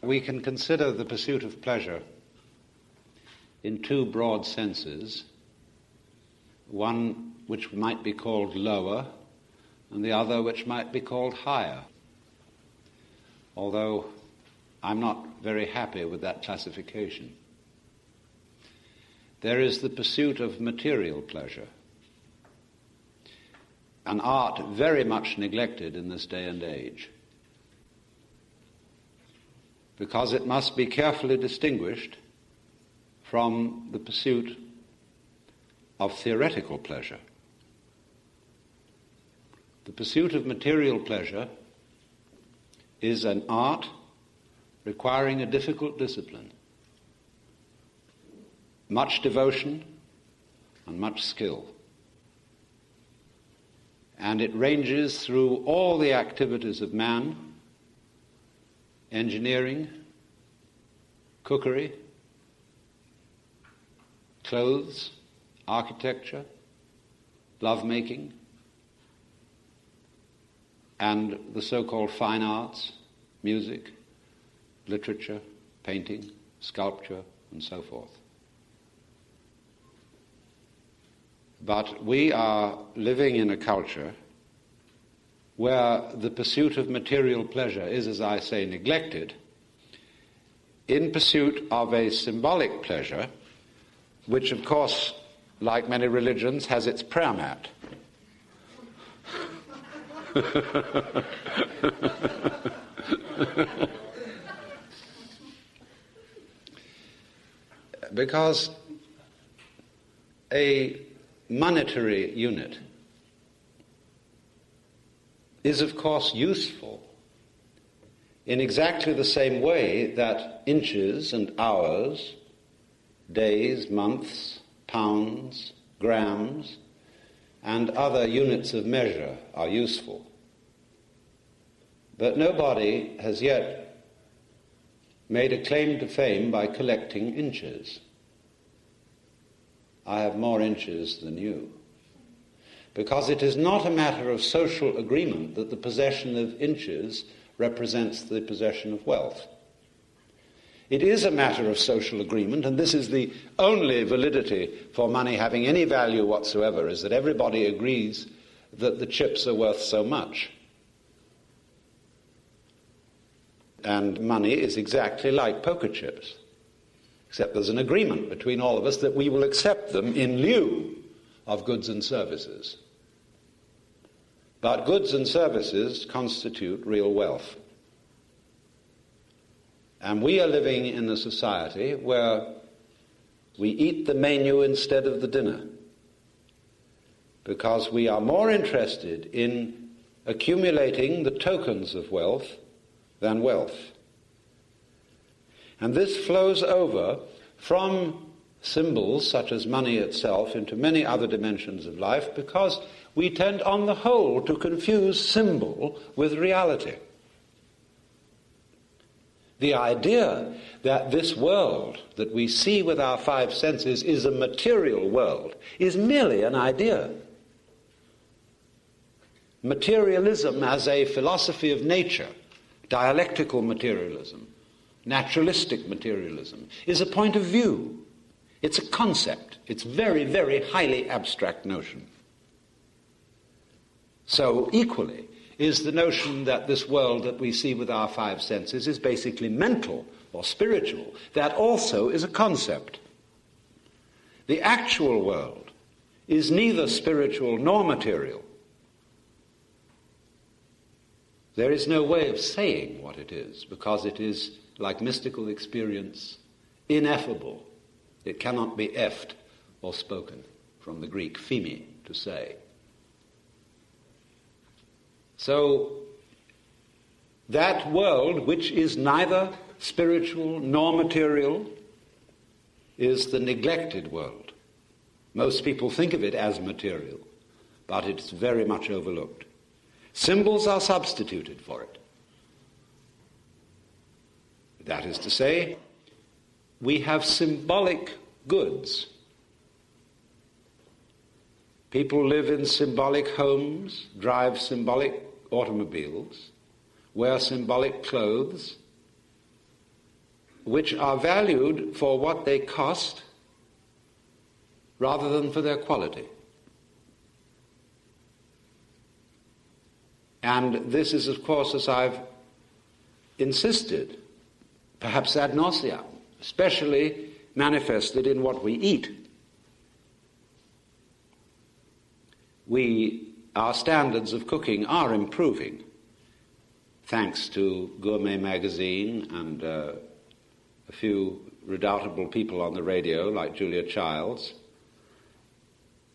We can consider the pursuit of pleasure in two broad senses, one which might be called lower and the other which might be called higher, although I'm not very happy with that classification. There is the pursuit of material pleasure, an art very much neglected in this day and age, because it must be carefully distinguished from the pursuit of theoretical pleasure. The pursuit of material pleasure is an art requiring a difficult discipline, much devotion and much skill. And it ranges through all the activities of man: engineering, cookery, clothes, architecture, lovemaking, and the so-called fine arts, music, literature, painting, sculpture, and so forth. But we are living in a culture where the pursuit of material pleasure is, as I say, neglected in pursuit of a symbolic pleasure, which, of course, like many religions, has its prayer mat. Because a monetary unit is, of course, useful in exactly the same way that inches and hours, days, months, pounds, grams, and other units of measure are useful. But nobody has yet made a claim to fame by collecting inches. I have more inches than you. Because it is not a matter of social agreement that the possession of inches represents the possession of wealth. It is a matter of social agreement, and this is the only validity for money having any value whatsoever, is that everybody agrees that the chips are worth so much. And money is exactly like poker chips, except there's an agreement between all of us that we will accept them in lieu of goods and services. But goods and services constitute real wealth. And we are living in a society where we eat the menu instead of the dinner, because we are more interested in accumulating the tokens of wealth than wealth. And this flows over from symbols such as money itself into many other dimensions of life, because we tend on the whole to confuse symbol with reality. The idea that this world that we see with our five senses is a material world is merely an idea. Materialism as a philosophy of nature, dialectical materialism, naturalistic materialism, is a point of view. It's a concept. It's very, very highly abstract notion. So equally is the notion that this world that we see with our five senses is basically mental or spiritual. That also is a concept. The actual world is neither spiritual nor material. There is no way of saying what it is, because it is, like mystical experience, ineffable. It cannot be effed or spoken, from the Greek phemi, to say. So, that world, which is neither spiritual nor material, is the neglected world. Most people think of it as material, but it's very much overlooked. Symbols are substituted for it. That is to say, we have symbolic goods. People live in symbolic homes, drive symbolic automobiles, wear symbolic clothes, which are valued for what they cost rather than for their quality. And this is, of course, as I've insisted, perhaps ad nauseam, especially manifested in what we eat. Our standards of cooking are improving, thanks to Gourmet magazine and a few redoubtable people on the radio like Julia Childs.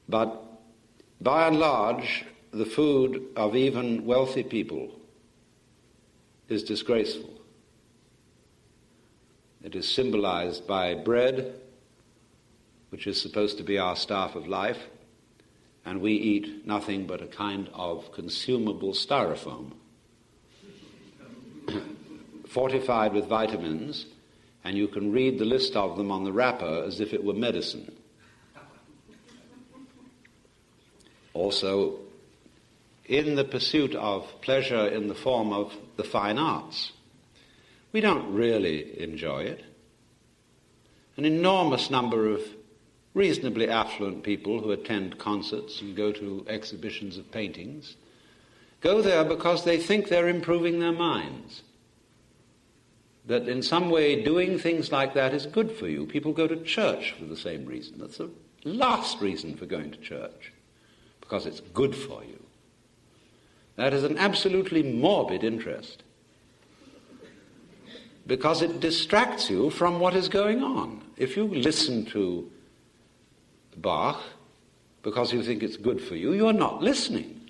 But by and large, the food of even wealthy people is disgraceful. It is symbolized by bread, which is supposed to be our staff of life, and we eat nothing but a kind of consumable styrofoam, fortified with vitamins, and you can read the list of them on the wrapper as if it were medicine. Also, in the pursuit of pleasure in the form of the fine arts, we don't really enjoy it. An enormous number of reasonably affluent people who attend concerts and go to exhibitions of paintings go there because they think they're improving their minds. That in some way doing things like that is good for you. People go to church for the same reason. That's the last reason for going to church, because it's good for you. That is an absolutely morbid interest, because it distracts you from what is going on. If you listen to Bach because you think it's good for you, you're not listening.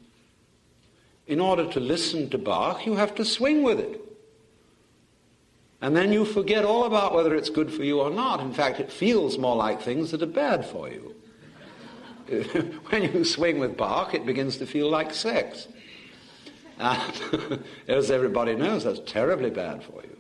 In order to listen to Bach, you have to swing with it. And then you forget all about whether it's good for you or not. In fact, it feels more like things that are bad for you. When you swing with Bach, it begins to feel like sex. And as everybody knows, that's terribly bad for you.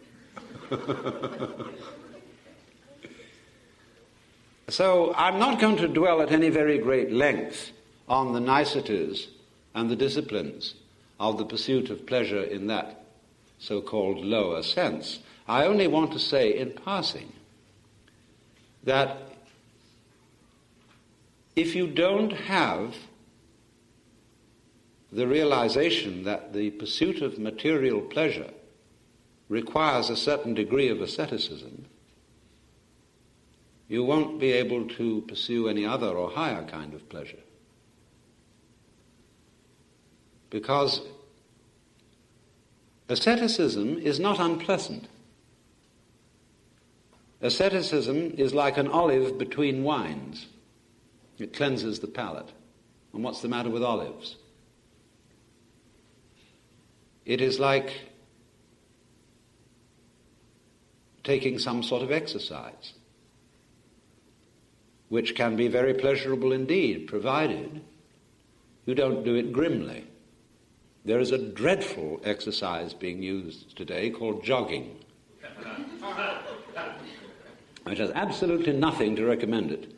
So I'm not going to dwell at any very great length on the niceties and the disciplines of the pursuit of pleasure in that so-called lower sense. I only want to say in passing that if you don't have the realization that the pursuit of material pleasure requires a certain degree of asceticism, you won't be able to pursue any other or higher kind of pleasure. Because asceticism is not unpleasant. Asceticism is like an olive between wines. It cleanses the palate. And what's the matter with olives? It is like taking some sort of exercise, which can be very pleasurable indeed, provided you don't do it grimly. There is a dreadful exercise being used today called jogging, which has absolutely nothing to recommend it.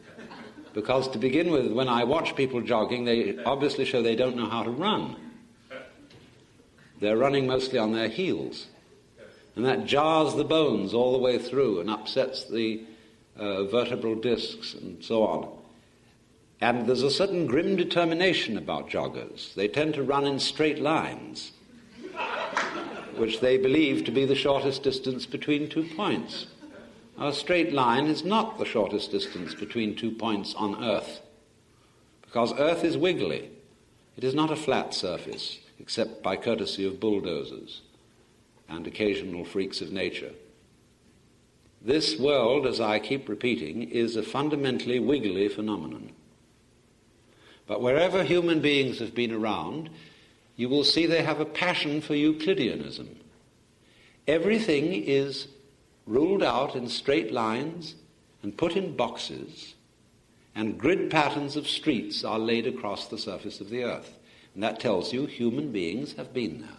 Because to begin with, when I watch people jogging, they obviously show they don't know how to run. They're running mostly on their heels. And that jars the bones all the way through and upsets the vertebral discs and so on. And there's a certain grim determination about joggers. They tend to run in straight lines, which they believe to be the shortest distance between 2 points. A straight line is not the shortest distance between 2 points on Earth, because Earth is wiggly. It is not a flat surface, except by courtesy of bulldozers and occasional freaks of nature. This world, as I keep repeating, is a fundamentally wiggly phenomenon. But wherever human beings have been around, you will see they have a passion for Euclideanism. Everything is ruled out in straight lines and put in boxes, and grid patterns of streets are laid across the surface of the earth. And that tells you human beings have been there.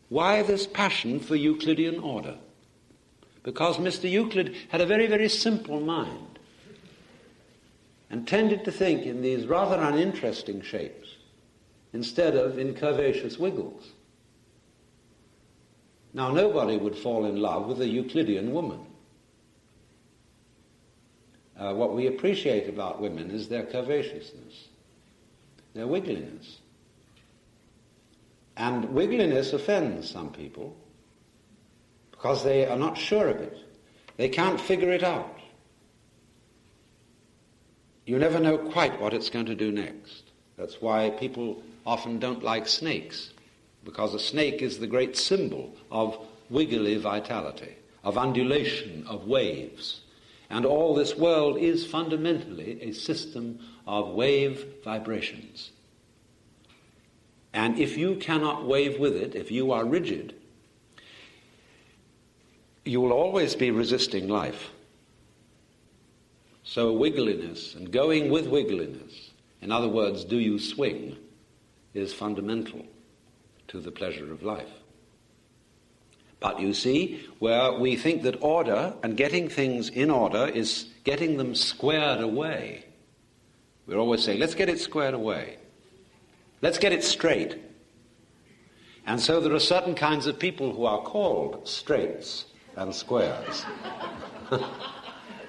Why this passion for Euclidean order? Because Mr. Euclid had a very, very simple mind and tended to think in these rather uninteresting shapes instead of in curvaceous wiggles. Now, nobody would fall in love with a Euclidean woman. What we appreciate about women is their curvaceousness, their wiggliness. And wiggliness offends some people because they are not sure of it. They can't figure it out. You never know quite what it's going to do next. That's why people often don't like snakes, because a snake is the great symbol of wiggly vitality, of undulation, of waves. And all this world is fundamentally a system of wave vibrations. And if you cannot wave with it, if you are rigid, you will always be resisting life. So wiggliness and going with wiggliness, in other words, do you swing, is fundamental to the pleasure of life. But you see, where we think that order and getting things in order is getting them squared away, we're always saying, let's get it squared away. Let's get it straight. And so there are certain kinds of people who are called straights and squares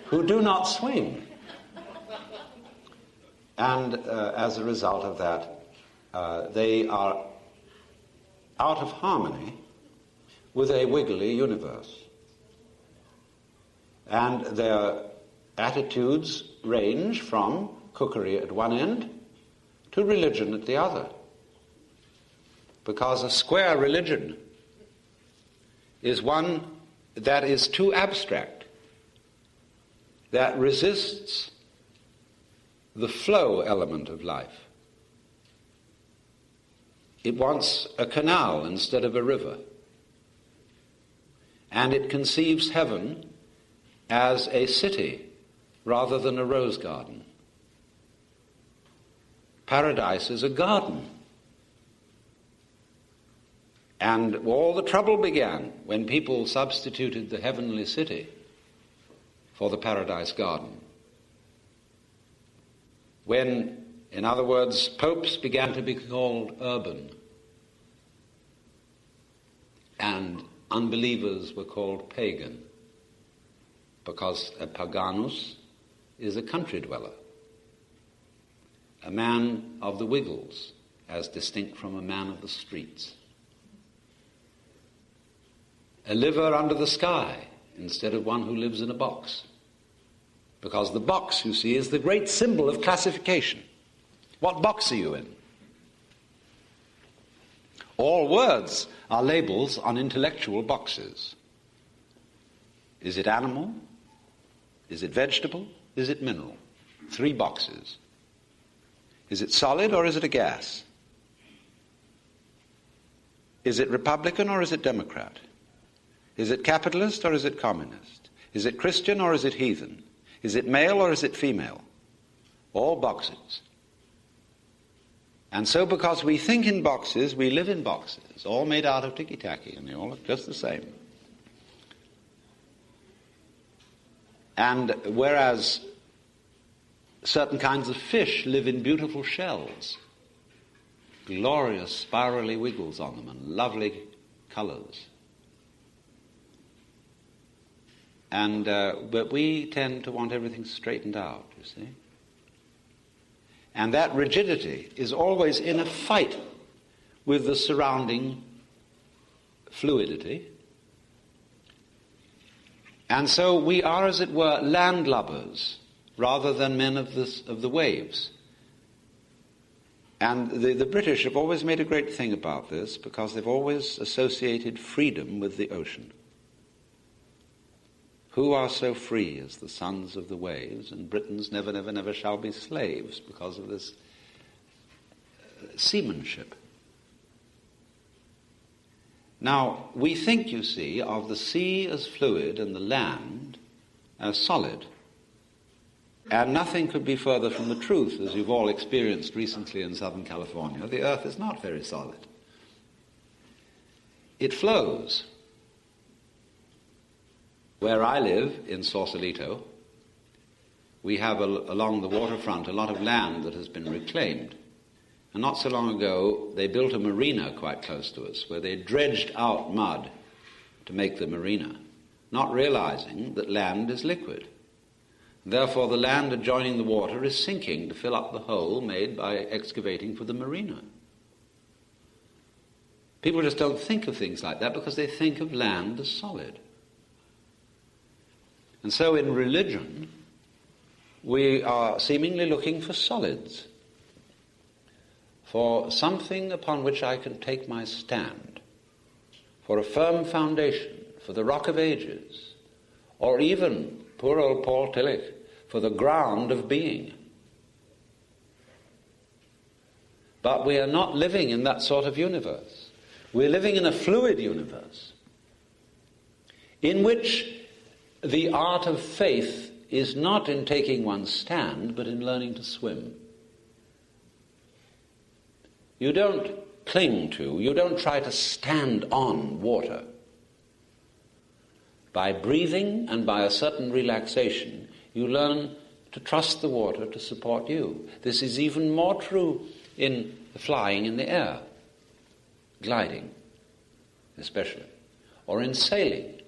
who do not swing. And as a result of that, they are out of harmony with a wiggly universe. And their attitudes range from cookery at one end to religion at the other. Because a square religion is one that is too abstract, that resists the flow element of life. It wants a canal instead of a river. And it conceives heaven as a city rather than a rose garden. Paradise is a garden. And all the trouble began when people substituted the heavenly city for the paradise garden. When, in other words, popes began to be called urban and unbelievers were called pagan, because a paganus is a country dweller, a man of the wiggles, as distinct from a man of the streets. A liver under the sky instead of one who lives in a box. Because the box, you see, is the great symbol of classification. What box are you in? All words are labels on intellectual boxes. Is it animal? Is it vegetable? Is it mineral? 3 boxes. Is it solid or is it a gas? Is it Republican or is it Democrat? Is it capitalist or is it communist? Is it Christian or is it heathen? Is it male or is it female? All boxes. And so because we think in boxes, we live in boxes, all made out of ticky-tacky, and they all look just the same. And whereas certain kinds of fish live in beautiful shells, glorious spirally wiggles on them and lovely colors. And but we tend to want everything straightened out, you see. And that rigidity is always in a fight with the surrounding fluidity. And so we are, as it were, landlubbers rather than men of the waves. And the British have always made a great thing about this because they've always associated freedom with the ocean. Who are so free as the sons of the waves, and Britons never, never, never shall be slaves because of this seamanship. Now, we think, you see, of the sea as fluid and the land as solid. And nothing could be further from the truth, as you've all experienced recently in Southern California. The earth is not very solid. It flows. Where I live, in Sausalito, we have along the waterfront a lot of land that has been reclaimed. And not so long ago, they built a marina quite close to us where they dredged out mud to make the marina, not realizing that land is liquid. Therefore, the land adjoining the water is sinking to fill up the hole made by excavating for the marina. People just don't think of things like that because they think of land as solid. And so in religion, we are seemingly looking for solids, for something upon which I can take my stand, for a firm foundation, for the rock of ages, or even, poor old Paul Tillich, for the ground of being. But we are not living in that sort of universe. We're living in a fluid universe in which the art of faith is not in taking one's stand, but in learning to swim. You don't cling to, you don't try to stand on water. By breathing and by a certain relaxation, you learn to trust the water to support you. This is even more true in flying in the air, gliding especially, or in sailing.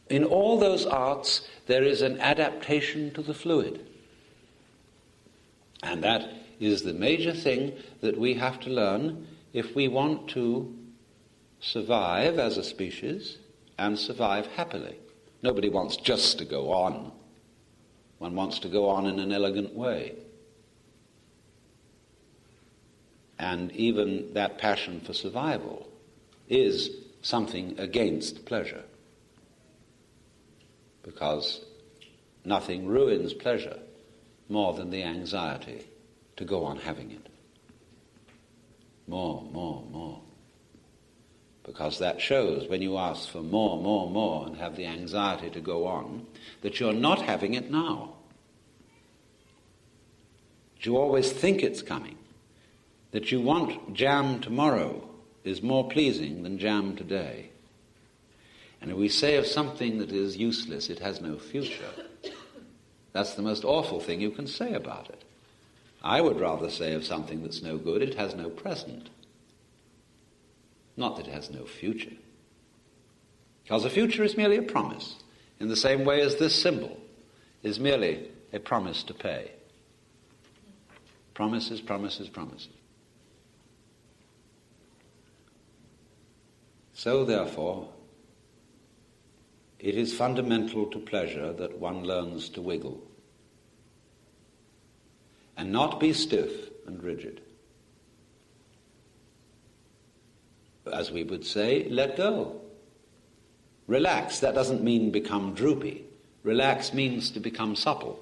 In all those arts, there is an adaptation to the fluid. And that is the major thing that we have to learn if we want to survive as a species and survive happily. Nobody wants just to go on. One wants to go on in an elegant way. And even that passion for survival is something against pleasure, because nothing ruins pleasure more than the anxiety to go on having it. More, more, more. Because that shows, when you ask for more, more, more, and have the anxiety to go on, that you're not having it now. That you always think it's coming. That you want jam tomorrow is more pleasing than jam today. And if we say of something that is useless, it has no future, that's the most awful thing you can say about it. I would rather say of something that's no good, it has no present. Not that it has no future. Because a future is merely a promise, in the same way as this symbol is merely a promise to pay. Promises, promises, promises. So, therefore, it is fundamental to pleasure that one learns to wiggle and not be stiff and rigid. As we would say, let go. Relax. That doesn't mean become droopy. Relax means to become supple.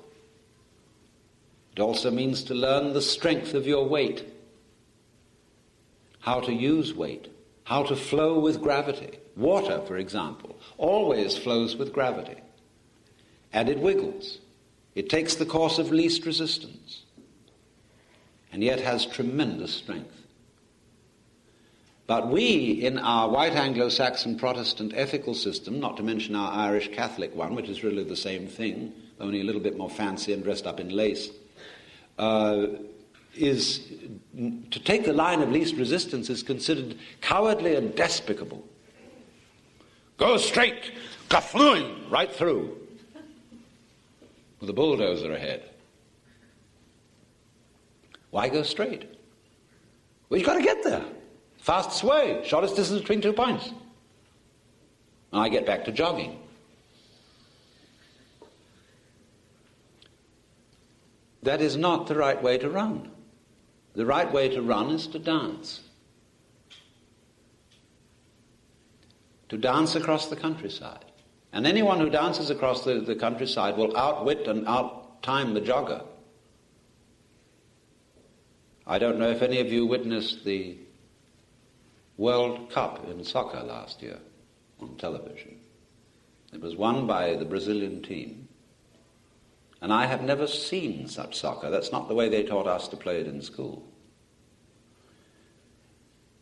It also means to learn the strength of your weight, how to use weight, how to flow with gravity. Water, for example, always flows with gravity. And it wiggles. It takes the course of least resistance, and yet has tremendous strength. But we, in our white Anglo-Saxon Protestant ethical system, not to mention our Irish Catholic one, which is really the same thing, only a little bit more fancy and dressed up in lace, is to take the line of least resistance is considered cowardly and despicable. Go straight, kaflooing, right through, with a bulldozer ahead. Why go straight? Well, you've got to get there. Fastest way, shortest distance between 2 points. And I get back to jogging. That is not the right way to run. The right way to run is to dance. To dance across the countryside. And anyone who dances across the countryside will outwit and outtime the jogger. I don't know if any of you witnessed the World Cup in soccer last year on television. It was won by the Brazilian team. And I have never seen such soccer. That's not the way they taught us to play it in school.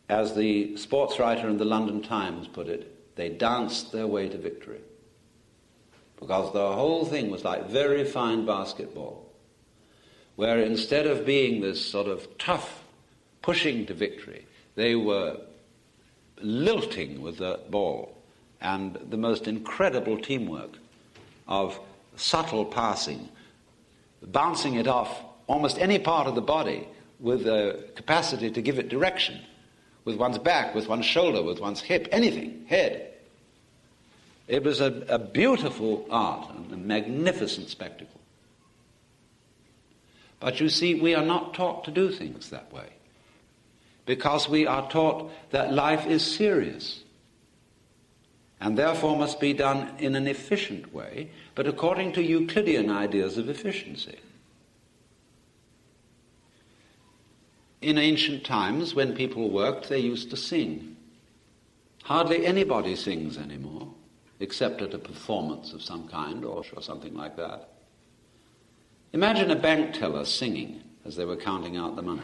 As the sports writer in the London Times put it, they danced their way to victory. Because the whole thing was like very fine basketball, where instead of being this sort of tough pushing to victory, they were lilting with the ball and the most incredible teamwork of subtle passing, bouncing it off almost any part of the body with the capacity to give it direction, with one's back, with one's shoulder, with one's hip, anything, head. It was a beautiful art and a magnificent spectacle. But you see, we are not taught to do things that way, because we are taught that life is serious and therefore must be done in an efficient way, but according to Euclidean ideas of efficiency. In ancient times, when people worked, they used to sing. Hardly anybody sings anymore, except at a performance of some kind or something like that. Imagine a bank teller singing as they were counting out the money.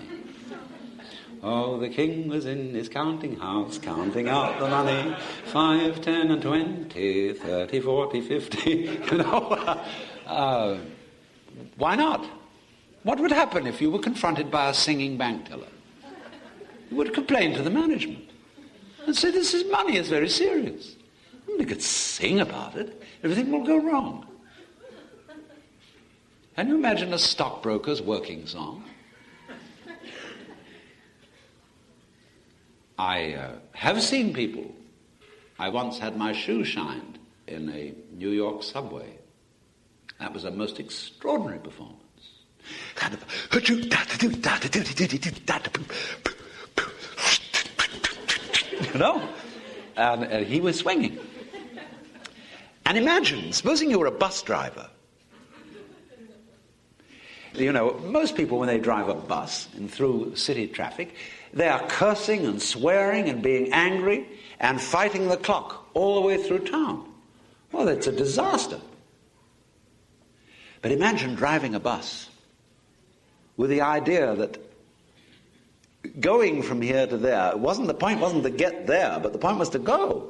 Oh, the king was in his counting house, counting out the money, 5, 10, and 20, 30, 40, 50, you know. Why not? What would happen if you were confronted by a singing bank teller? You would complain to the management and say, this is money, it's very serious. You could sing about it, everything will go wrong. Can you imagine a stockbroker's working song? I have seen people. I once had my shoe shined in a New York subway. That was a most extraordinary performance. You know? And he was swinging. And imagine, supposing you were a bus driver. You know, most people when they drive a bus and through city traffic, they are cursing and swearing and being angry and fighting the clock all the way through town. Well, it's a disaster. But imagine driving a bus with the idea that going from here to there, the point wasn't to get there, but the point was to go.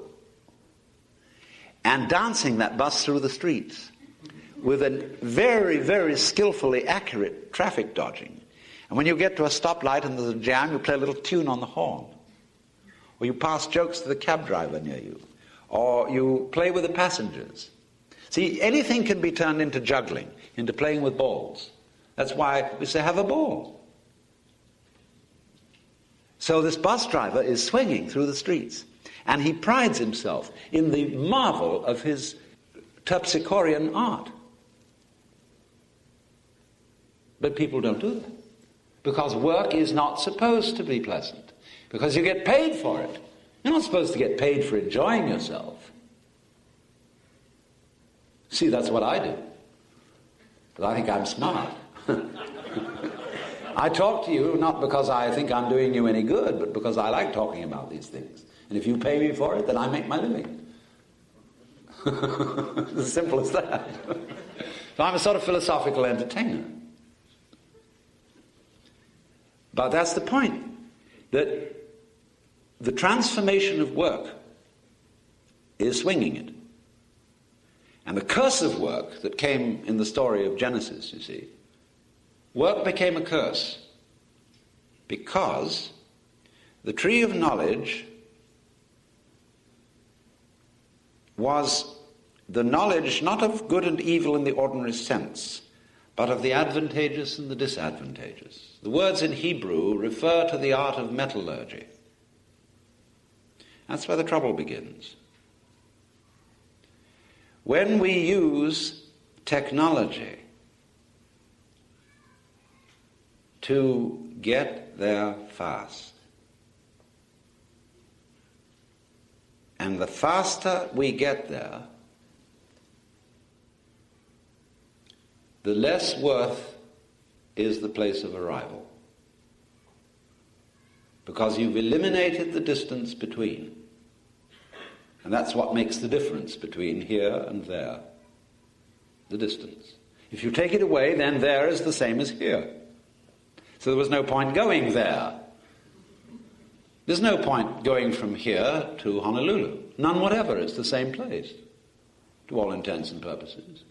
And dancing that bus through the streets with a very, very skillfully accurate traffic dodging. And when you get to a stoplight and there's a jam, you play a little tune on the horn. Or you pass jokes to the cab driver near you. Or you play with the passengers. See, anything can be turned into juggling, into playing with balls. That's why we say, have a ball. So this bus driver is swinging through the streets. And he prides himself in the marvel of his terpsichorean art. But people don't do that. Because work is not supposed to be pleasant. Because you get paid for it. You're not supposed to get paid for enjoying yourself. See, that's what I do. But I think I'm smart. I talk to you not because I think I'm doing you any good, but because I like talking about these things. And if you pay me for it, then I make my living. As simple as that. So I'm a sort of philosophical entertainer. But that's the point, that the transformation of work is swinging it. And the curse of work that came in the story of Genesis, you see, work became a curse because the tree of knowledge was the knowledge not of good and evil in the ordinary sense, but of the advantageous and the disadvantageous. The words in Hebrew refer to the art of metallurgy. That's where the trouble begins. When we use technology to get there fast, and the faster we get there, the less worth is the place of arrival. Because you've eliminated the distance between. And that's what makes the difference between here and there. The distance. If you take it away, then there is the same as here. So there was no point going there. There's no point going from here to Honolulu. None whatever. It's the same place, to all intents and purposes.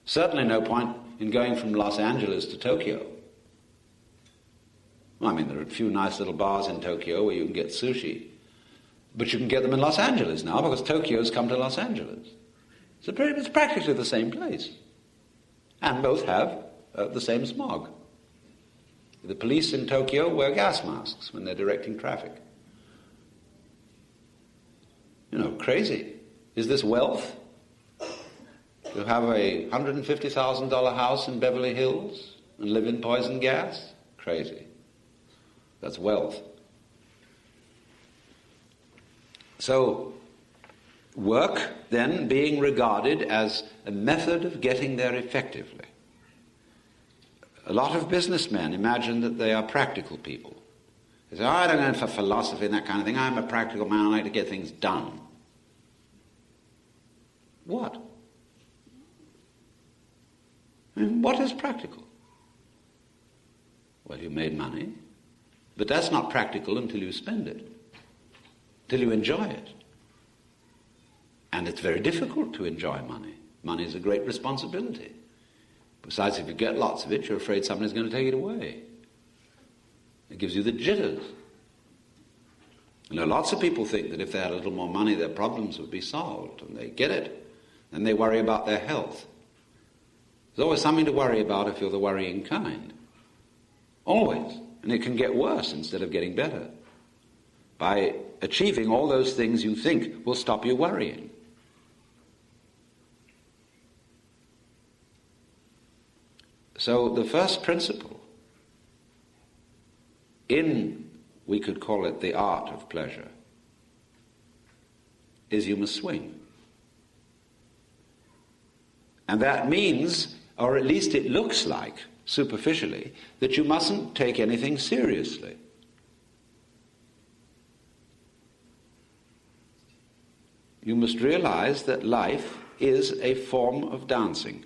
Certainly no point in going from Los Angeles to Tokyo. Well, I mean, there are a few nice little bars in Tokyo where you can get sushi. But you can get them in Los Angeles now because Tokyo's come to Los Angeles. It's practically the same place. And both have the same smog. The police in Tokyo wear gas masks when they're directing traffic. Crazy. Is this wealth? To have a $150,000 house in Beverly Hills and live in poison gas? Crazy. That's wealth. So, work then being regarded as a method of getting there effectively. A lot of businessmen imagine that they are practical people. They say, I don't go in for philosophy and that kind of thing. I'm a practical man. I like to get things done. What? What is practical? Well, you made money, but that's not practical until you spend it, till you enjoy it. And it's very difficult to enjoy money. Money is a great responsibility. Besides, if you get lots of it, you're afraid somebody's going to take it away. It gives you the jitters. Lots of people think that if they had a little more money, their problems would be solved, and they get it. Then they worry about their health. There's always something to worry about if you're the worrying kind. Always. And it can get worse instead of getting better. By achieving all those things you think will stop you worrying. So the first principle in, we could call it the art of pleasure, is you must swing. And that means, or at least it looks like, superficially, that you mustn't take anything seriously. You must realize that life is a form of dancing.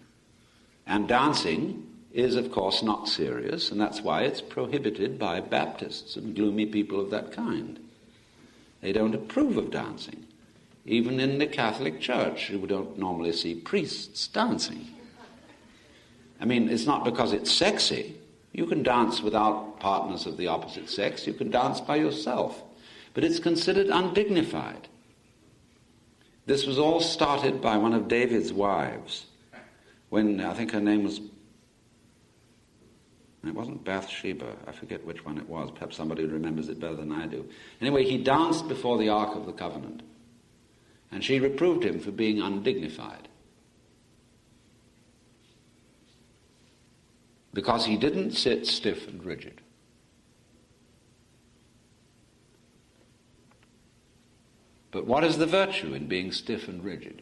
And dancing is, of course, not serious, and that's why it's prohibited by Baptists and gloomy people of that kind. They don't approve of dancing. Even in the Catholic Church, you don't normally see priests dancing. I mean, it's not because it's sexy. You can dance without partners of the opposite sex. You can dance by yourself. But it's considered undignified. This was all started by one of David's wives, when I think her name was, it wasn't Bathsheba, I forget which one it was, perhaps somebody remembers it better than I do. Anyway, he danced before the Ark of the Covenant, and she reproved him for being undignified. Because he didn't sit stiff and rigid. But what is the virtue in being stiff and rigid?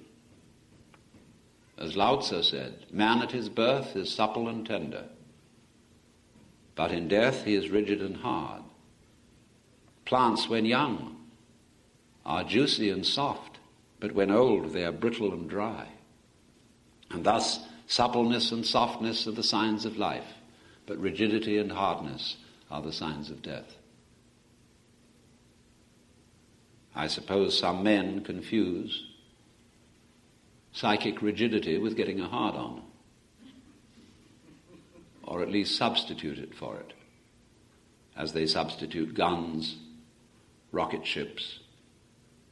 As Lao Tzu said, man at his birth is supple and tender, but in death he is rigid and hard. Plants when young are juicy and soft, but when old they are brittle and dry. And thus suppleness and softness are the signs of life, but rigidity and hardness are the signs of death. I suppose some men confuse psychic rigidity with getting a hard-on, or at least substitute it for it, as they substitute guns, rocket ships,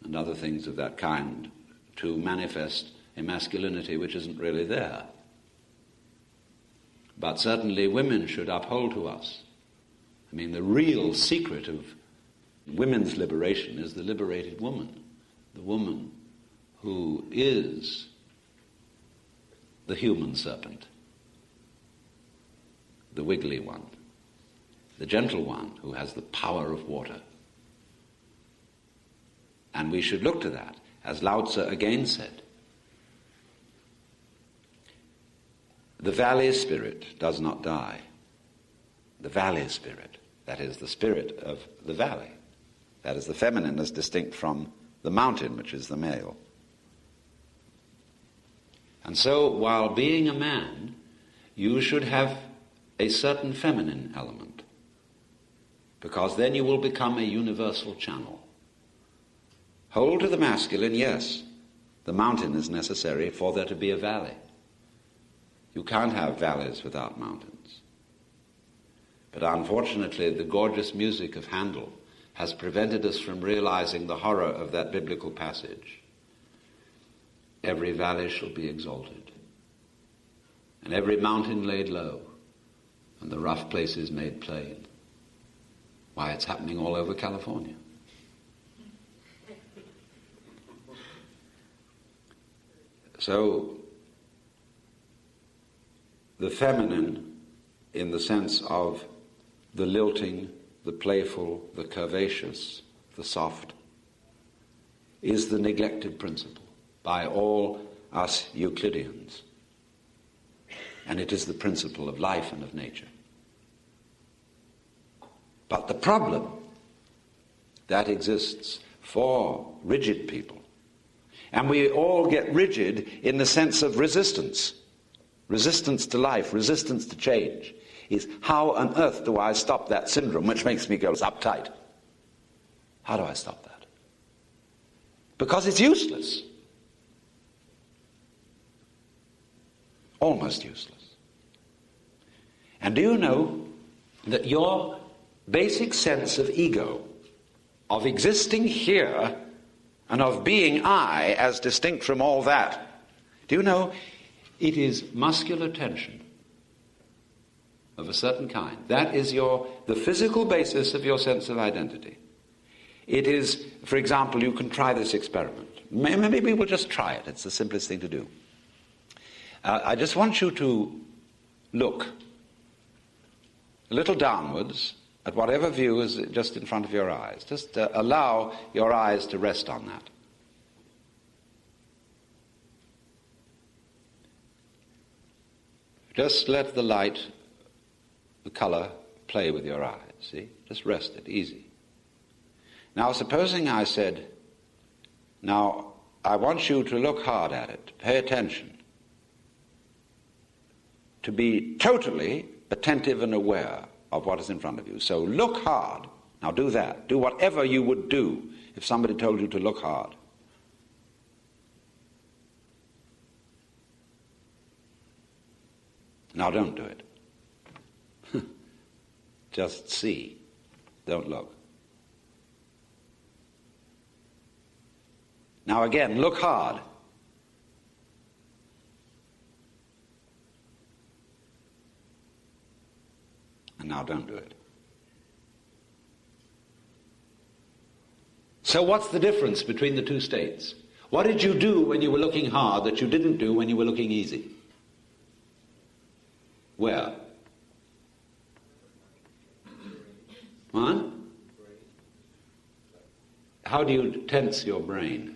and other things of that kind to manifest a masculinity which isn't really there. But certainly women should uphold to us. I mean, the real secret of women's liberation is the liberated woman, the woman who is the human serpent, the wiggly one, the gentle one who has the power of water. And we should look to that, as Lao Tzu again said. The valley spirit does not die. The valley spirit, that is the spirit of the valley. That is the feminine as distinct from the mountain, which is the male. And so, while being a man, you should have a certain feminine element, because then you will become a universal channel. Hold to the masculine, yes. The mountain is necessary for there to be a valley. You can't have valleys without mountains. But unfortunately, the gorgeous music of Handel has prevented us from realizing the horror of that biblical passage. Every valley shall be exalted, and every mountain laid low, and the rough places made plain. Why, it's happening all over California. So, the feminine, in the sense of the lilting, the playful, the curvaceous, the soft, is the neglected principle by all us Euclideans. And it is the principle of life and of nature. But the problem that exists for rigid people, and we all get rigid in the sense of resistance to life, resistance to change, is how on earth do I stop that syndrome which makes me go uptight? How do I stop that? Because it's useless. Almost useless. And do you know that your basic sense of ego, of existing here, and of being I as distinct from all that, do you know it is muscular tension of a certain kind? That is the physical basis of your sense of identity. It is, for example, you can try this experiment. Maybe we'll just try it. It's the simplest thing to do. I just want you to look a little downwards at whatever view is just in front of your eyes. Just allow your eyes to rest on that. Just let the light, the color, play with your eyes, see? Just rest it, easy. Now, supposing I said, now, I want you to look hard at it, pay attention, to be totally attentive and aware of what is in front of you. So look hard. Now do that. Do whatever you would do if somebody told you to look hard. Now don't do it. Just see. Don't look. Now again, look hard. And now don't do it. So what's the difference between the two states? What did you do when you were looking hard that you didn't do when you were looking easy? Where? What? How do you tense your brain?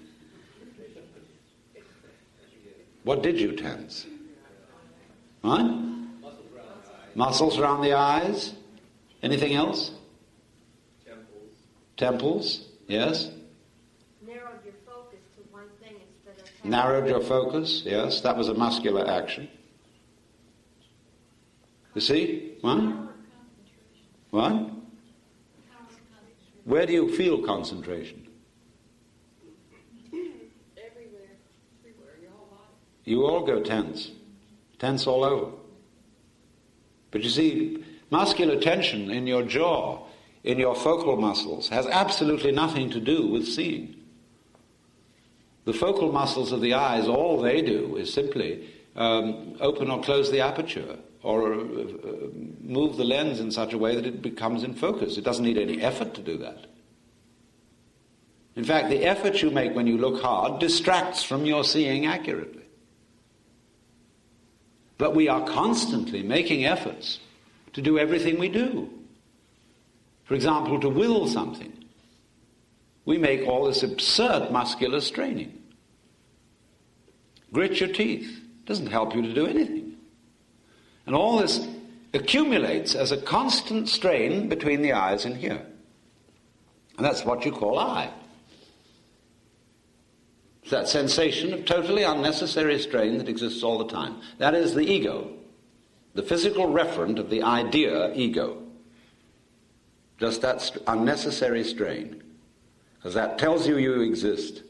What did you tense? What? Muscles around the eyes. Anything else? Temples, yes. Narrowed your focus to one thing instead of... Narrowed your focus, yes. That was a muscular action. You see? What? What? Where do you feel concentration? Everywhere, your whole body. You all go tense. Tense all over. But you see, muscular tension in your jaw, in your focal muscles, has absolutely nothing to do with seeing. The focal muscles of the eyes, all they do is simply open or close the aperture, or move the lens in such a way that it becomes in focus. It doesn't need any effort to do that. In fact, the effort you make when you look hard distracts from your seeing accurately. But we are constantly making efforts to do everything we do. For example, to will something. We make all this absurd muscular straining. Grit your teeth. Doesn't help you to do anything. And all this accumulates as a constant strain between the eyes and here. And that's what you call eye. It's that sensation of totally unnecessary strain that exists all the time. That is the ego, the physical referent of the idea ego. Just that unnecessary strain. Because that tells you you exist.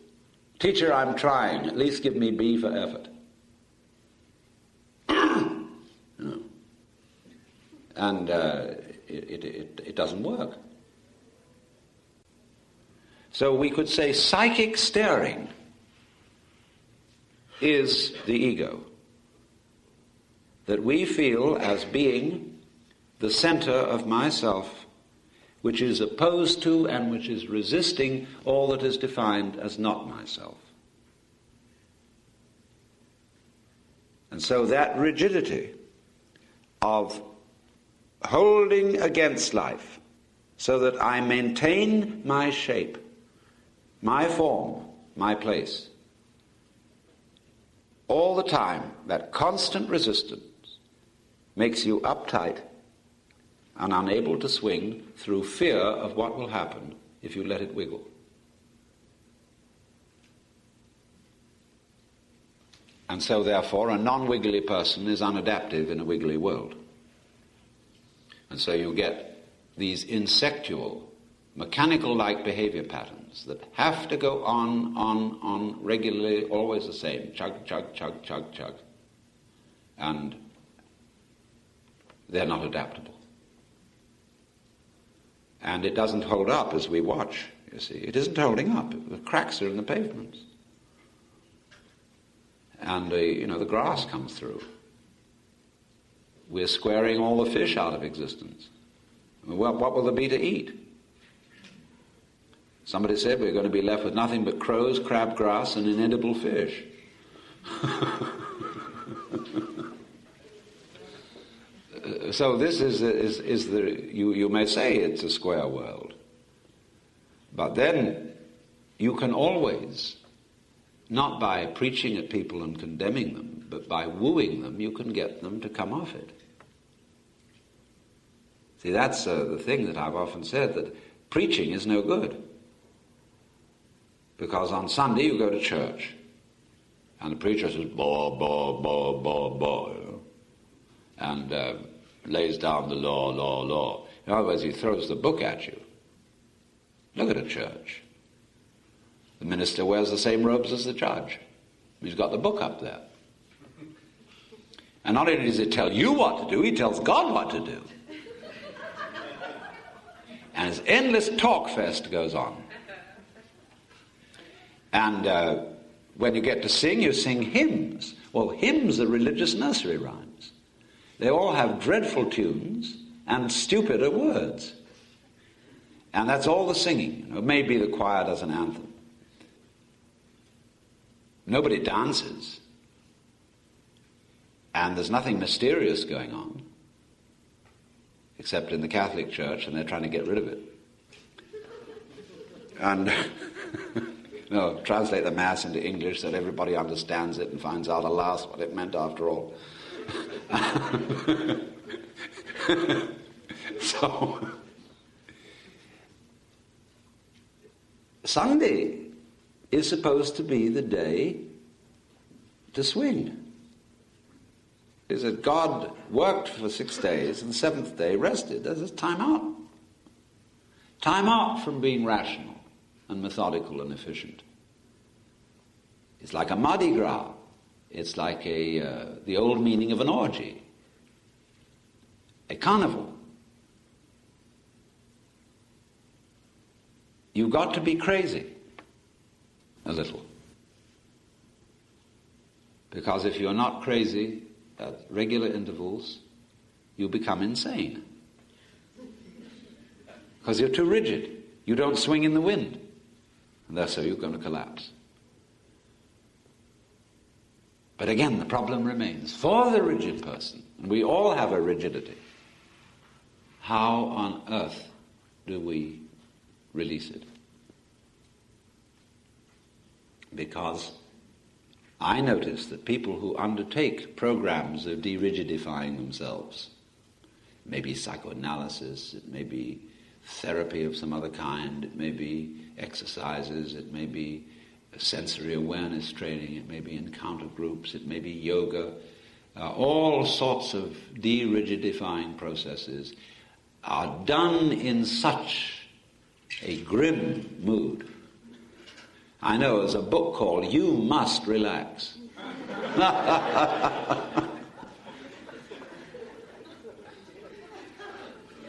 Teacher, I'm trying. At least give me B for effort. No. And it doesn't work. So we could say psychic stirring is the ego, that we feel as being the center of myself, which is opposed to and which is resisting all that is defined as not myself. And so that rigidity of holding against life so that I maintain my shape, my form, my place, all the time, that constant resistance makes you uptight and unable to swing through fear of what will happen if you let it wiggle. And so, therefore, a non-wiggly person is unadaptive in a wiggly world. And so you get these insectual, mechanical-like behavior patterns that have to go on regularly, always the same. Chug, chug, chug, chug, chug. And they're not adaptable. And it doesn't hold up as we watch, you see. It isn't holding up. The cracks are in the pavements. And, the grass comes through. We're squaring all the fish out of existence. Well, what will there be to eat? Somebody said we're going to be left with nothing but crows, crabgrass, and inedible fish. So this is you may say it's a square world. But then you can always, not by preaching at people and condemning them, but by wooing them, you can get them to come off it. See, that's the thing that I've often said, that preaching is no good. Because on Sunday you go to church, and the preacher says, bah, bah, bah, bah, bah, and lays down the law, law, law. In other words, he throws the book at you. Look at a church. The minister wears the same robes as the judge. He's got the book up there. And not only does he tell you what to do, he tells God what to do. And his endless talk fest goes on. And when you get to sing, you sing hymns. Well, hymns are religious nursery rhymes. They all have dreadful tunes and stupider words. And that's all the singing. Maybe the choir does an anthem. Nobody dances. And there's nothing mysterious going on, except in the Catholic Church, and they're trying to get rid of it. And translate the Mass into English so that everybody understands it and finds out at last what it meant after all. So, Sunday is supposed to be the day to swing. Is that God worked for 6 days and the seventh day rested. There's time out. Time out from being rational and methodical and efficient. It's like a Mardi Gras. It's like the old meaning of an orgy. A carnival. You've got to be crazy a little. Because if you're not crazy at regular intervals, you become insane. Because you're too rigid. You don't swing in the wind. And that's how you're going to collapse. But again, the problem remains. For the rigid person, and we all have a rigidity, how on earth do we release it? Because I notice that people who undertake programs of de-rigidifying themselves, it may be psychoanalysis, it may be therapy of some other kind, it may be exercises, it may be sensory awareness training, it may be encounter groups, it may be yoga, all sorts of de-rigidifying processes are done in such a grim mood. I know there's a book called You Must Relax.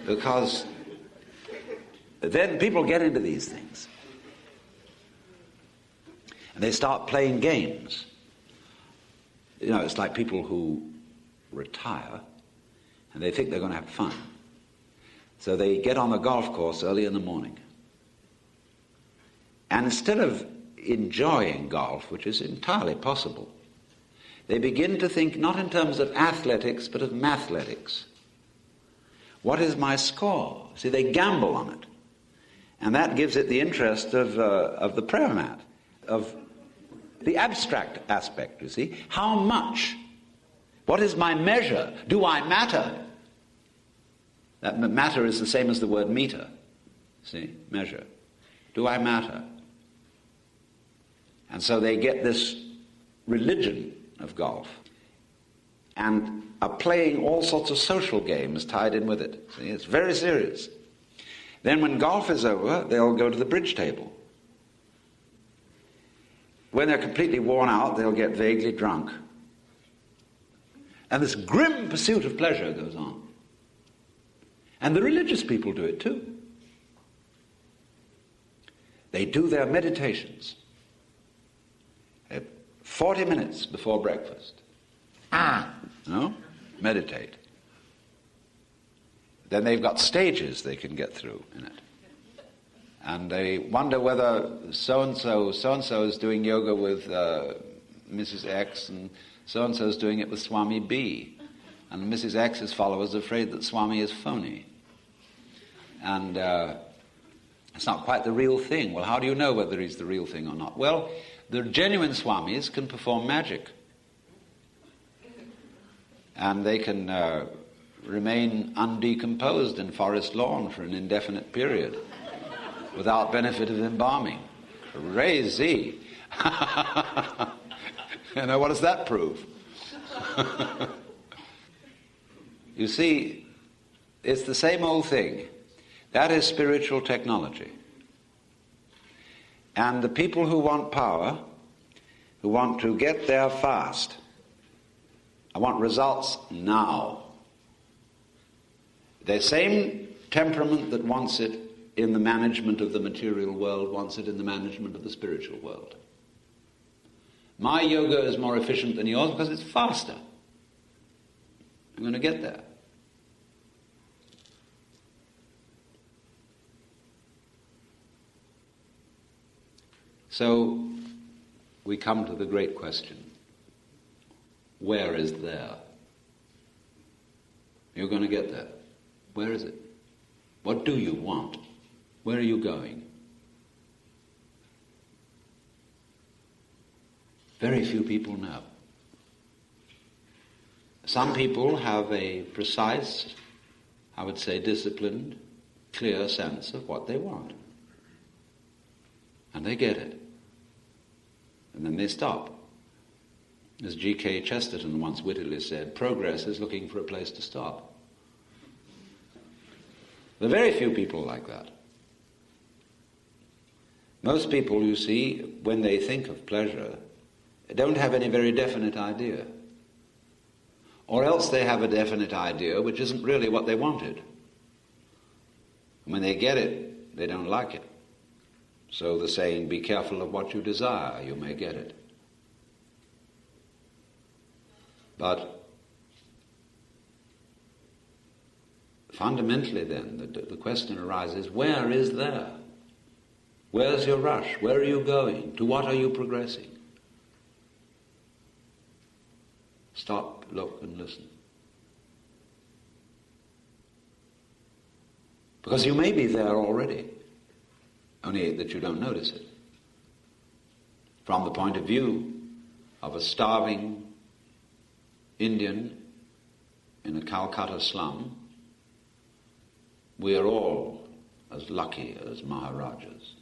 Because then people get into these things. And they start playing games. You know, it's like people who retire and they think they're going to have fun. So they get on the golf course early in the morning. And instead of enjoying golf, which is entirely possible, they begin to think not in terms of athletics, but of mathletics. What is my score? See, they gamble on it. And that gives it the interest of the prayer mat, of the abstract aspect, you see. How much? What is my measure? Do I matter? That matter is the same as the word meter. See, measure. Do I matter? And so they get this religion of golf and are playing all sorts of social games tied in with it. See, it's very serious. Then when golf is over, they'll go to the bridge table. When they're completely worn out, they'll get vaguely drunk. And this grim pursuit of pleasure goes on. And the religious people do it too. They do their meditations 40 minutes before breakfast. No? Meditate. Then they've got stages they can get through in it. And they wonder whether so-and-so is doing yoga with Mrs. X, and so-and-so is doing it with Swami B. And Mrs. X's followers are afraid that Swami is phony. And it's not quite the real thing. Well, how do you know whether he's the real thing or not? Well, the genuine Swamis can perform magic. And they can remain undecomposed in forest lawn for an indefinite period without benefit of embalming. Crazy. You know, what does that prove? You see, it's the same old thing. That is spiritual technology. And the people who want power, who want to get there fast, I want results now. The same temperament that wants it in the management of the material world wants it in the management of the spiritual world. My yoga is more efficient than yours because it's faster. I'm going to get there. So we come to the great question. Where is there? You're going to get there. Where is it? What do you want? Where are you going? Very few people know. Some people have a precise, I would say disciplined, clear sense of what they want. And they get it. And then they stop. As G.K. Chesterton once wittily said, progress is looking for a place to stop. There are very few people like that. Most people, you see, when they think of pleasure, don't have any very definite idea. Or else they have a definite idea which isn't really what they wanted. And when they get it, they don't like it. So the saying, be careful of what you desire, you may get it. But fundamentally then, the question arises, where is there? Where's your rush? Where are you going? To what are you progressing? Stop, look, and listen. Because you may be there already, only that you don't notice it. From the point of view of a starving Indian in a Calcutta slum, we are all as lucky as Maharajas.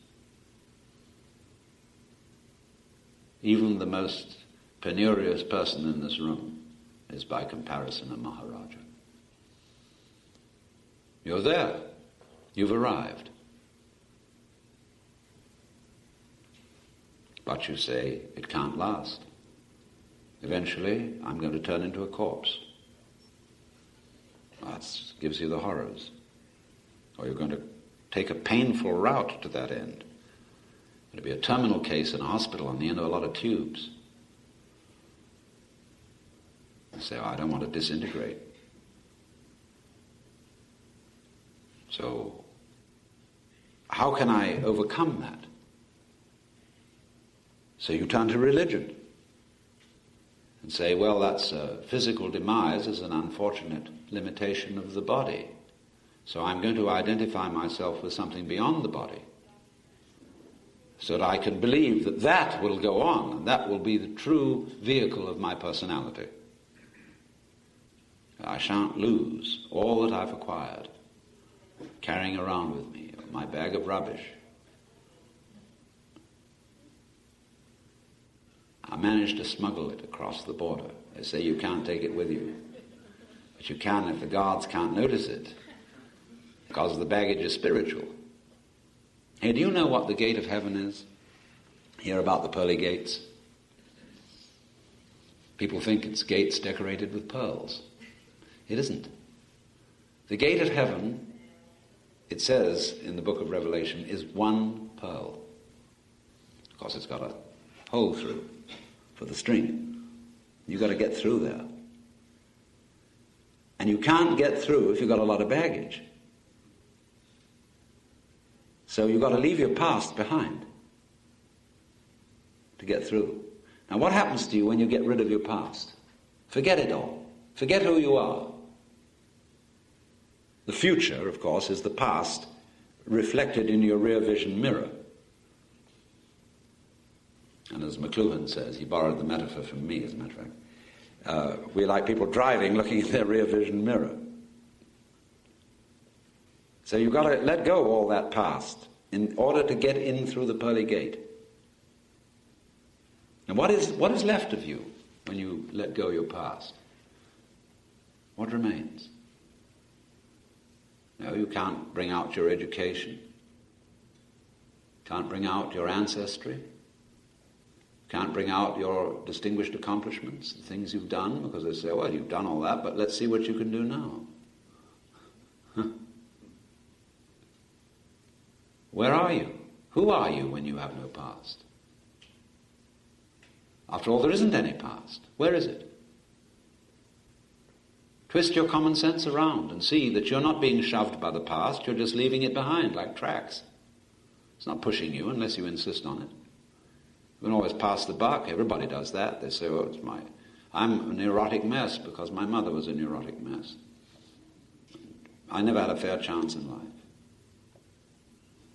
Even the most penurious person in this room is by comparison a Maharaja. You're there. You've arrived. But you say, it can't last. Eventually, I'm going to turn into a corpse. That gives you the horrors. Or you're going to take a painful route to that end. It'll be a terminal case in a hospital on the end of a lot of tubes. You say, I don't want to disintegrate. So, how can I overcome that? So you turn to religion and say, well, that's physical demise is an unfortunate limitation of the body. So I'm going to identify myself with something beyond the body so that I can believe that that will go on and that will be the true vehicle of my personality. I shan't lose all that I've acquired carrying around with me, my bag of rubbish. I managed to smuggle it across the border. They say you can't take it with you, but you can if the guards can't notice it, because the baggage is spiritual. Hey, do you know what the gate of heaven is? Hear about the pearly gates? People think it's gates decorated with pearls. It isn't. The gate of heaven, it says in the book of Revelation, is one pearl. Of course, it's got a hole through for the string. You've got to get through there. And you can't get through if you've got a lot of baggage. So you've got to leave your past behind to get through. Now, what happens to you when you get rid of your past? Forget it all. Forget who you are. The future, of course, is the past reflected in your rear vision mirror. And as McLuhan says, he borrowed the metaphor from me, as a matter of fact, we're like people driving looking at their rear vision mirror. So you've got to let go of all that past in order to get in through the pearly gate. And what is left of you when you let go of your past? What remains? No, you can't bring out your education. Can't bring out your ancestry. Can't bring out your distinguished accomplishments, the things you've done, because they say, well, you've done all that, but let's see what you can do now. Where are you? Who are you when you have no past? After all, there isn't any past. Where is it? Twist your common sense around and see that you're not being shoved by the past, you're just leaving it behind like tracks. It's not pushing you unless you insist on it. You can always pass the buck. Everybody does that. They say, oh, I'm a neurotic mess because my mother was a neurotic mess. I never had a fair chance in life.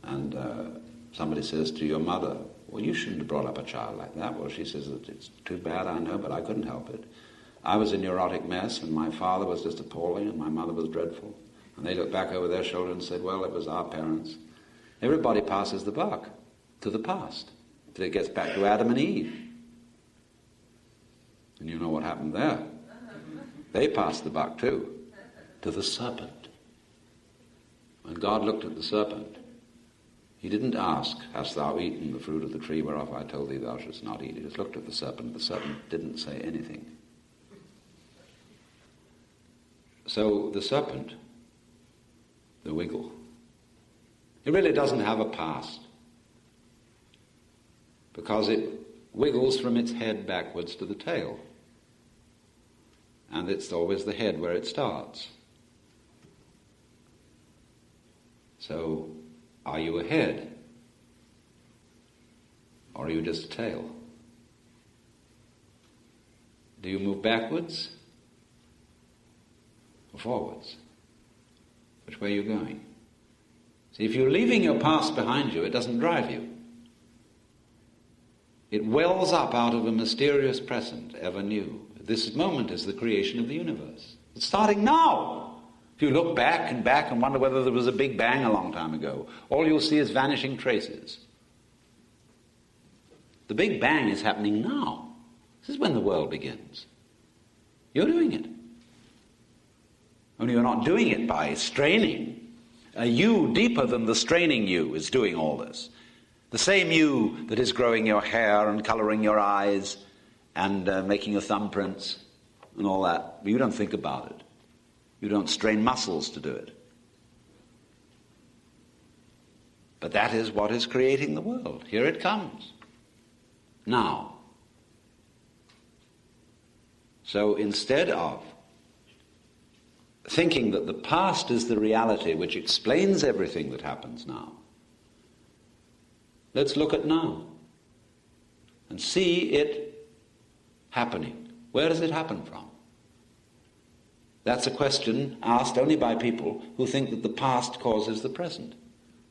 And somebody says to your mother, well, you shouldn't have brought up a child like that. Well, she says, it's too bad, I know, but I couldn't help it. I was a neurotic mess, and my father was just appalling, and my mother was dreadful. And they looked back over their shoulder and said, well, it was our parents. Everybody passes the buck to the past, till it gets back to Adam and Eve. And you know what happened there. They passed the buck too, to the serpent. When God looked at the serpent, he didn't ask, hast thou eaten the fruit of the tree whereof I told thee thou shouldst not eat? He just looked at the serpent. The serpent didn't say anything. So the serpent, the wiggle, it really doesn't have a past, because it wiggles from its head backwards to the tail. And it's always the head where it starts. So, are you a head? Or are you just a tail? Do you move backwards or forwards? Which way are you going? See, if you're leaving your past behind you, it doesn't drive you. It wells up out of a mysterious present, ever new. This moment is the creation of the universe. It's starting now. If you look back and wonder whether there was a big bang a long time ago, all you'll see is vanishing traces. The big bang is happening now. This is when the world begins. You're doing it. Only you're not doing it by straining. A you deeper than the straining you is doing all this. The same you that is growing your hair and colouring your eyes and making your thumbprints and all that. But you don't think about it. You don't strain muscles to do it. But that is what is creating the world. Here it comes. Now. So instead of thinking that the past is the reality which explains everything that happens now, let's look at now and see it happening. Where does it happen from? That's a question asked only by people who think that the past causes the present.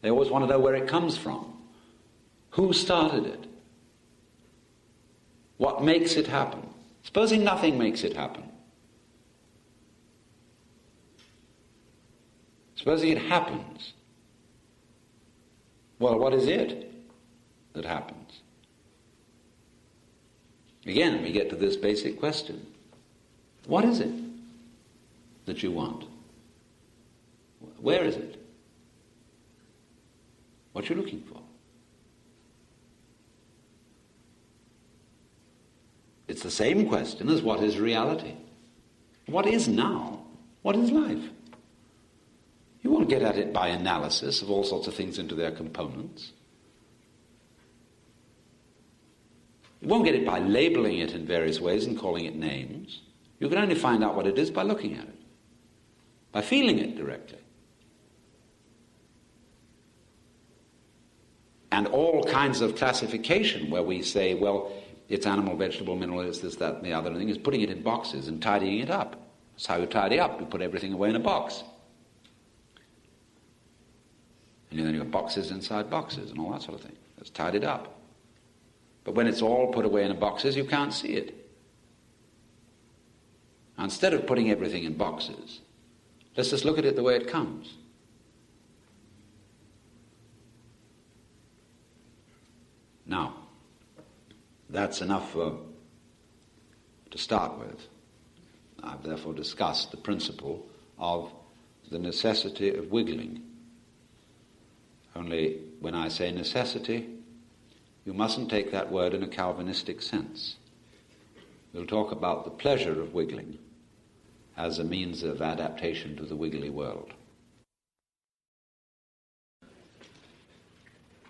They always want to know where it comes from. Who started it? What makes it happen? Supposing nothing makes it happen. Supposing it happens. Well, what is it that happens? Again, we get to this basic question. What is it that you want? Where is it? What you're looking for? It's the same question as what is reality? What is now? What is life? You won't get at it by analysis of all sorts of things into their components. You won't get it by labeling it in various ways and calling it names. You can only find out what it is by looking at it, by feeling it directly. And all kinds of classification where we say, well, it's animal, vegetable, mineral, it's this, that, and the other thing, is putting it in boxes and tidying it up. That's how you tidy up. You put everything away in a box. And then you've got boxes inside boxes and all that sort of thing. That's tidied up. But when it's all put away in boxes, you can't see it. Now, instead of putting everything in boxes, let's just look at it the way it comes. Now, that's enough to start with. I've therefore discussed the principle of the necessity of wiggling. Only when I say necessity, you mustn't take that word in a Calvinistic sense. We'll talk about the pleasure of wiggling as a means of adaptation to the wiggly world.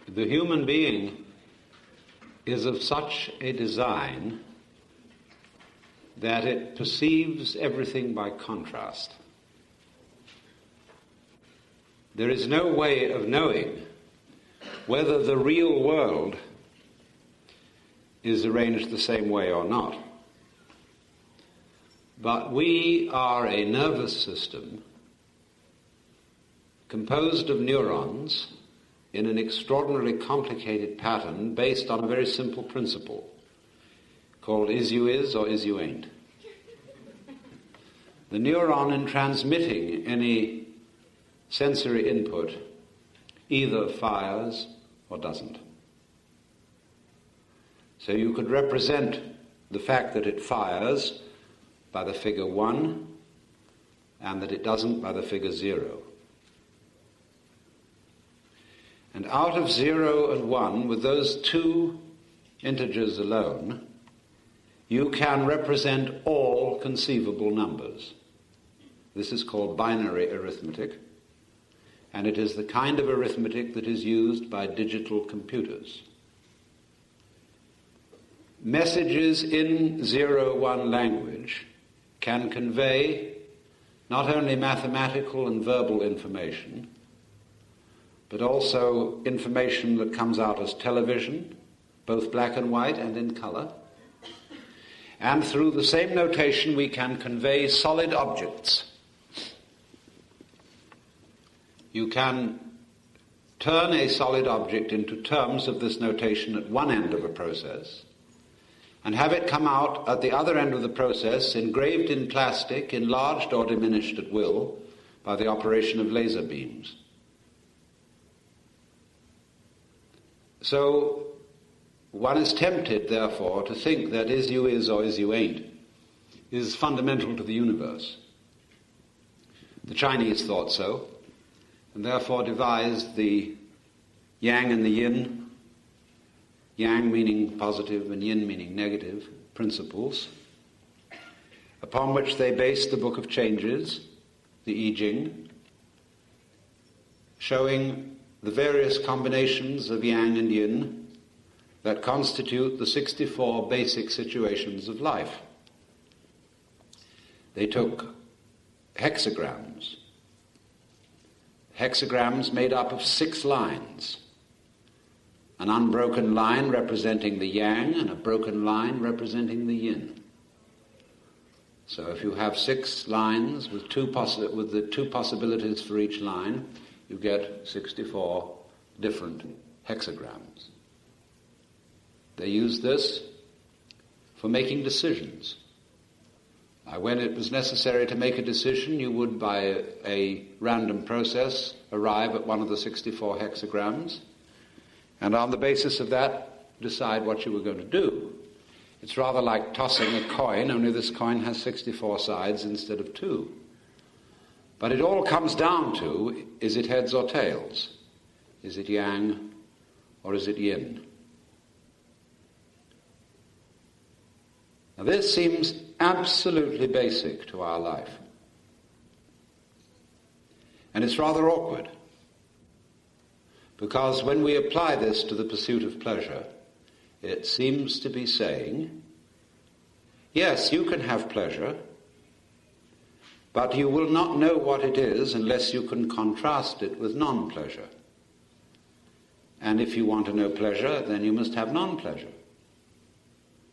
The human being is of such a design that it perceives everything by contrast. There is no way of knowing whether the real world is arranged the same way or not. But we are a nervous system composed of neurons in an extraordinarily complicated pattern based on a very simple principle called is you is or is you ain't. The neuron, in transmitting any sensory input, either fires or doesn't. So you could represent the fact that it fires by the figure 1 and that it doesn't by the figure 0. And out of 0 and 1, with those two integers alone, you can represent all conceivable numbers. This is called binary arithmetic, and it is the kind of arithmetic that is used by digital computers. Messages in 0-1 language can convey not only mathematical and verbal information, but also information that comes out as television, both black and white and in color. And through the same notation we can convey solid objects. You can turn a solid object into terms of this notation at one end of a process and have it come out at the other end of the process, engraved in plastic, enlarged or diminished at will by the operation of laser beams. So one is tempted, therefore, to think that is you is or is you ain't is fundamental to the universe. The Chinese thought so, and therefore devised the yang and the yin, yang meaning positive and yin meaning negative, principles, upon which they based the Book of Changes, the I Ching, showing the various combinations of yang and yin that constitute the 64 basic situations of life. They took hexagrams made up of 6 lines, an unbroken line representing the yang and a broken line representing the yin. So if you have 6 lines with the 2 possibilities for each line, you get 64 different hexagrams. They used this for making decisions. When it was necessary to make a decision, you would, by a random process, arrive at one of the 64 hexagrams, and on the basis of that, decide what you were going to do. It's rather like tossing a coin, only this coin has 64 sides instead of 2. But it all comes down to, is it heads or tails? Is it yang or is it yin? Now this seems absolutely basic to our life. And it's rather awkward, because when we apply this to the pursuit of pleasure, it seems to be saying, yes, you can have pleasure, but you will not know what it is unless you can contrast it with non-pleasure. And if you want to know pleasure, then you must have non-pleasure.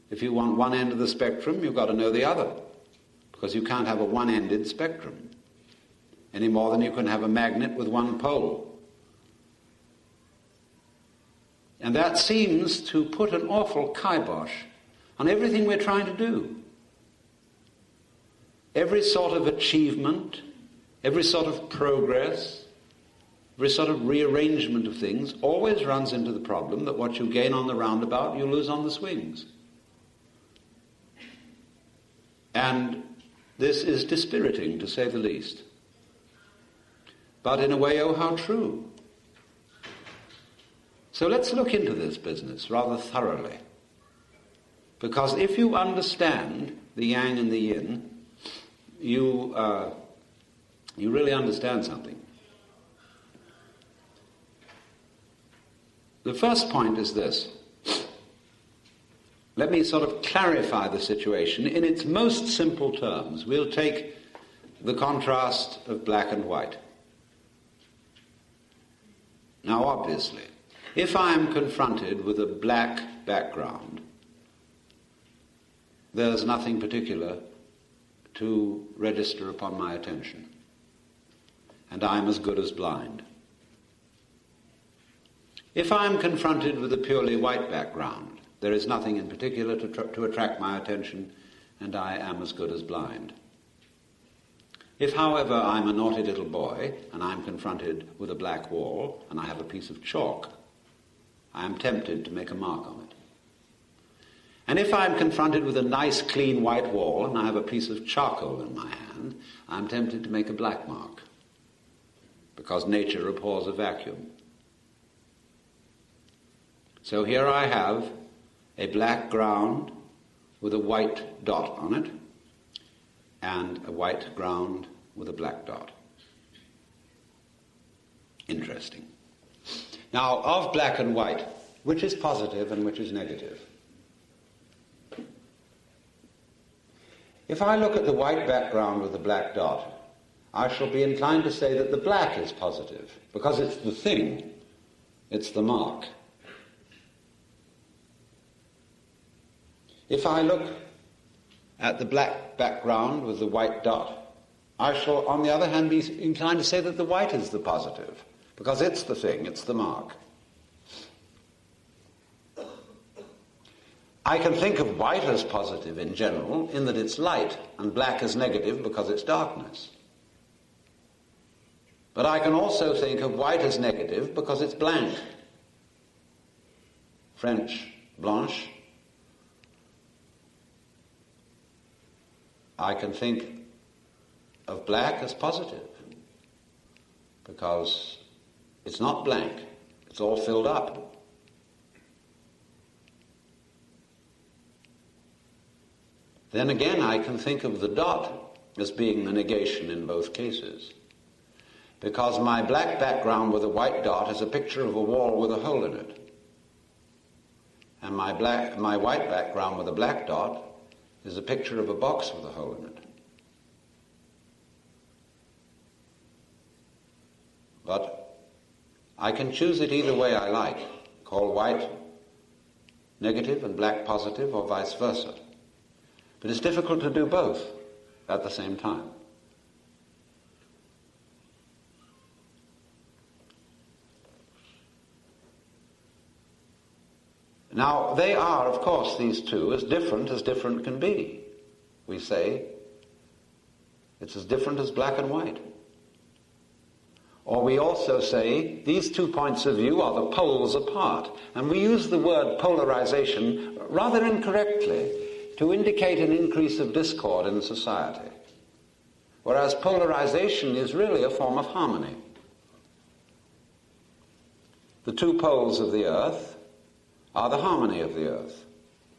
If you want one end of the spectrum, you've got to know the other, because you can't have a one-ended spectrum, any more than you can have a magnet with one pole. And that seems to put an awful kibosh on everything we're trying to do. Every sort of achievement, every sort of progress, every sort of rearrangement of things always runs into the problem that what you gain on the roundabout, you lose on the swings. And this is dispiriting, to say the least. But in a way, oh, how true. So let's look into this business rather thoroughly. Because if you understand the yang and the yin, you really understand something. The first point is this. Let me sort of clarify the situation in its most simple terms. We'll take the contrast of black and white. Now, obviously, if I am confronted with a black background, there's nothing particular to register upon my attention, and I'm as good as blind. If I'm confronted with a purely white background, there is nothing in particular to attract my attention, and I am as good as blind. If, however, I'm a naughty little boy, and I'm confronted with a black wall, and I have a piece of chalk, I am tempted to make a mark on it. And if I'm confronted with a nice, clean white wall, and I have a piece of charcoal in my hand, I'm tempted to make a black mark, because nature abhors a vacuum. So here I have a black ground with a white dot on it, and a white ground with a black dot. Interesting. Now, of black and white, which is positive and which is negative? If I look at the white background with the black dot, I shall be inclined to say that the black is positive, because it's the thing, it's the mark. If I look at the black background with the white dot, I shall, on the other hand, be inclined to say that the white is the positive, because it's the thing, it's the mark. I can think of white as positive in general, in that it's light, and black as negative because it's darkness. But I can also think of white as negative because it's blank. French, blanche. I can think of black as positive because it's not blank, it's all filled up. Then again, I can think of the dot as being the negation in both cases. because my black background with a white dot is a picture of a wall with a hole in it. And my white background with a black dot is a picture of a box with a hole in it. But I can choose it either way I like, call white negative and black positive, or vice versa. But it's difficult to do both at the same time. Now, they are, of course, these two, as different can be. We say it's as different as black and white. Or we also say these 2 points of view are the poles apart. And we use the word polarization rather incorrectly to indicate an increase of discord in society. Whereas polarization is really a form of harmony. The 2 poles of the earth are the harmony of the earth.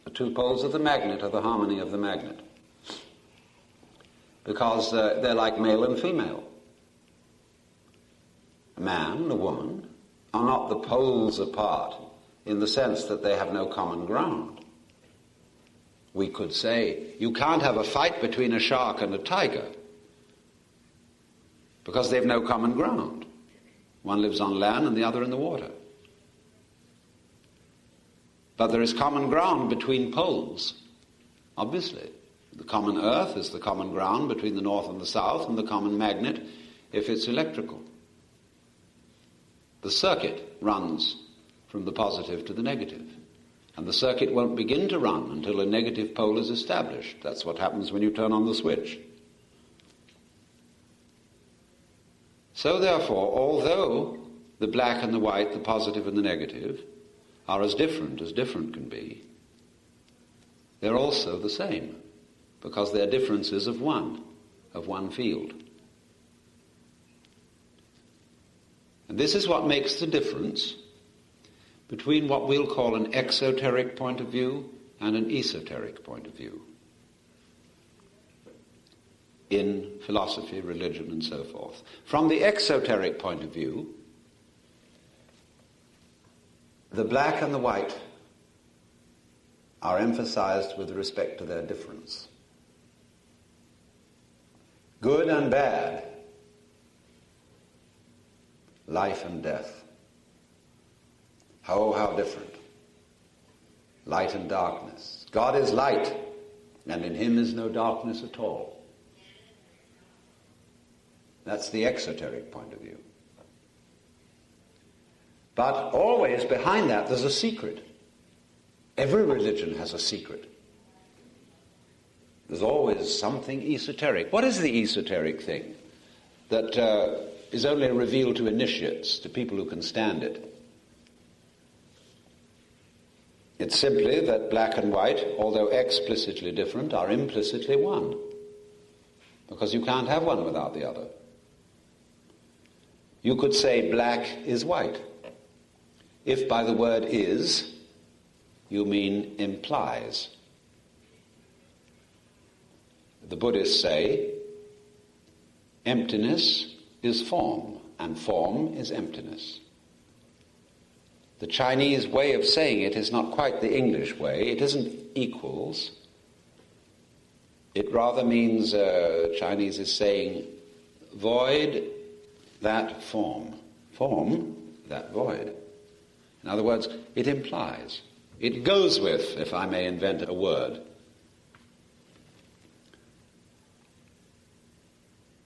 The 2 poles of the magnet are the harmony of the magnet. Because they're like male and female. A man and a woman are not the poles apart in the sense that they have no common ground. We could say you can't have a fight between a shark and a tiger because they've no common ground. One lives on land and the other in the water. But there is common ground between poles, obviously. The common earth is the common ground between the north and the south, and the common magnet if it's electrical. The circuit runs from the positive to the negative. And the circuit won't begin to run until a negative pole is established. That's what happens when you turn on the switch. So therefore, although the black and the white, the positive and the negative, are as different can be, they're also the same, because they're differences of one field. And this is what makes the difference between what we'll call an exoteric point of view and an esoteric point of view in philosophy, religion, and so forth. From the exoteric point of view, the black and the white are emphasized with respect to their difference. Good and bad, life and death. Oh, how different. Light and darkness. God is light, and in him is no darkness at all. That's the exoteric point of view. But always behind that there's a secret. Every religion has a secret. There's always something esoteric. What is the esoteric thing that is only revealed to initiates, to people who can stand it? It's simply that black and white, although explicitly different, are implicitly one. Because you can't have one without the other. You could say black is white, if by the word is you mean implies. The Buddhists say emptiness is form, and form is emptiness. The Chinese way of saying it is not quite the English way. It isn't equals. It rather means, Chinese is saying, void that form. Form that void. In other words, it implies. It goes with, if I may invent a word.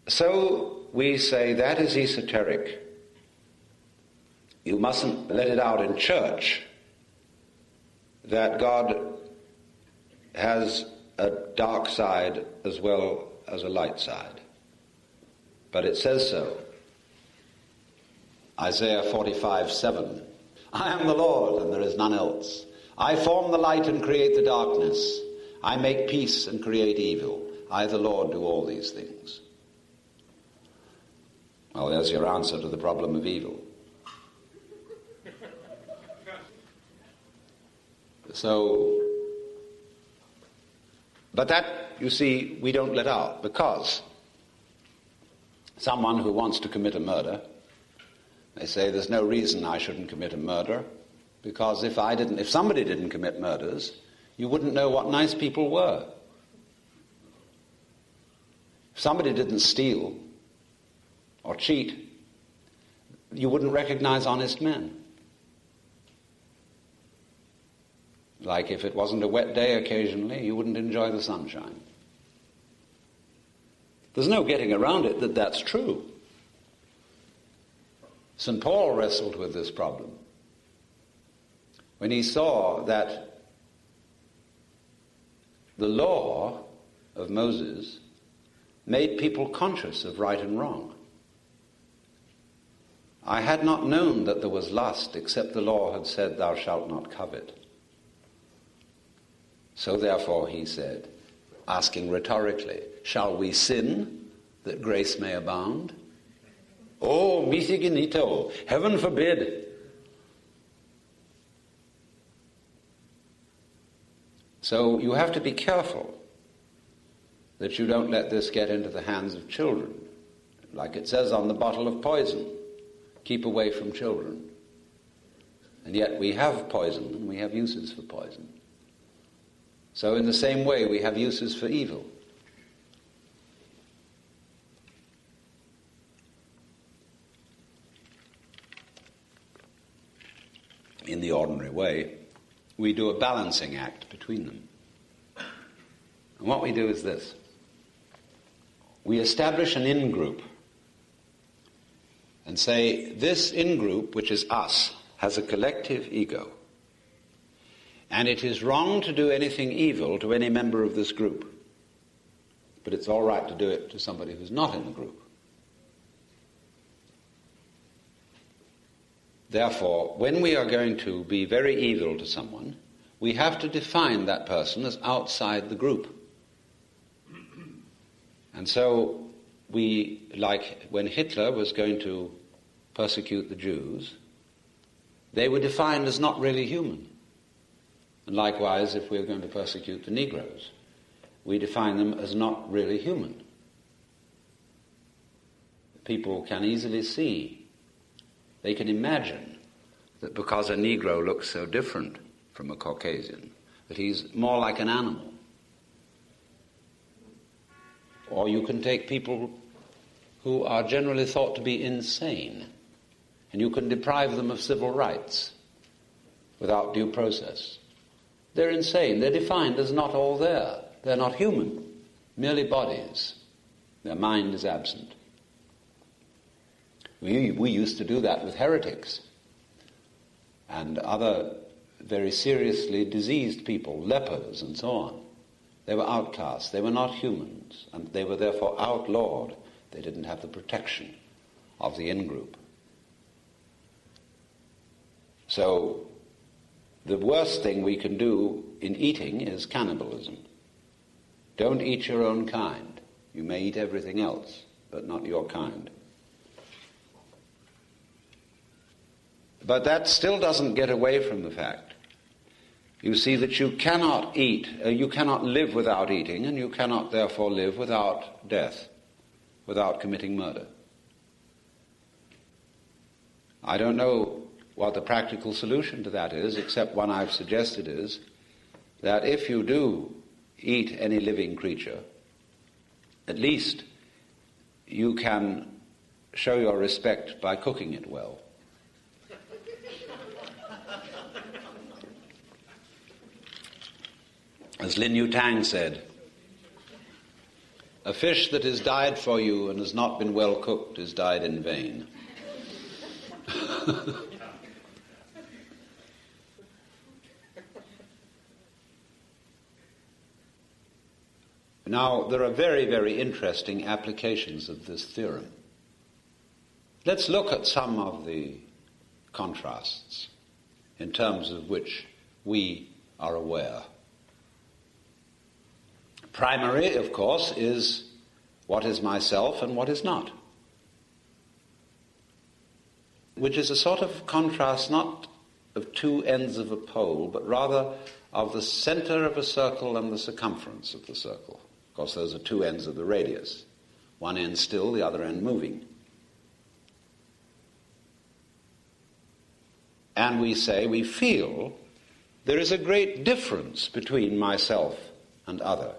So we say that is esoteric. You mustn't let it out in church that God has a dark side as well as a light side. But it says so. Isaiah 45:7. I am the Lord, and there is none else. I form the light and create the darkness. I make peace and create evil. I, the Lord, do all these things. Well, there's your answer to the problem of evil. So, but that, you see, we don't let out, because someone who wants to commit a murder. They say there's no reason I shouldn't commit a murder, because if somebody didn't commit murders, you wouldn't know what nice people were. If somebody didn't steal or cheat, you wouldn't recognize honest men. Like if it wasn't a wet day occasionally, you wouldn't enjoy the sunshine. There's no getting around it that that's true. St. Paul wrestled with this problem when he saw that the law of Moses made people conscious of right and wrong. I had not known that there was lust except the law had said, thou shalt not covet. So therefore, he said, asking rhetorically, shall we sin that grace may abound? Oh, mitiginito, heaven forbid. So you have to be careful that you don't let this get into the hands of children. Like it says on the bottle of poison, keep away from children. And yet we have poison and we have uses for poison. So in the same way, we have uses for evil. In the ordinary way, we do a balancing act between them. And what we do is this. We establish an in-group and say, this in-group, which is us, has a collective ego. And it is wrong to do anything evil to any member of this group. But it's all right to do it to somebody who's not in the group. Therefore, when we are going to be very evil to someone, we have to define that person as outside the group. And so we, like when Hitler was going to persecute the Jews, they were defined as not really human. And likewise, if we're going to persecute the Negroes, we define them as not really human. People can easily see, they can imagine that because a Negro looks so different from a Caucasian, that he's more like an animal. Or you can take people who are generally thought to be insane, and you can deprive them of civil rights without due process. They're insane. They're defined as not all there. They're not human, merely bodies. Their mind is absent. We used to do that with heretics and other very seriously diseased people, lepers and so on. They were outcasts. They were not humans, and they were therefore outlawed. They didn't have the protection of the in-group. So the worst thing we can do in eating is cannibalism. Don't eat your own kind. You may eat everything else, but not your kind. But that still doesn't get away from the fact, you see, that you cannot eat, you cannot live without eating, and you cannot therefore live without death, without committing murder. I don't know what the practical solution to that is, except one I've suggested is that if you do eat any living creature, at least you can show your respect by cooking it well. As Lin Yu Tang said, a fish that is died for you and has not been well cooked is died in vain. Now, there are very, very interesting applications of this theorem. Let's look at some of the contrasts in terms of which we are aware. Primary, of course, is what is myself and what is not, which is a sort of contrast not of two ends of a pole, but rather of the center of a circle and the circumference of the circle. Of course, those are two ends of the radius. one end still, the other end moving. And we say, we feel there is a great difference between myself and other.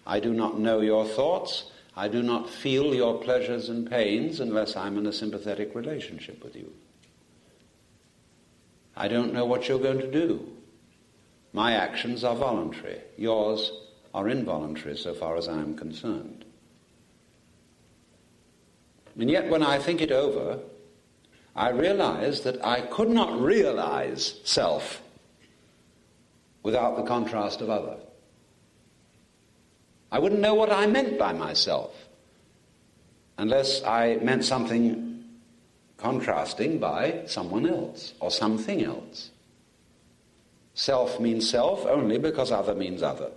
I do not know your thoughts. I do not feel your pleasures and pains unless I'm in a sympathetic relationship with you. I don't know what you're going to do. My actions are voluntary. Yours are involuntary so far as I am concerned. And yet when I think it over, I realize that I could not realize self without the contrast of other. I wouldn't know what I meant by myself unless I meant something contrasting by someone else or something else. Self means self only because other means other.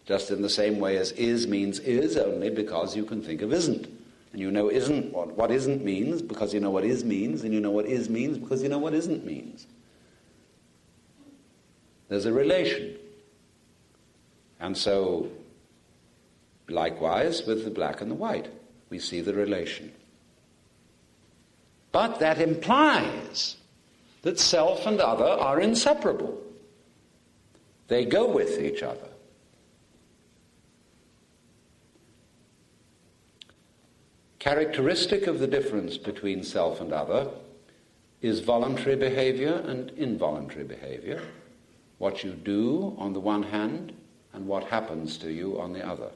Just in the same way as is means is only because you can think of isn't. And you know isn't what isn't means because you know what is means, and you know what is means because you know what isn't means. There's a relation. And so, likewise with the black and the white, we see the relation. But that implies that self and other are inseparable. They go with each other. Characteristic of the difference between self and other is voluntary behavior and involuntary behavior. What you do on the one hand and what happens to you on the other.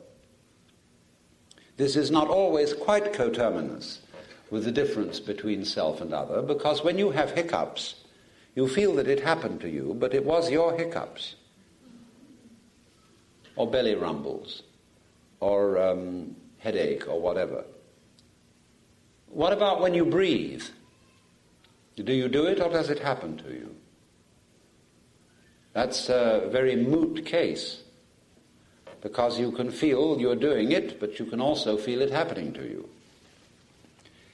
This is not always quite coterminous with the difference between self and other, because when you have hiccups, you feel that it happened to you, but it was your hiccups. Or belly rumbles, or headache, or whatever. What about when you breathe? Do you do it or does it happen to you? That's a very moot case, because you can feel you're doing it, but you can also feel it happening to you.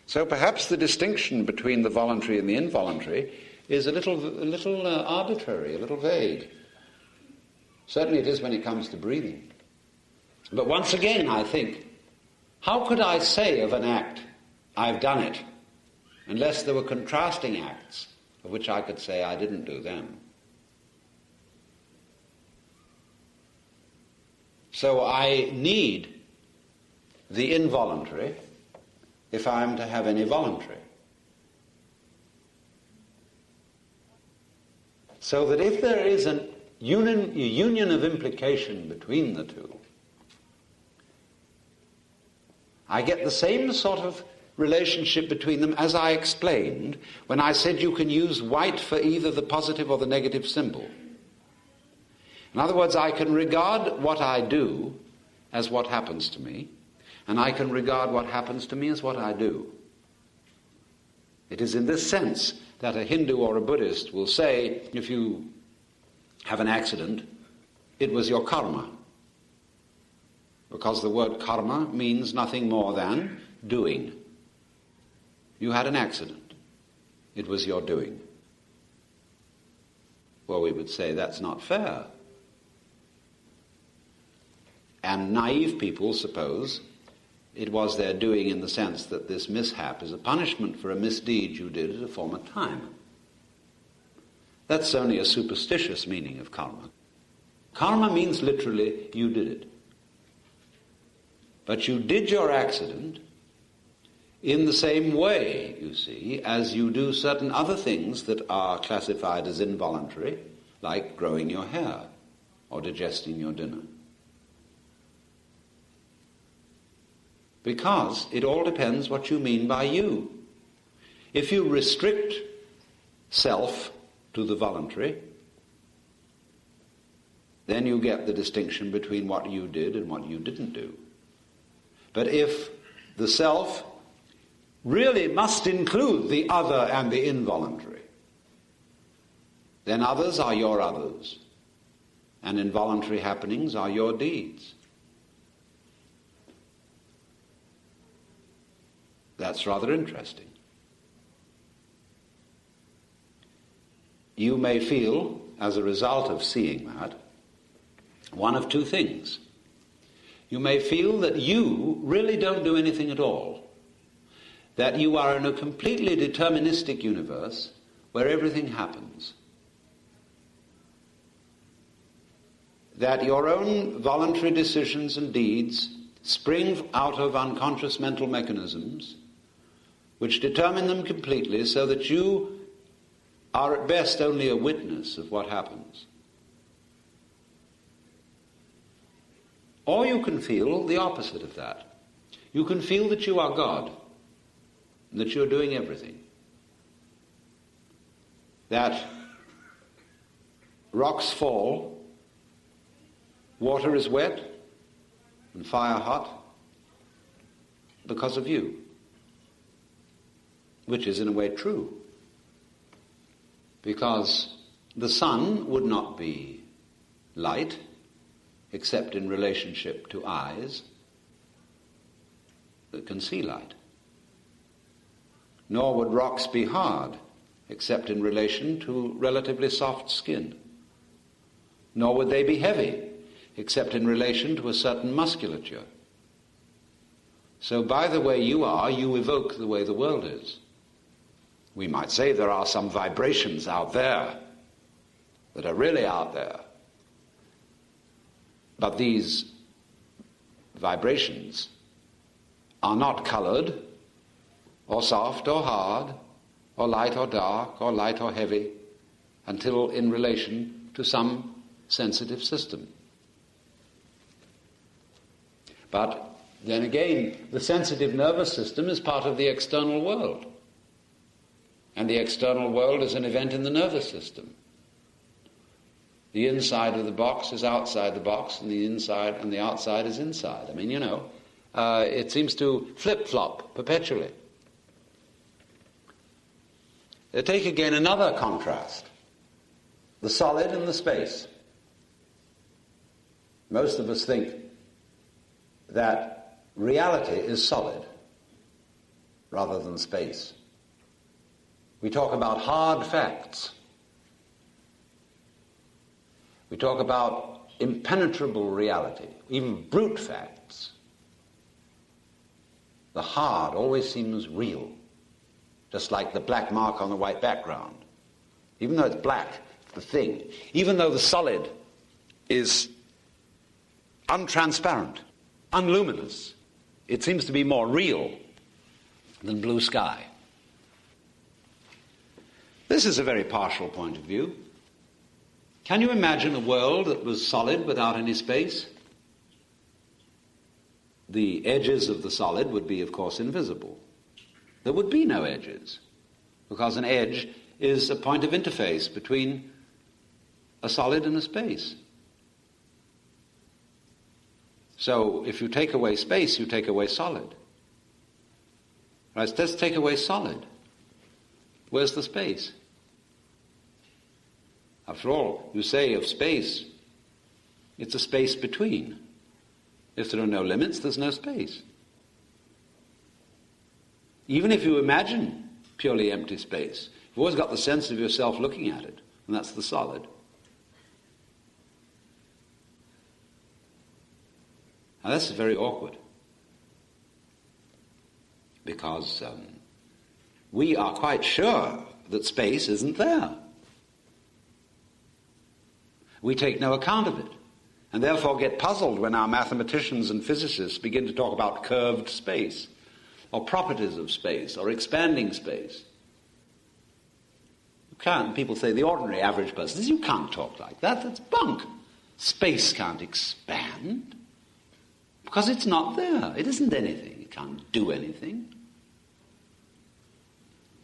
So perhaps the distinction between the voluntary and the involuntary is a little arbitrary, a little vague. Certainly it is when it comes to breathing. But once again, I think, how could I say of an act, I've done it, unless there were contrasting acts of which I could say I didn't do them? So I need the involuntary if I am to have any voluntary. So that if there is a union of implication between the two, I get the same sort of relationship between them as I explained when I said you can use white for either the positive or the negative symbol. In other words, I can regard what I do as what happens to me, and I can regard what happens to me as what I do. It is in this sense that a Hindu or a Buddhist will say, if you have an accident, it was your karma. Because the word karma means nothing more than doing. You had an accident. It was your doing. Well, we would say that's not fair. And naive people suppose it was their doing in the sense that this mishap is a punishment for a misdeed you did at a former time. That's only a superstitious meaning of karma. Karma means literally you did it. But you did your accident in the same way, you see, as you do certain other things that are classified as involuntary, like growing your hair or digesting your dinner. Because it all depends what you mean by you. If you restrict self to the voluntary, then you get the distinction between what you did and what you didn't do. But if the self really must include the other and the involuntary, then others are your others, and involuntary happenings are your deeds. That's rather interesting. You may feel, as a result of seeing that, one of two things. You may feel that you really don't do anything at all, that you are in a completely deterministic universe where everything happens, that your own voluntary decisions and deeds spring out of unconscious mental mechanisms which determine them completely, so that you are at best only a witness of what happens. Or you can feel the opposite of that. You can feel that you are God, and that you're doing everything. That rocks fall, water is wet, and fire hot because of you, which is in a way true. Because the sun would not be light except in relationship to eyes that can see light. Nor would rocks be hard except in relation to relatively soft skin. Nor would they be heavy except in relation to a certain musculature. So by the way you are, you evoke the way the world is. We might say there are some vibrations out there that are really out there. But these vibrations are not colored, or soft or hard, or light or dark, or light or heavy, until in relation to some sensitive system. But then again, the sensitive nervous system is part of the external world. And the external world is an event in the nervous system. The inside of the box is outside the box, and the inside and the outside is inside. I mean, it seems to flip-flop perpetually. Take again another contrast. The solid and the space. Most of us think that reality is solid rather than space. We talk about hard facts. We talk about impenetrable reality, even brute facts. The hard always seems real, just like the black mark on the white background. Even though it's black, the thing, even though the solid is untransparent, unluminous, it seems to be more real than blue sky. This is a very partial point of view. Can you imagine a world that was solid without any space? The edges of the solid would be, of course, invisible. There would be no edges, because an edge is a point of interface between a solid and a space. So if you take away space, you take away solid. Right? Let's take away solid. Where's the space? After all, you say of space, it's a space between. If there are no limits, there's no space. Even if you imagine purely empty space, you've always got the sense of yourself looking at it, and that's the solid. Now that's very awkward, because we are quite sure that space isn't there. We take no account of it, and therefore get puzzled when our mathematicians and physicists begin to talk about curved space, or properties of space, or expanding space. You can't. People say, the ordinary average person says, you can't talk like that, that's bunk. Space can't expand, because it's not there. It isn't anything. It can't do anything.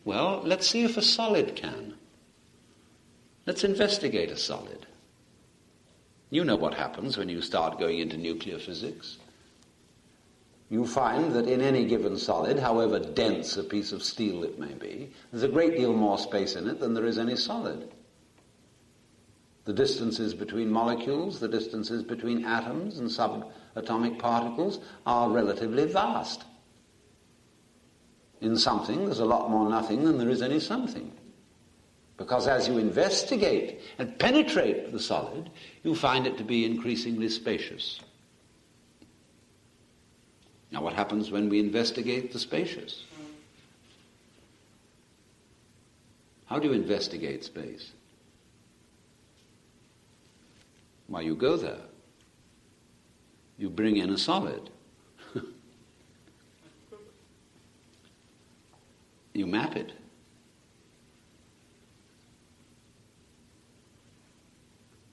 Well, let's see if a solid can. Let's investigate a solid. You know what happens when you start going into nuclear physics. You find that in any given solid, however dense a piece of steel it may be, there's a great deal more space in it than there is any solid. The distances between molecules, the distances between atoms and subatomic particles are relatively vast. In something, there's a lot more nothing than there is any something. Because as you investigate and penetrate the solid, you find it to be increasingly spacious. Now what happens when we investigate the spacious? How do you investigate space? Why, you go there. You bring in a solid. You map it.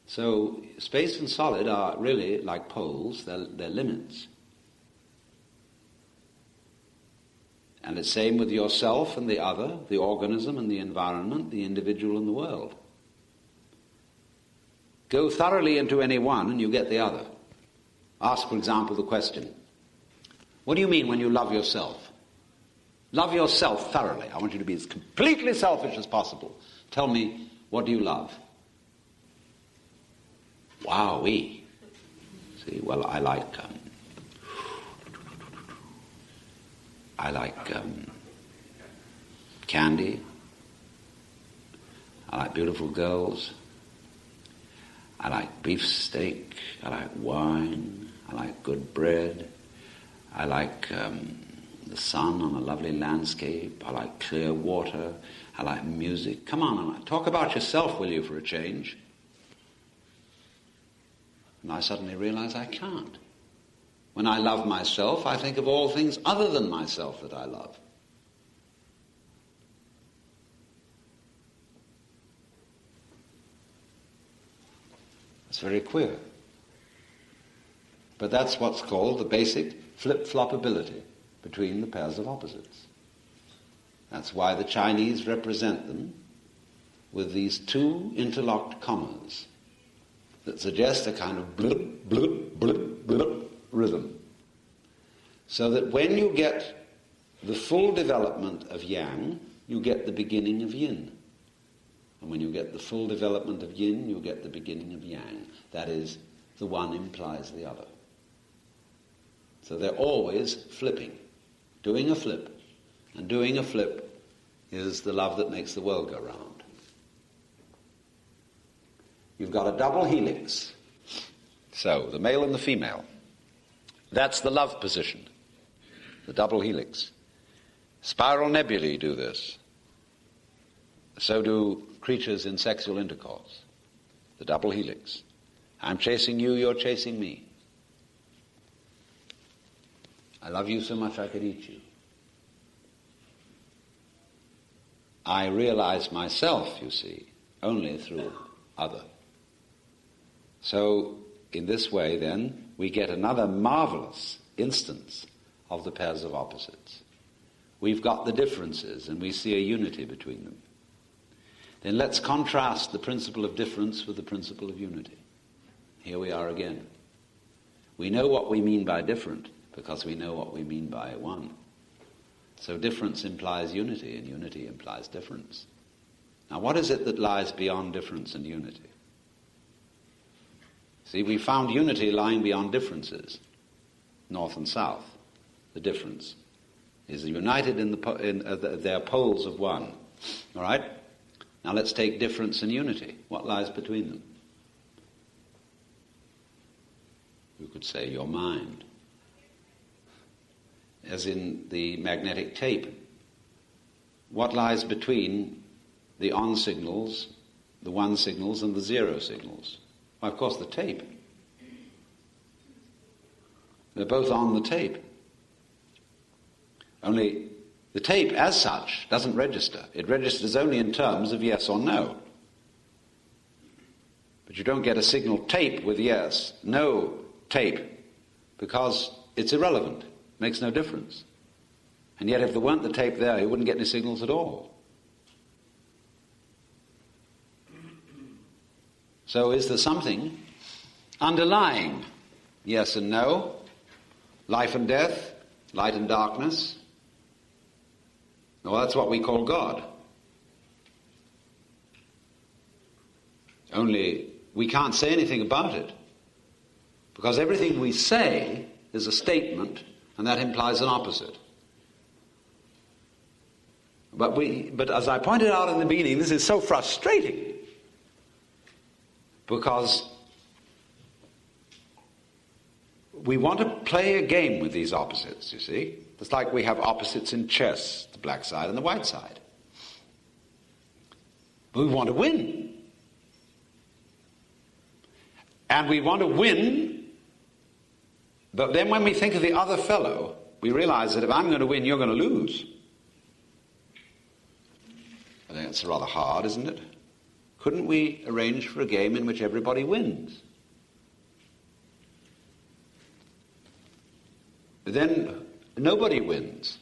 So space and solid are really like poles, they're limits. And it's same with yourself and the other, the organism and the environment, the individual and the world. Go thoroughly into any one and you get the other. Ask, for example, the question, what do you mean when you love yourself? Love yourself thoroughly. I want you to be as completely selfish as possible. Tell me, what do you love? Wowee. See, well, I like candy. I like beautiful girls. I like beefsteak. I like wine. I like good bread. I like the sun on a lovely landscape. I like clear water. I like music. Come on, talk about yourself, will you, for a change? And I suddenly realize I can't. When I love myself, I think of all things other than myself that I love. It's very queer. But that's what's called the basic flip-flopability between the pairs of opposites. That's why the Chinese represent them with these two interlocked commas that suggest a kind of blip, blip, blip, blip rhythm. So that when you get the full development of yang, you get the beginning of yin. And when you get the full development of yin, you get the beginning of yang. That is, the one implies the other. So they're always flipping, doing a flip. And doing a flip is the love that makes the world go round. You've got a double helix. So, the male and the female. That's the love position. The double helix. Spiral nebulae do this. So do creatures in sexual intercourse. The double helix. I'm chasing you, you're chasing me. I love you so much I could eat you. I realize myself, you see, only through other. So, in this way, then, we get another marvelous instance of the pairs of opposites. We've got the differences, and we see a unity between them. Then let's contrast the principle of difference with the principle of unity. Here we are again. We know what we mean by different, because we know what we mean by one. So difference implies unity, and unity implies difference. Now, what is it that lies beyond difference and unity? See, we found unity lying beyond differences, north and south. The difference is united in their poles of one. All right? Now let's take difference and unity. What lies between them? You could say your mind. As in the magnetic tape. What lies between the on signals, the one signals, and the zero signals? Well, of course, the tape. They're both on the tape. Only the tape, as such, doesn't register. It registers only in terms of yes or no. But you don't get a signal tape with yes, no tape, because it's irrelevant. Makes no difference. And yet if there weren't the tape there, you wouldn't get any signals at all. So is there something underlying yes and no, life and death, light and darkness? Well, that's what we call God. Only we can't say anything about it, because everything we say is a statement, and that implies an opposite. But as I pointed out in the beginning, this is so frustrating, because we want to play a game with these opposites, you see. It's like we have opposites in chess, the black side and the white side. But we want to win. And we want to win, but then when we think of the other fellow, we realize that if I'm going to win, you're going to lose. I think it's rather hard, isn't it? Couldn't we arrange for a game in which everybody wins? But then nobody wins.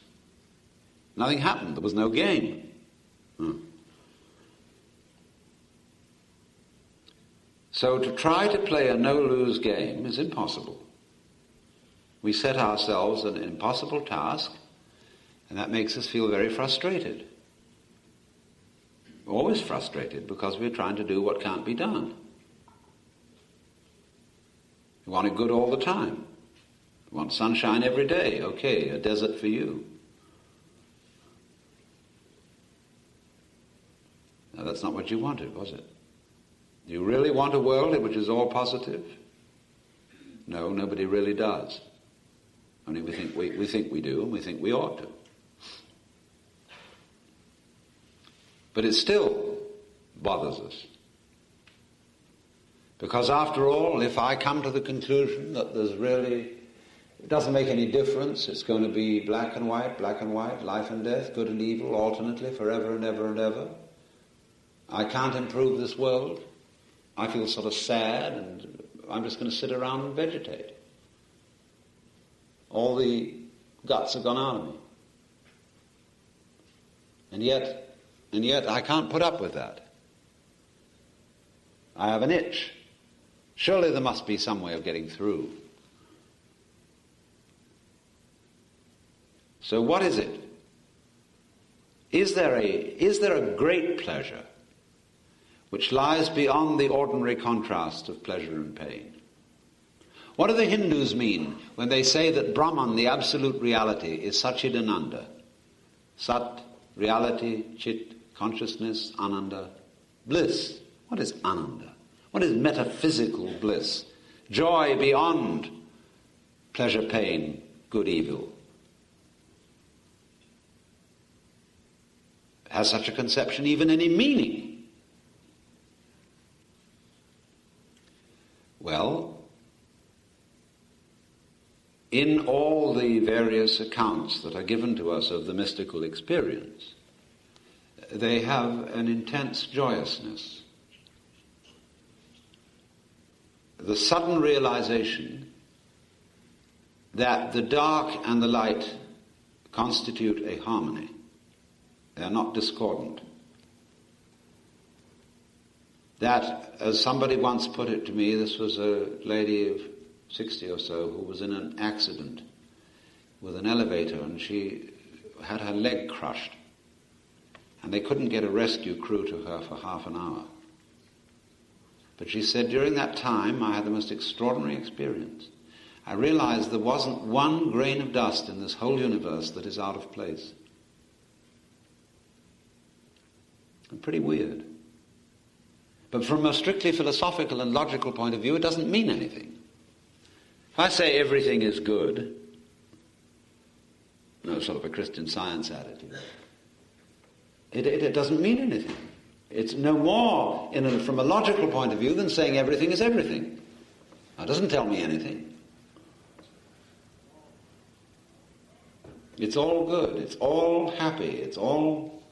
Nothing happened. There was no game. So to try to play a no-lose game is impossible. We set ourselves an impossible task, and that makes us feel very frustrated. We're always frustrated because we're trying to do what can't be done. You want it good all the time. You want sunshine every day. Okay, a desert for you. Now, that's not what you wanted, was it? Do you really want a world in which is all positive? No, nobody really does. Only we think we do, and we think we ought to. But it still bothers us. Because after all, if I come to the conclusion that it doesn't make any difference, it's going to be black and white, life and death, good and evil, alternately, forever and ever and ever, I can't improve this world, I feel sort of sad, and I'm just going to sit around and vegetate. All the guts have gone out of me. And yet I can't put up with that. I have an itch. Surely there must be some way of getting through. So what is it? Is there a great pleasure which lies beyond the ordinary contrast of pleasure and pain? What do the Hindus mean when they say that Brahman, the absolute reality, is Satchidananda? Sat, reality, Chit, consciousness, Ananda, bliss. What is Ananda? What is metaphysical bliss? Joy beyond pleasure, pain, good, evil. Has such a conception even any meaning? Well, in all the various accounts that are given to us of the mystical experience, they have an intense joyousness. The sudden realization that the dark and the light constitute a harmony. They are not discordant. That, as somebody once put it to me, this was a lady of 60 or so who was in an accident with an elevator, and she had her leg crushed, and they couldn't get a rescue crew to her for half an hour. But she said, during that time I had the most extraordinary experience. I realized there wasn't one grain of dust in this whole universe that is out of place. And pretty weird. But from a strictly philosophical and logical point of view, it doesn't mean anything. If I say everything is good, sort of a Christian Science attitude, it doesn't mean anything. It's no more, from a logical point of view, than saying everything is everything. That doesn't tell me anything. It's all good, it's all happy, it's all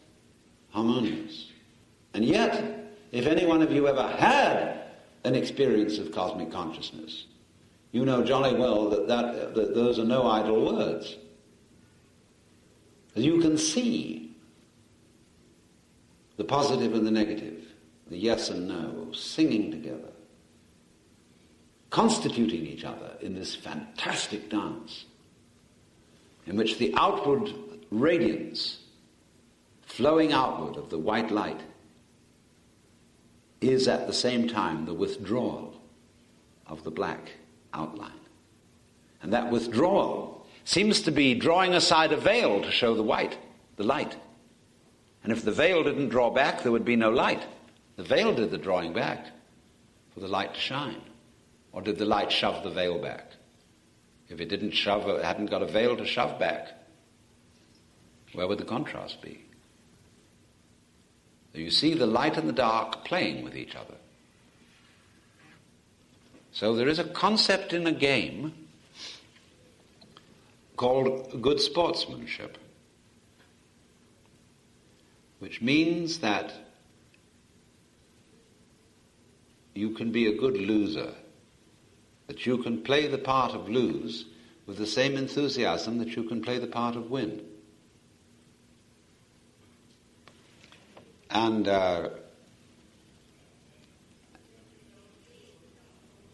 harmonious. And yet, if any one of you ever had an experience of cosmic consciousness, you know jolly well that those are no idle words. You can see the positive and the negative, the yes and no, singing together, constituting each other in this fantastic dance, in which the outward radiance, flowing outward of the white light, is at the same time the withdrawal of the black outline. And that withdrawal seems to be drawing aside a veil to show the white, the light. And if the veil didn't draw back, there would be no light. The veil did the drawing back for the light to shine. Or did the light shove the veil back? If it hadn't got a veil to shove back, where would the contrast be? You see the light and the dark playing with each other. So there is a concept in a game called good sportsmanship, which means that you can be a good loser, that you can play the part of lose with the same enthusiasm that you can play the part of win. And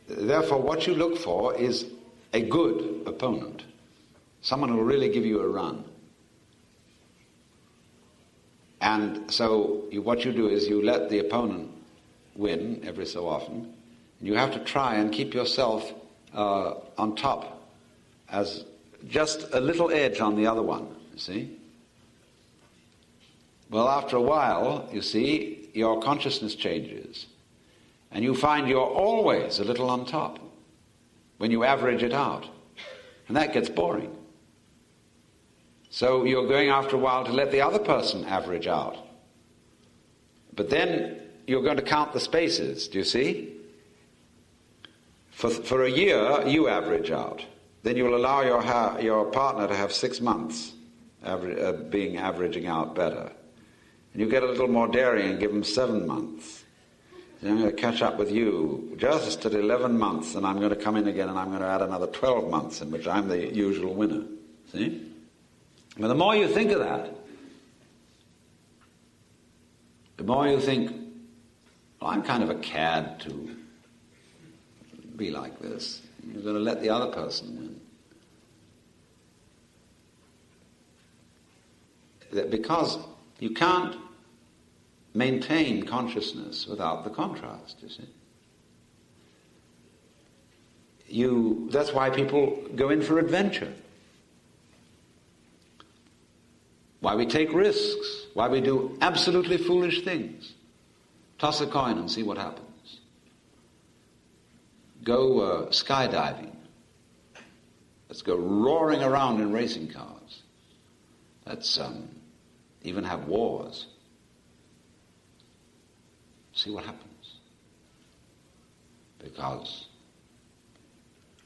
therefore what you look for is a good opponent, someone who will really give you a run. And so what you do is you let the opponent win every so often, and you have to try and keep yourself on top as just a little edge on the other one, you see? Well, after a while, you see, your consciousness changes, and you find you're always a little on top when you average it out, and that gets boring. So you're going after a while to let the other person average out. But then you're going to count the spaces, do you see? For a year, you average out. Then you'll allow your partner to have 6 months averaging out better. And you get a little more daring and give them 7 months. Then I'm going to catch up with you just at 11 months, and I'm going to come in again and I'm going to add another 12 months in which I'm the usual winner. See? But the more you think of that, the more you think, well, I'm kind of a cad to be like this. You're going to let the other person win. Because you can't maintain consciousness without the contrast, you see. That's why people go in for adventure. Why we take risks. Why we do absolutely foolish things. Toss a coin and see what happens. Go skydiving. Let's go roaring around in racing cars. Let's even have wars. See what happens. Because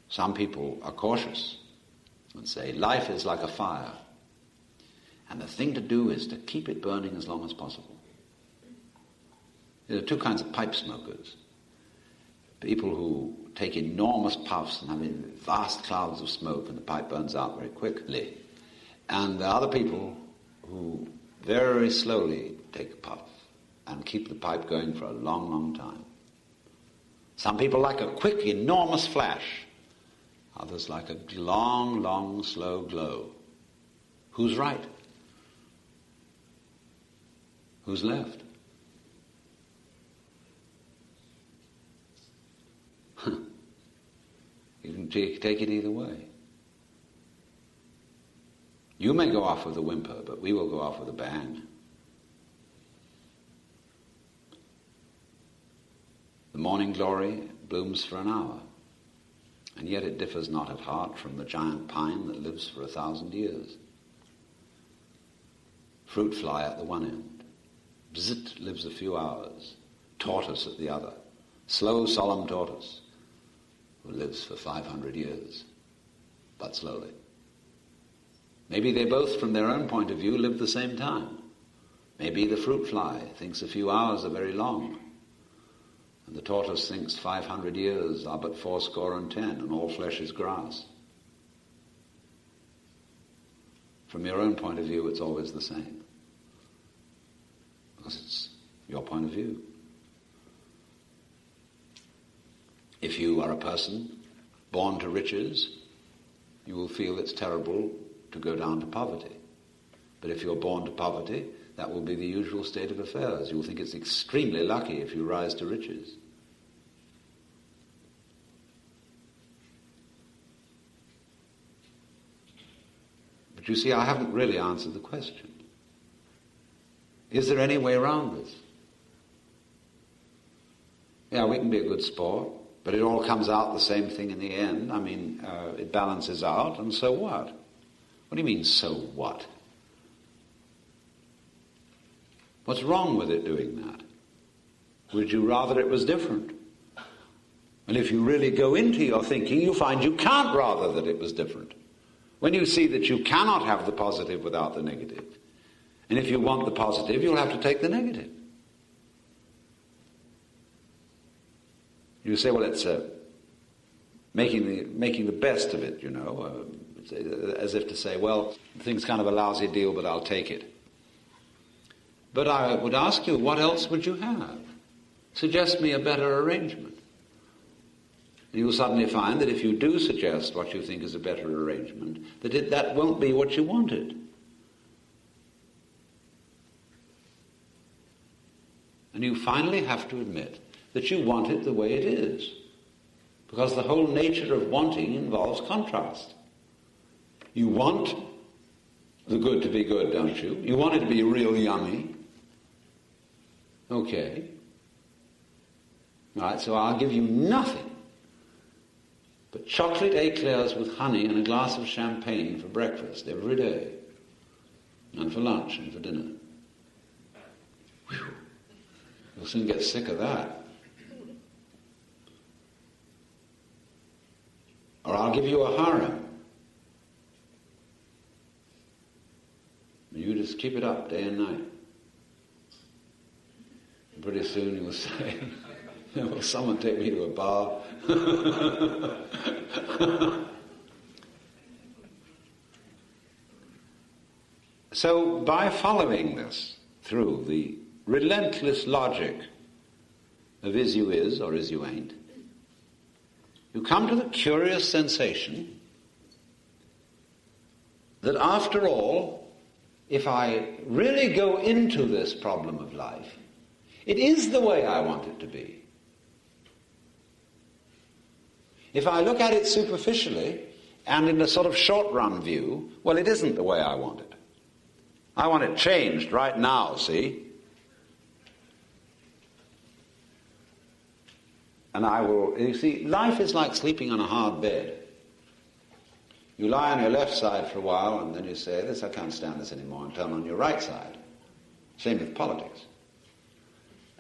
some people are cautious and say life is like a fire, and the thing to do is to keep it burning as long as possible. There are two kinds of pipe smokers. People who take enormous puffs and have vast clouds of smoke and the pipe burns out very quickly. And there are other people who very slowly take a puff and keep the pipe going for a long, long time. Some people like a quick, enormous flash. Others like a long, long, slow glow. Who's right? Who's left? You can take it either way. You may go off with a whimper, but we will go off with a bang. The morning glory blooms for an hour, and yet it differs not at heart from the giant pine that lives for 1,000 years. Fruit fly at the one end. Bzit lives a few hours. Tortoise at the other. Slow, solemn tortoise who lives for 500 years, but slowly. Maybe they both, from their own point of view, live the same time. Maybe the fruit fly thinks a few hours are very long, and the tortoise thinks 500 years are but 70, and all flesh is grass. From your own point of view, it's always the same, because it's your point of view. If you are a person born to riches, you will feel it's terrible to go down to poverty. But if you're born to poverty, that will be the usual state of affairs. You will think it's extremely lucky if you rise to riches. But you see, I haven't really answered the question. Is there any way around this? Yeah, we can be a good sport. But it all comes out the same thing in the end. I mean, it balances out, and so what? What do you mean, so what? What's wrong with it doing that? Would you rather it was different? And if you really go into your thinking, you find you can't rather that it was different. When you see that you cannot have the positive without the negative, and if you want the positive, you'll have to take the negative. You say, well, it's making the best of it, as if to say, well, the thing's kind of a lousy deal, but I'll take it. But I would ask you, what else would you have? Suggest me a better arrangement. And you'll suddenly find that if you do suggest what you think is a better arrangement, that won't be what you wanted. And you finally have to admit that you want it the way it is. Because the whole nature of wanting involves contrast. You want the good to be good, don't you? You want it to be real yummy. Okay. All right, so I'll give you nothing but chocolate eclairs with honey and a glass of champagne for breakfast every day, and for lunch and for dinner. Whew. You'll soon get sick of that. Or I'll give you a harem. You just keep it up day and night. And pretty soon you'll say, will someone take me to a bar? So by following this through the relentless logic of is you is or is you ain't, you come to the curious sensation that after all, if I really go into this problem of life, it is the way I want it to be. If I look at it superficially and in a sort of short-run view, well, it isn't the way I want it. I want it changed right now, see? And you see, life is like sleeping on a hard bed. You lie on your left side for a while, and then you say, I can't stand this anymore, and turn on your right side. Same with politics.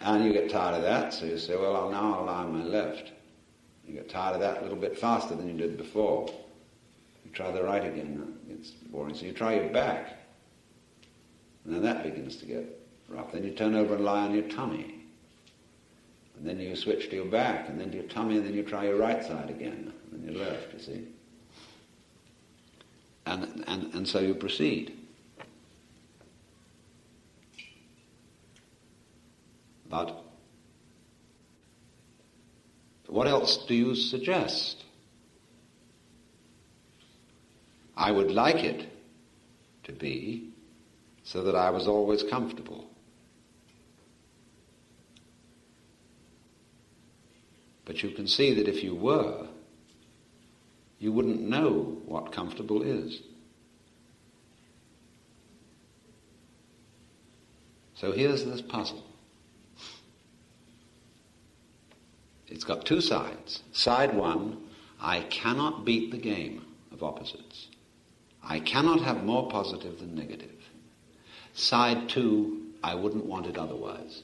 And you get tired of that, so you say, well, now I'll lie on my left. You get tired of that a little bit faster than you did before. You try the right again, it's boring. So you try your back. And then that begins to get rough. Then you turn over and lie on your tummy. And then you switch to your back, and then to your tummy, and then you try your right side again, and then your left, you see. And so you proceed. But what else do you suggest? I would like it to be so that I was always comfortable. But you can see that if you were, you wouldn't know what comfortable is. So here's this puzzle. It's got two sides. Side one, I cannot beat the game of opposites. I cannot have more positive than negative. Side two, I wouldn't want it otherwise.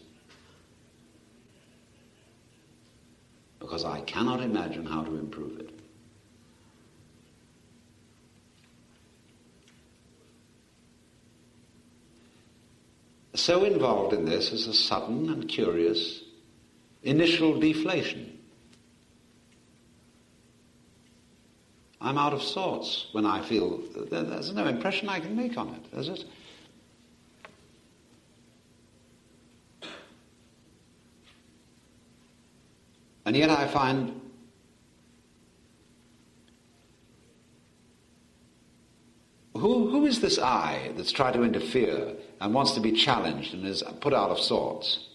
Because I cannot imagine how to improve it. So involved in this is a sudden and curious initial deflation. I'm out of sorts when I feel there's no impression I can make on it, is it? And yet I find who is this I that's tried to interfere and wants to be challenged and is put out of sorts?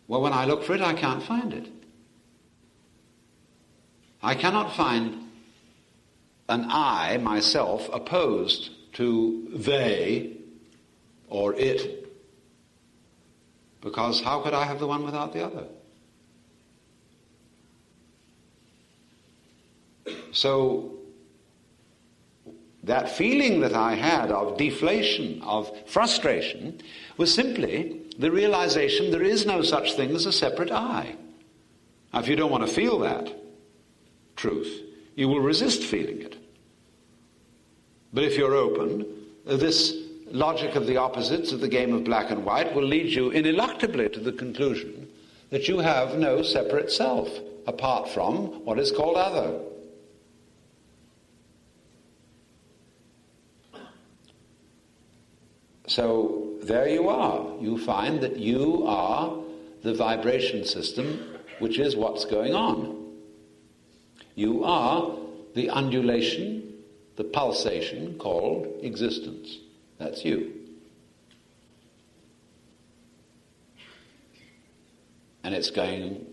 Well, when I look for it, I can't find it. I cannot find an I, myself, opposed to they or it, because how could I have the one without the other? So that feeling that I had of deflation, of frustration, was simply the realization there is no such thing as a separate I. Now, if you don't want to feel that truth, you will resist feeling it. But if you're open, this logic of the opposites of the game of black and white will lead you ineluctably to the conclusion that you have no separate self apart from what is called other. So there you are. You find that you are the vibration system, which is what's going on. You are the undulation, the pulsation called existence. That's you. And it's going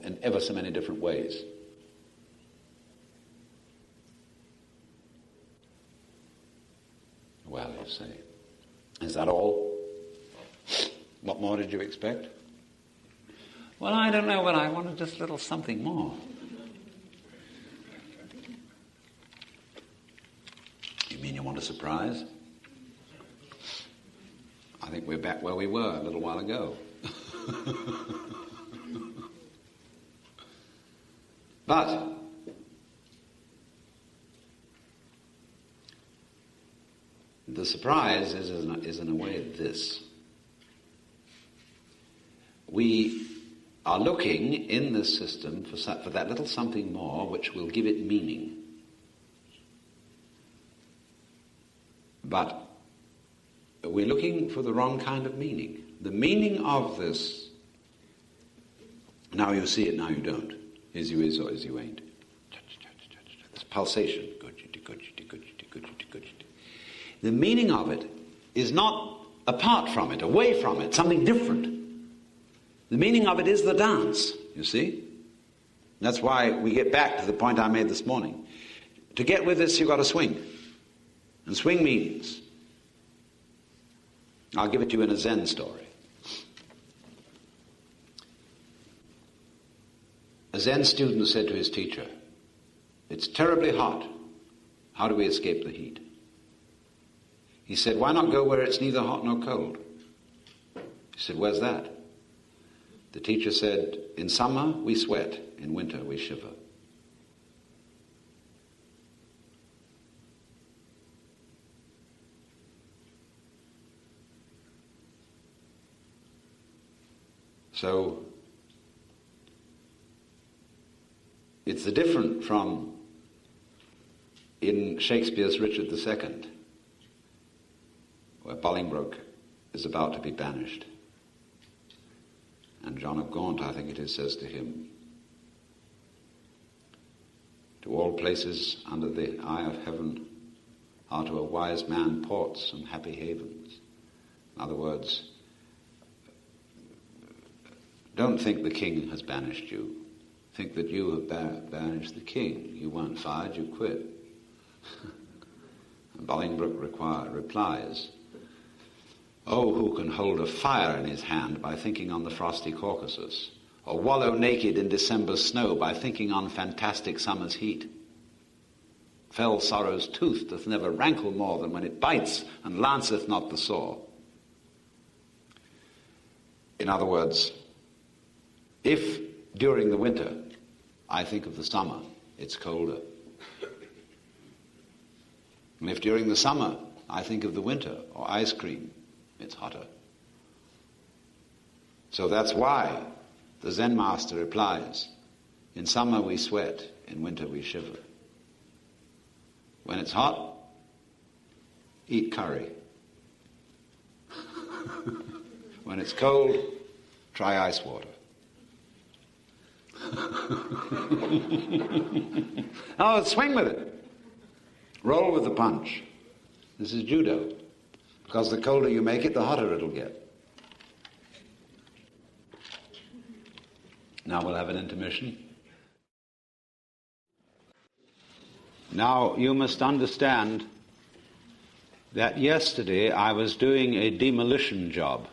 in ever so many different ways. Well, you say, is that all? What more did you expect? Well, I don't know, but I wanted just a little something more. You mean you want a surprise? I think we're back where we were a little while ago. But the surprise is in a way this. We are looking in this system for that little something more which will give it meaning. But we're looking for the wrong kind of meaning. The meaning of this, now you see it, now you don't. Is you is or is you ain't. This pulsation. The meaning of it is not apart from it, away from it, something different. The meaning of it is the dance, you see? That's why we get back to the point I made this morning. To get with this, you've got to swing. And swing means, I'll give it to you in a Zen story. A Zen student said to his teacher, "It's terribly hot. How do we escape the heat?" He said, "Why not go where it's neither hot nor cold?" He said, "Where's that?" The teacher said, "In summer we sweat, in winter we shiver." So, it's the different from in Shakespeare's Richard II, where Bolingbroke is about to be banished. And John of Gaunt, I think it is, says to him, "To all places under the eye of heaven are to a wise man ports and happy havens." In other words, don't think the king has banished you. Think that you have banished the king. You weren't fired, you quit. And Bolingbroke replies, "Oh, who can hold a fire in his hand by thinking on the frosty Caucasus, or wallow naked in December's snow by thinking on fantastic summer's heat? Fell sorrow's tooth doth never rankle more than when it bites and lanceth not the sore." In other words, if during the winter I think of the summer, it's colder. And if during the summer I think of the winter or ice cream, it's hotter. So that's why the Zen master replies, "In summer we sweat, in winter we shiver. When it's hot, eat curry. When it's cold, try ice water." Oh, swing with it. Roll with the punch. This is judo. Because the colder you make it, the hotter it'll get. Now we'll have an intermission. Now you must understand that yesterday I was doing a demolition job.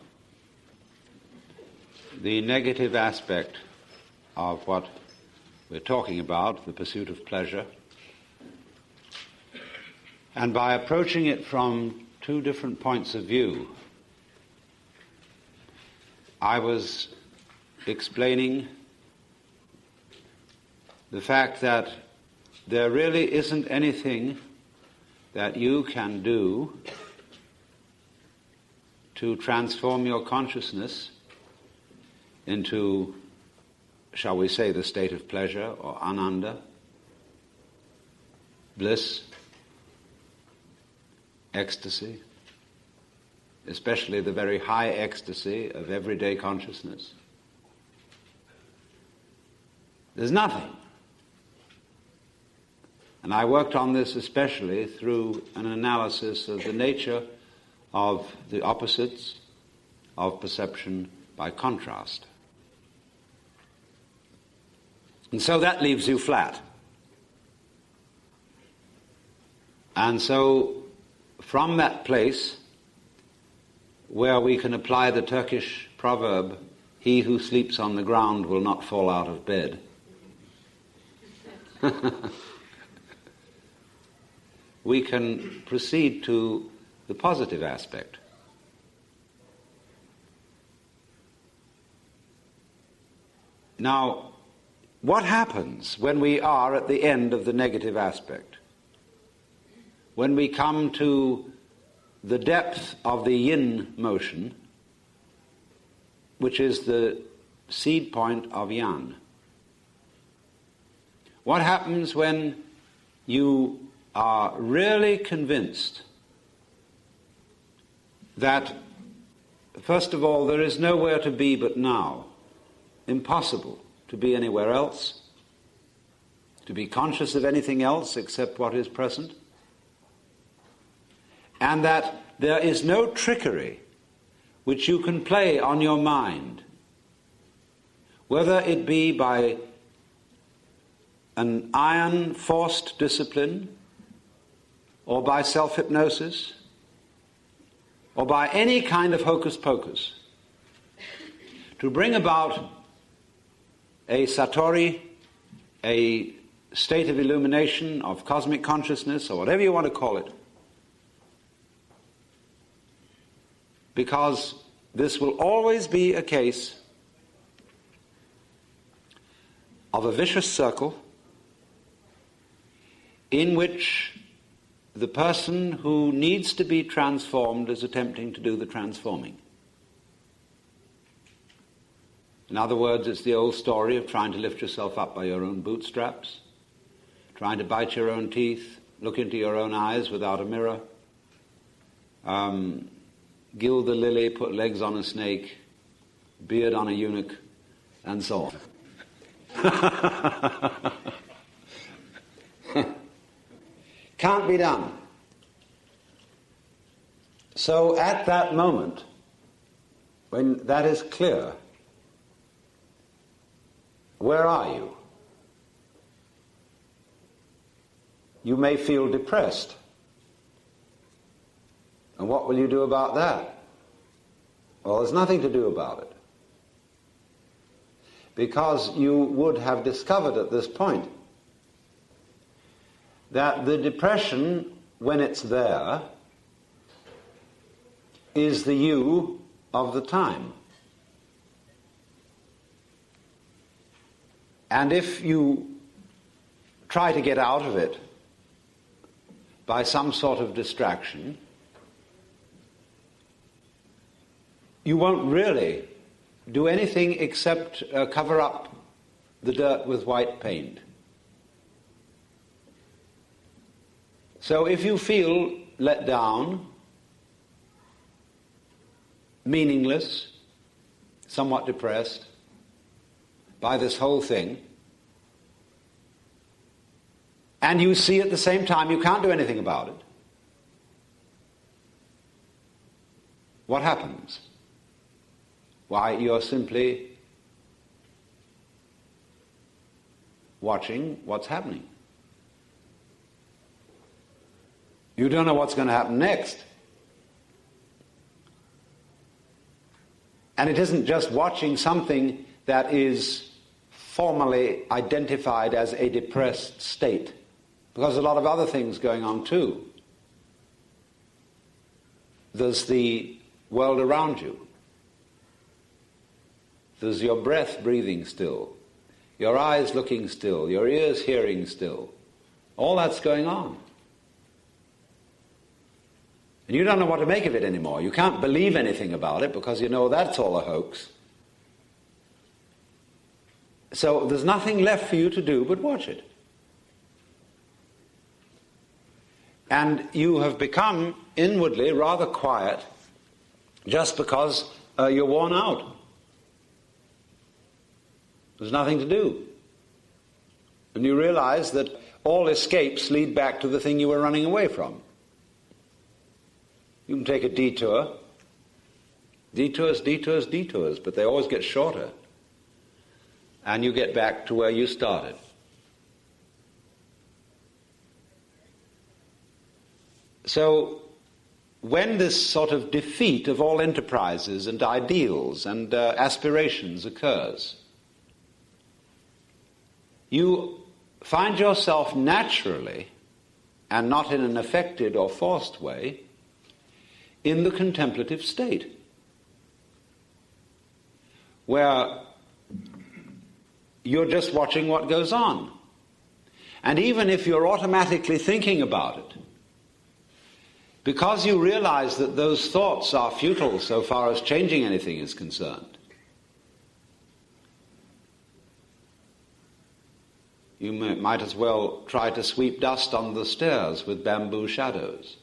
The negative aspect of what we're talking about, the pursuit of pleasure. And by approaching it from two different points of view, I was explaining the fact that there really isn't anything that you can do to transform your consciousness into, shall we say, the state of pleasure or ananda, bliss, ecstasy, especially the very high ecstasy of everyday consciousness. There's nothing. And I worked on this especially through an analysis of the nature of the opposites of perception by contrast. And so that leaves you flat. And so from that place where we can apply the Turkish proverb, "He who sleeps on the ground will not fall out of bed," we can proceed to the positive aspect. Now, what happens when we are at the end of the negative aspect? When we come to the depth of the yin motion, which is the seed point of yang. What happens when you are really convinced that, first of all, there is nowhere to be but now, impossible to be anywhere else, to be conscious of anything else except what is present, and that there is no trickery which you can play on your mind, whether it be by an iron forced discipline, or by self-hypnosis, or by any kind of hocus pocus, to bring about a satori, a state of illumination, of cosmic consciousness, or whatever you want to call it. Because this will always be a case of a vicious circle in which the person who needs to be transformed is attempting to do the transforming. In other words, it's the old story of trying to lift yourself up by your own bootstraps, trying to bite your own teeth, look into your own eyes without a mirror, gild the lily, put legs on a snake, beard on a eunuch, and so on. Can't be done. So at that moment, when that is clear, where are you? You may feel depressed. And what will you do about that? Well, there's nothing to do about it. Because you would have discovered at this point that the depression, when it's there, is the you of the time. And if you try to get out of it by some sort of distraction, you won't really do anything except cover up the dirt with white paint. So if you feel let down, meaningless, somewhat depressed by this whole thing, and you see at the same time you can't do anything about it, what happens? Why, you're simply watching what's happening. You don't know what's going to happen next. And it isn't just watching something that is formally identified as a depressed state, because there's a lot of other things going on too. There's the world around you. There's your breath breathing still, your eyes looking still, your ears hearing still. All that's going on. And you don't know what to make of it anymore. You can't believe anything about it because you know that's all a hoax. So there's nothing left for you to do but watch it. And you have become inwardly rather quiet just because you're worn out. There's nothing to do. And you realize that all escapes lead back to the thing you were running away from. You can take a detour. Detours, but they always get shorter. And you get back to where you started. So, when this sort of defeat of all enterprises and ideals and aspirations occurs, you find yourself naturally, and not in an affected or forced way, in the contemplative state, where you're just watching what goes on. And even if you're automatically thinking about it, because you realize that those thoughts are futile so far as changing anything is concerned, you might as well try to sweep dust on the stairs with bamboo shadows.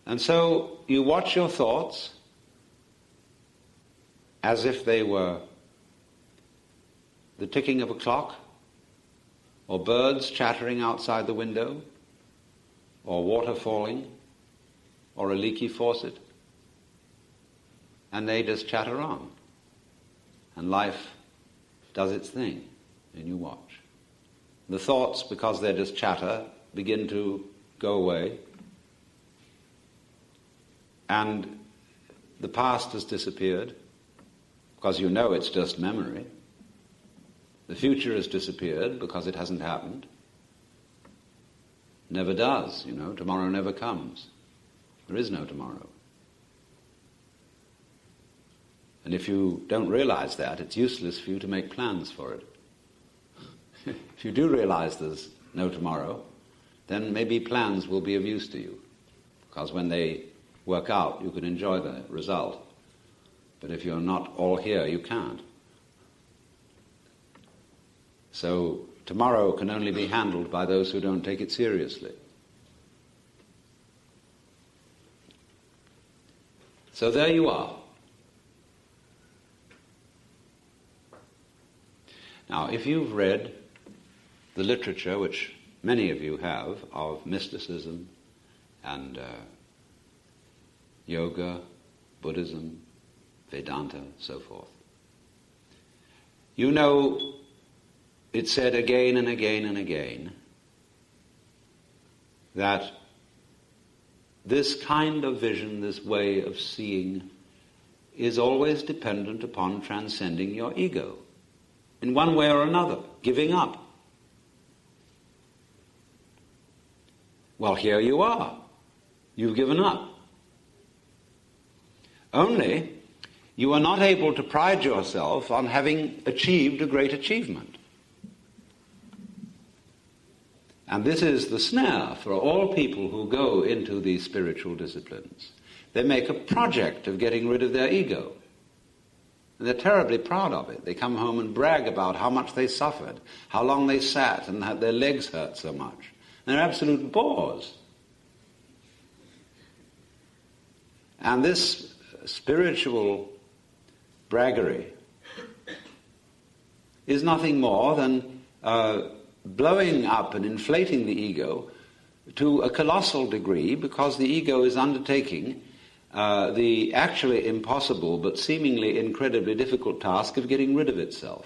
And so you watch your thoughts as if they were the ticking of a clock, or birds chattering outside the window, or water falling, or a leaky faucet. And they just chatter on. And life does its thing, and you watch. The thoughts, because they're just chatter, begin to go away. And the past has disappeared, because you know it's just memory. The future has disappeared because it hasn't happened. Never does, tomorrow never comes. There is no tomorrow. And if you don't realize that, it's useless for you to make plans for it. If you do realize there's no tomorrow, then maybe plans will be of use to you, because when they work out, you can enjoy the result. But if you're not all here, you can't. So tomorrow can only be handled by those who don't take it seriously. So there you are. Now, if you've read the literature, which many of you have, of mysticism and yoga, Buddhism, Vedanta, so forth, you know it's said again and again and again that this kind of vision, this way of seeing, is always dependent upon transcending your ego in one way or another, giving up. Well, here you are. You've given up. Only you are not able to pride yourself on having achieved a great achievement. And this is the snare for all people who go into these spiritual disciplines. They make a project of getting rid of their ego. And they're terribly proud of it. They come home and brag about how much they suffered, how long they sat, and how their legs hurt so much. And they're absolute bores. And this spiritual braggery is nothing more than blowing up and inflating the ego to a colossal degree, because the ego is undertaking the actually impossible but seemingly incredibly difficult task of getting rid of itself.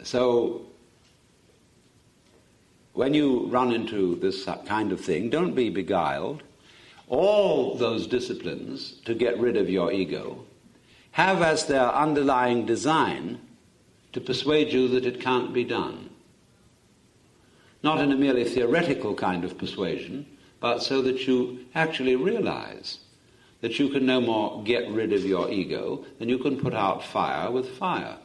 So, when you run into this kind of thing, don't be beguiled. all those disciplines to get rid of your ego have as their underlying design to persuade you that it can't be done. Not in a merely theoretical kind of persuasion, but so that you actually realize that you can no more get rid of your ego than you can put out fire with fire.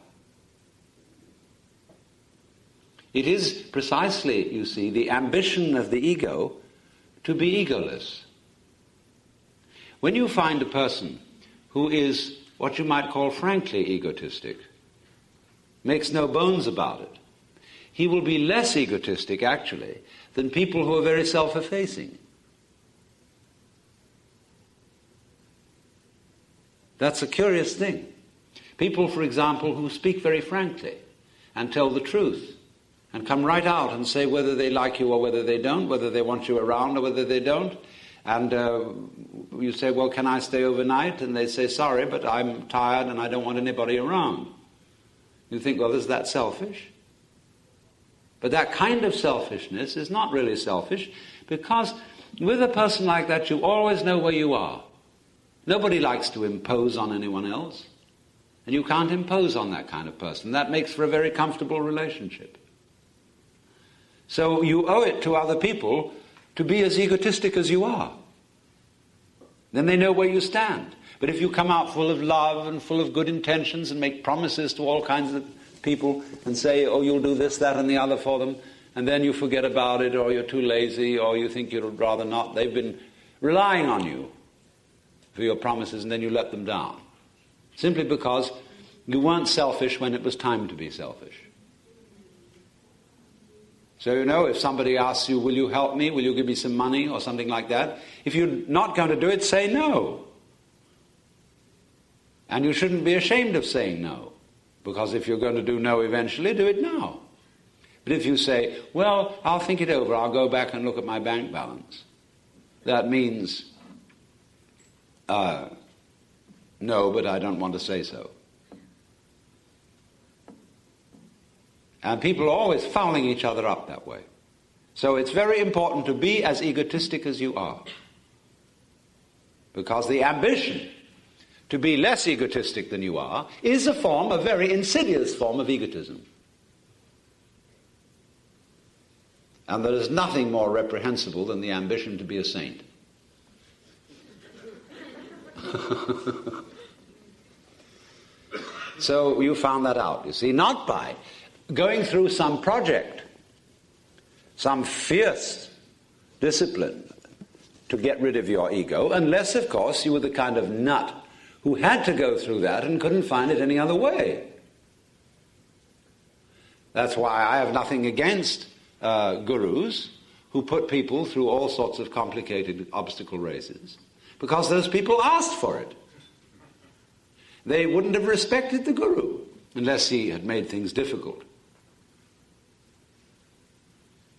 It is precisely, you see, the ambition of the ego to be egoless. When you find a person who is what you might call frankly egotistic, makes no bones about it, he will be less egotistic, actually, than people who are very self-effacing. That's a curious thing. People, for example, who speak very frankly and tell the truth and come right out and say whether they like you or whether they don't, whether they want you around or whether they don't. And you say, well, can I stay overnight? And they say, sorry, but I'm tired and I don't want anybody around. You think, well, is that selfish? But that kind of selfishness is not really selfish, because with a person like that, you always know where you are. Nobody likes to impose on anyone else, and you can't impose on that kind of person. That makes for a very comfortable relationship. So you owe it to other people to be as egotistic as you are. Then they know where you stand. But if you come out full of love and full of good intentions and make promises to all kinds of people and say, oh, you'll do this, that, and the other for them, and then you forget about it, or you're too lazy, or you think you'd rather not, they've been relying on you for your promises, and then you let them down. Simply because you weren't selfish when it was time to be selfish. So, if somebody asks you, will you help me? Will you give me some money or something like that? If you're not going to do it, say no. And you shouldn't be ashamed of saying no, because if you're going to do no eventually, do it now. But if you say, well, I'll think it over, I'll go back and look at my bank balance, that means, no, but I don't want to say so. And people are always fouling each other up that way. So it's very important to be as egotistic as you are. Because the ambition to be less egotistic than you are is a very insidious form of egotism. And there is nothing more reprehensible than the ambition to be a saint. So you found that out, you see, not by going through some project, some fierce discipline to get rid of your ego, unless, of course, you were the kind of nut who had to go through that and couldn't find it any other way. That's why I have nothing against gurus who put people through all sorts of complicated obstacle races, because those people asked for it. They wouldn't have respected the guru unless he had made things difficult.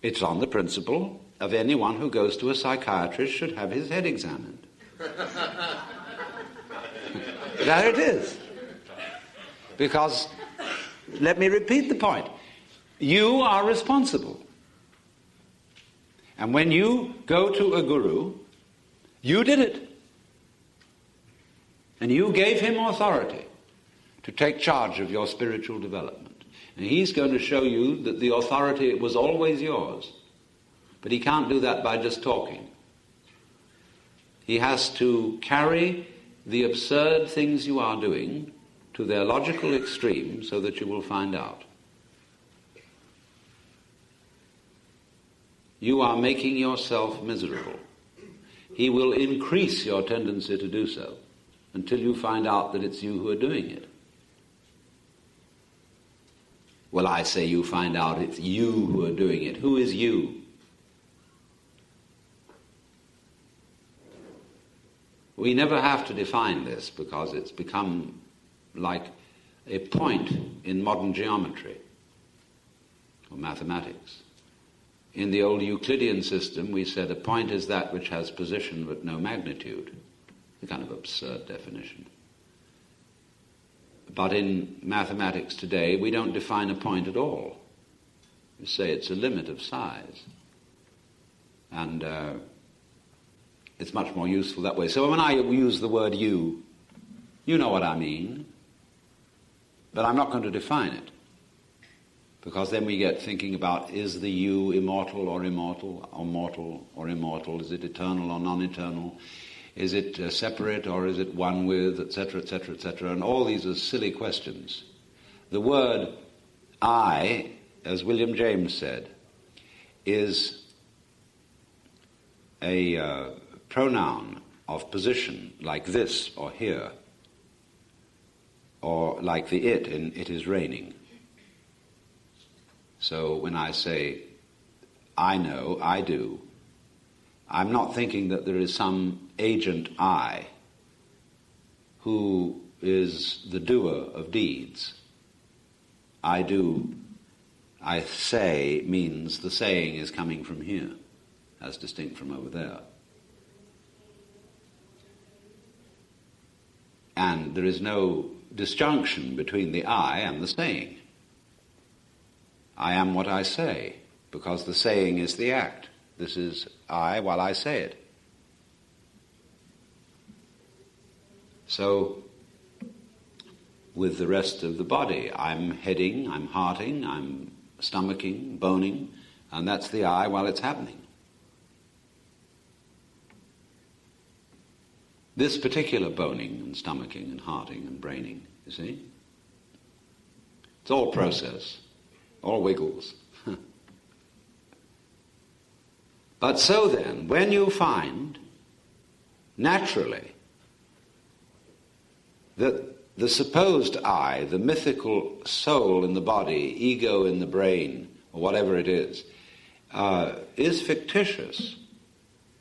It's on the principle of anyone who goes to a psychiatrist should have his head examined. There it is. Because, let me repeat the point, you are responsible. And when you go to a guru, you did it. And you gave him authority to take charge of your spiritual development. And he's going to show you that the authority was always yours. But he can't do that by just talking. He has to carry the absurd things you are doing to their logical extreme so that you will find out. You are making yourself miserable. He will increase your tendency to do so until you find out that it's you who are doing it. Well, I say you find out it's you who are doing it. Who is you? We never have to define this because it's become like a point in modern geometry or mathematics. In the old Euclidean system, we said a point is that which has position but no magnitude. A kind of absurd definition. But in mathematics today, we don't define a point at all. We say it's a limit of size. And It's much more useful that way. So when I use the word you, you know what I mean, but I'm not going to define it, because then we get thinking about, is the you immortal or immortal, or mortal or immortal? Is it eternal or non-eternal? Is it separate or is it one with, etc., etc., etc.? And all these are silly questions. The word I, as William James said, is a pronoun of position, like this or here, or like the it in It Is Raining. So when I say, I know, I do, I'm not thinking that there is some agent I who is the doer of deeds. I do, I say means the saying is coming from here, as distinct from over there. And there is no disjunction between the I and the saying. I am what I say, because the saying is the act. This is I while I say it. So, with the rest of the body, I'm heading, I'm hearting, I'm stomaching, boning, and that's the I while it's happening. This particular boning and stomaching and hearting and braining, you see, it's all process, all wiggles. But so then, when you find, naturally, that the supposed I, the mythical soul in the body, ego in the brain, or whatever it is fictitious,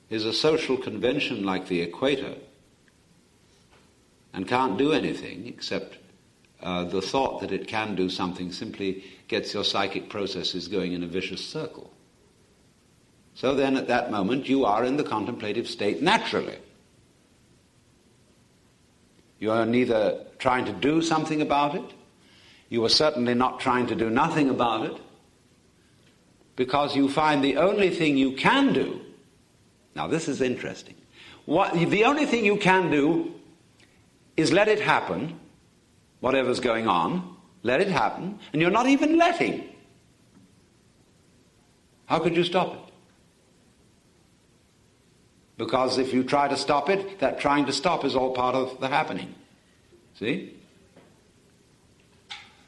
is a social convention like the equator, and can't do anything except the thought that it can do something simply gets your psychic processes going in a vicious circle. So then at that moment you are in the contemplative state naturally. You are neither trying to do something about it, you are certainly not trying to do nothing about it, because you find the only thing you can do, now this is interesting, the only thing you can do is let it happen, whatever's going on, let it happen, and you're not even letting. How could you stop it? Because if you try to stop it, that trying to stop is all part of the happening. See?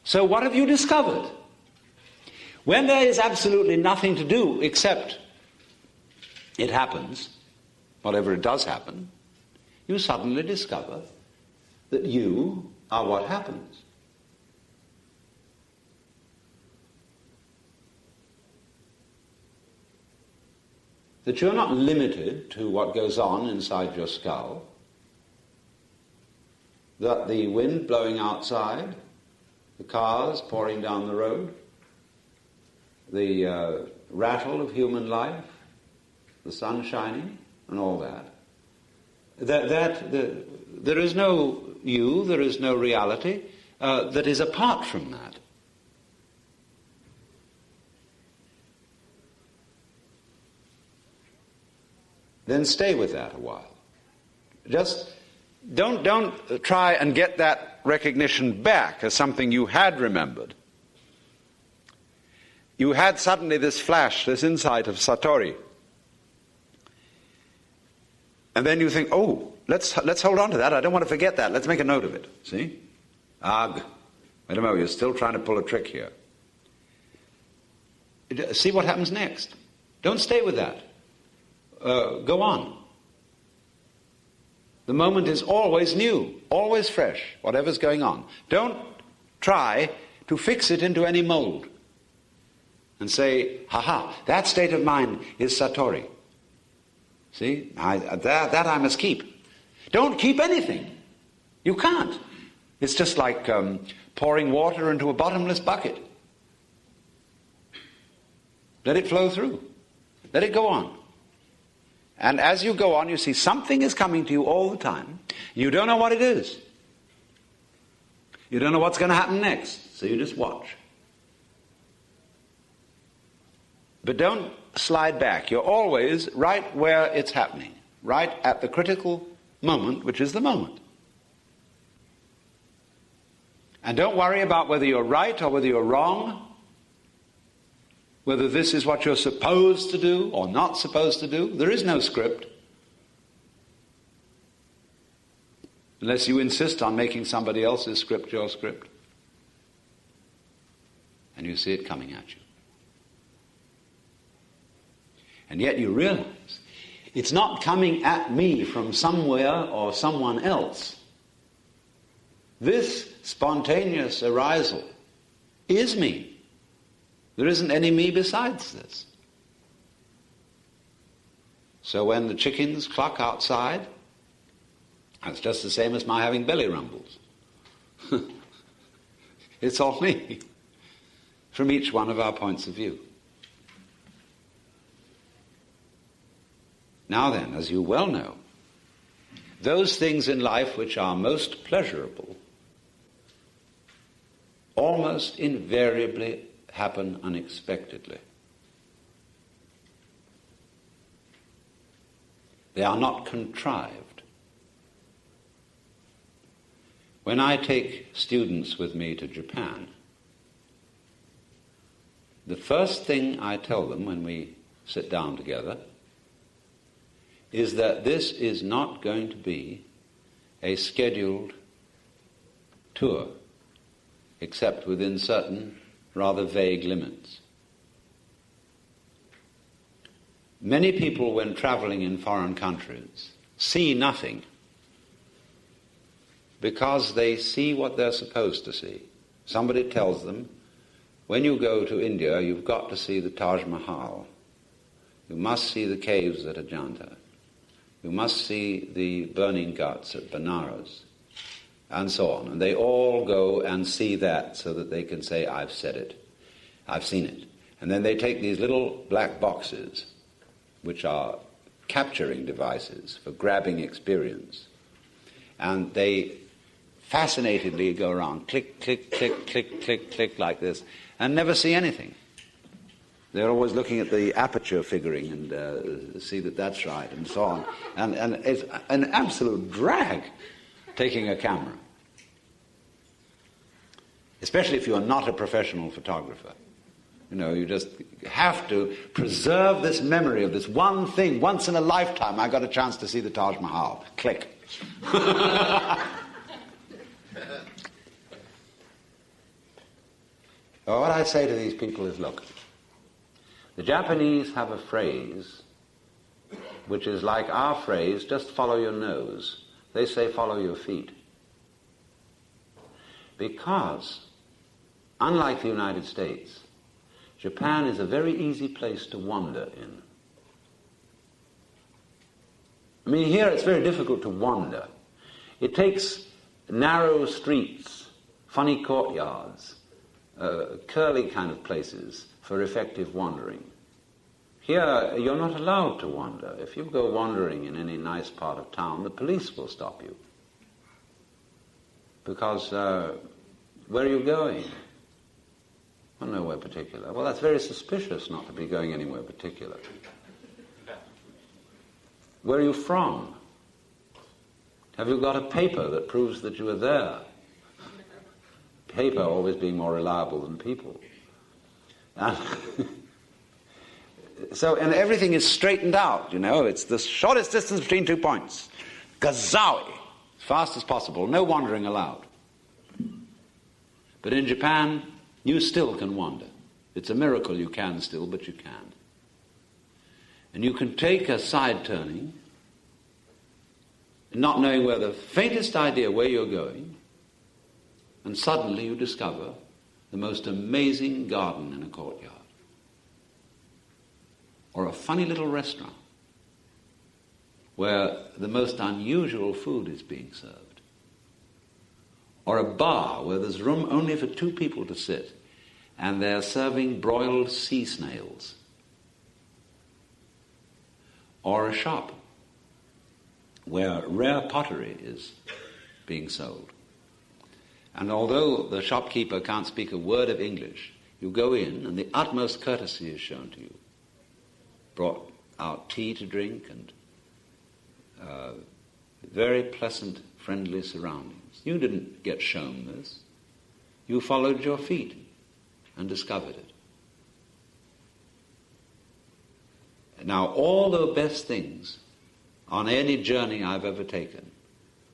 So what have you discovered? When there is absolutely nothing to do except it happens, whatever it does happen, you suddenly discover that you are what happens. That you're not limited to what goes on inside your skull, that the wind blowing outside, the cars pouring down the road, the rattle of human life, the sun shining, and all that, there is no you, there is no reality that is apart from that. Then stay with that a while. Just don't try and get that recognition back as something you had remembered. You had suddenly this flash, this insight of Satori. And then you think, oh, let's hold on to that. I don't want to forget that. Let's make a note of it. See? Wait a moment, you're still trying to pull a trick here. See what happens next. Don't stay with that. Go on. The moment is always new, always fresh, whatever's going on. Don't try to fix it into any mold and say, that state of mind is Satori. See, that I must keep. Don't keep anything. You can't. It's just like pouring water into a bottomless bucket. Let it flow through. Let it go on. And as you go on, you see something is coming to you all the time. You don't know what it is. You don't know what's going to happen next, so you just watch. But don't slide back. You're always right where it's happening. right at the critical moment, which is the moment. And don't worry about whether you're right or whether you're wrong, whether this is what you're supposed to do or not supposed to do. There is no script. Unless you insist on making somebody else's script your script. And you see it coming at you. And yet you realize it's not coming at me from somewhere or someone else. This spontaneous arisal is me. There isn't any me besides this. So when the chickens cluck outside, that's just the same as my having belly rumbles. It's all me, from each one of our points of view. Now then, as you well know, those things in life which are most pleasurable almost invariably happen unexpectedly. They are not contrived. When I take students with me to Japan, the first thing I tell them when we sit down together is that this is not going to be a scheduled tour, except within certain rather vague limits. Many people, when traveling in foreign countries, see nothing because they see what they're supposed to see. Somebody tells them, when you go to India, you've got to see the Taj Mahal. You must see the caves at Ajanta. You must see the burning ghats at Benares, and so on. And they all go and see that so that they can say, I've said it. I've seen it. And then they take these little black boxes, which are capturing devices for grabbing experience, and they fascinatedly go around, click, click, click, click, click, click, like this, and never see anything. They're always looking at the aperture figuring and see that that's right, and so on. And it's an absolute drag taking a camera, especially if you are not a professional photographer. You know, you just have to preserve this memory of this one thing. Once in a lifetime, I got a chance to see the Taj Mahal. Click. Well, what I say to these people is, look, the Japanese have a phrase which is like our phrase, just follow your nose. They say follow your feet. Because, unlike the United States, Japan is a very easy place to wander in. I mean, here it's very difficult to wander. It takes narrow streets, funny courtyards, curly kind of places for effective wandering. Here, you're not allowed to wander. If you go wandering in any nice part of town, the police will stop you. Because, where are you going? Well, nowhere particular. Well, that's very suspicious not to be going anywhere particular. Where are you from? Have you got a paper that proves that you are there? Paper always being more reliable than people. And and everything is straightened out, you know. It's the shortest distance between 2 points. Gazawi, as fast as possible, no wandering allowed. But in Japan, you still can wander. It's a miracle you can still, but you can. And you can take a side turning, not knowing where the faintest idea where you're going, and suddenly you discover the most amazing garden in a courtyard. Or a funny little restaurant where the most unusual food is being served. Or a bar where there's room only for 2 people to sit and they're serving broiled sea snails. Or a shop where rare pottery is being sold. And although the shopkeeper can't speak a word of English, you go in and the utmost courtesy is shown to you. Brought out tea to drink and very pleasant, friendly surroundings. You didn't get shown this. You followed your feet and discovered it. Now, all the best things on any journey I've ever taken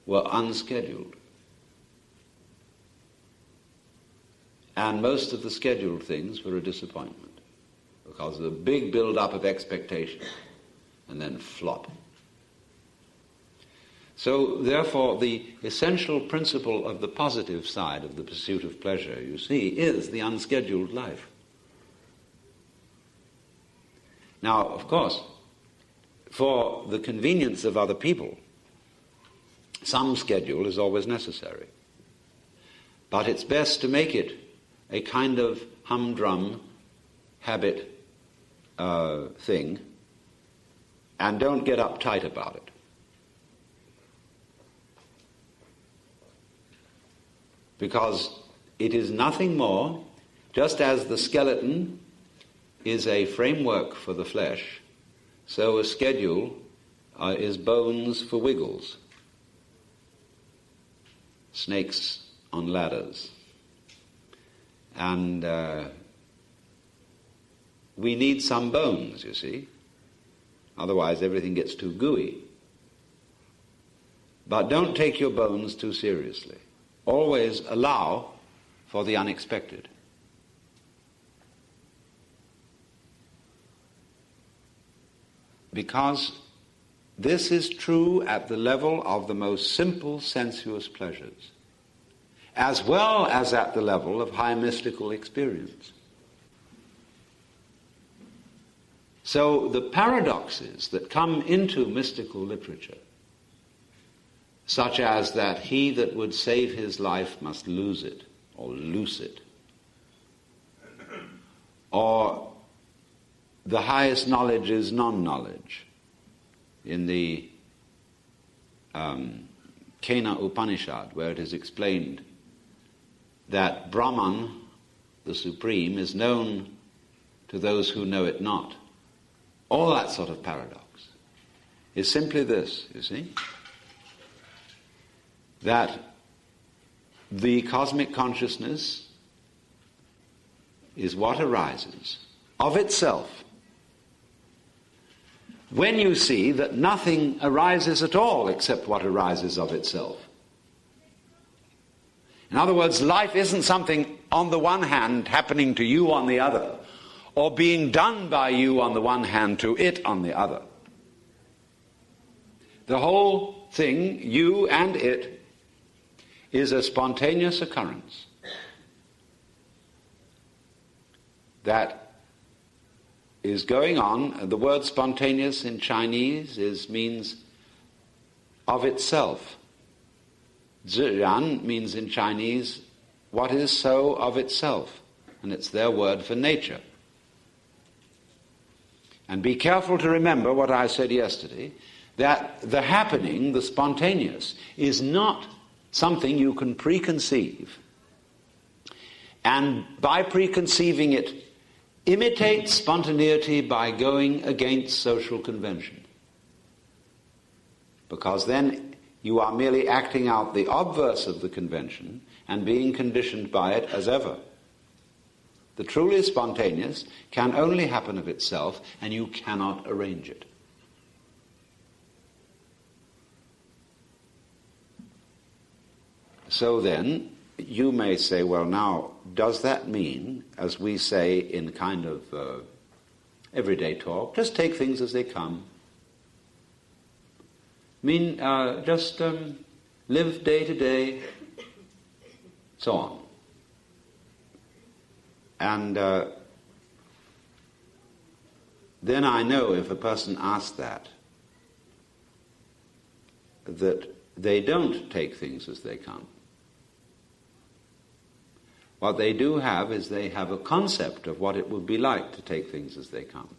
were unscheduled. And most of the scheduled things were a disappointment because of the big build-up of expectation and then flop. So, therefore, the essential principle of the positive side of the pursuit of pleasure, you see, is the unscheduled life. Now, of course, for the convenience of other people, some schedule is always necessary. But it's best to make it a kind of humdrum habit thing, and don't get uptight about it. Because it is nothing more, just as the skeleton is a framework for the flesh, so a schedule is bones for wiggles. Snakes on ladders. And we need some bones, you see. Otherwise everything gets too gooey. But don't take your bones too seriously. Always allow for the unexpected. Because this is true at the level of the most simple sensuous pleasures, as well as at the level of high mystical experience. So the paradoxes that come into mystical literature, such as that he that would save his life must lose it, or loose it, or the highest knowledge is non-knowledge, in the Kena Upanishad, where it is explained that Brahman, the Supreme, is known to those who know it not. All that sort of paradox is simply this, you see, that the cosmic consciousness is what arises of itself when you see that nothing arises at all except what arises of itself. In other words, life isn't something on the one hand happening to you on the other, or being done by you on the one hand to it on the other. The whole thing, you and it, is a spontaneous occurrence that is going on. The word spontaneous in Chinese means of itself. Zhiran means in Chinese what is so of itself, and it's their word for nature. And be careful to remember what I said yesterday, that the happening, the spontaneous, is not something you can preconceive, and by preconceiving it, imitate spontaneity by going against social convention. Because then you are merely acting out the obverse of the convention and being conditioned by it as ever. The truly spontaneous can only happen of itself, and you cannot arrange it. So then, you may say, well, now, does that mean, as we say in kind of everyday talk, just take things as they come? Just live day to day, so on. And then I know if a person asks that they don't take things as they come. What they do have is they have a concept of what it would be like to take things as they come.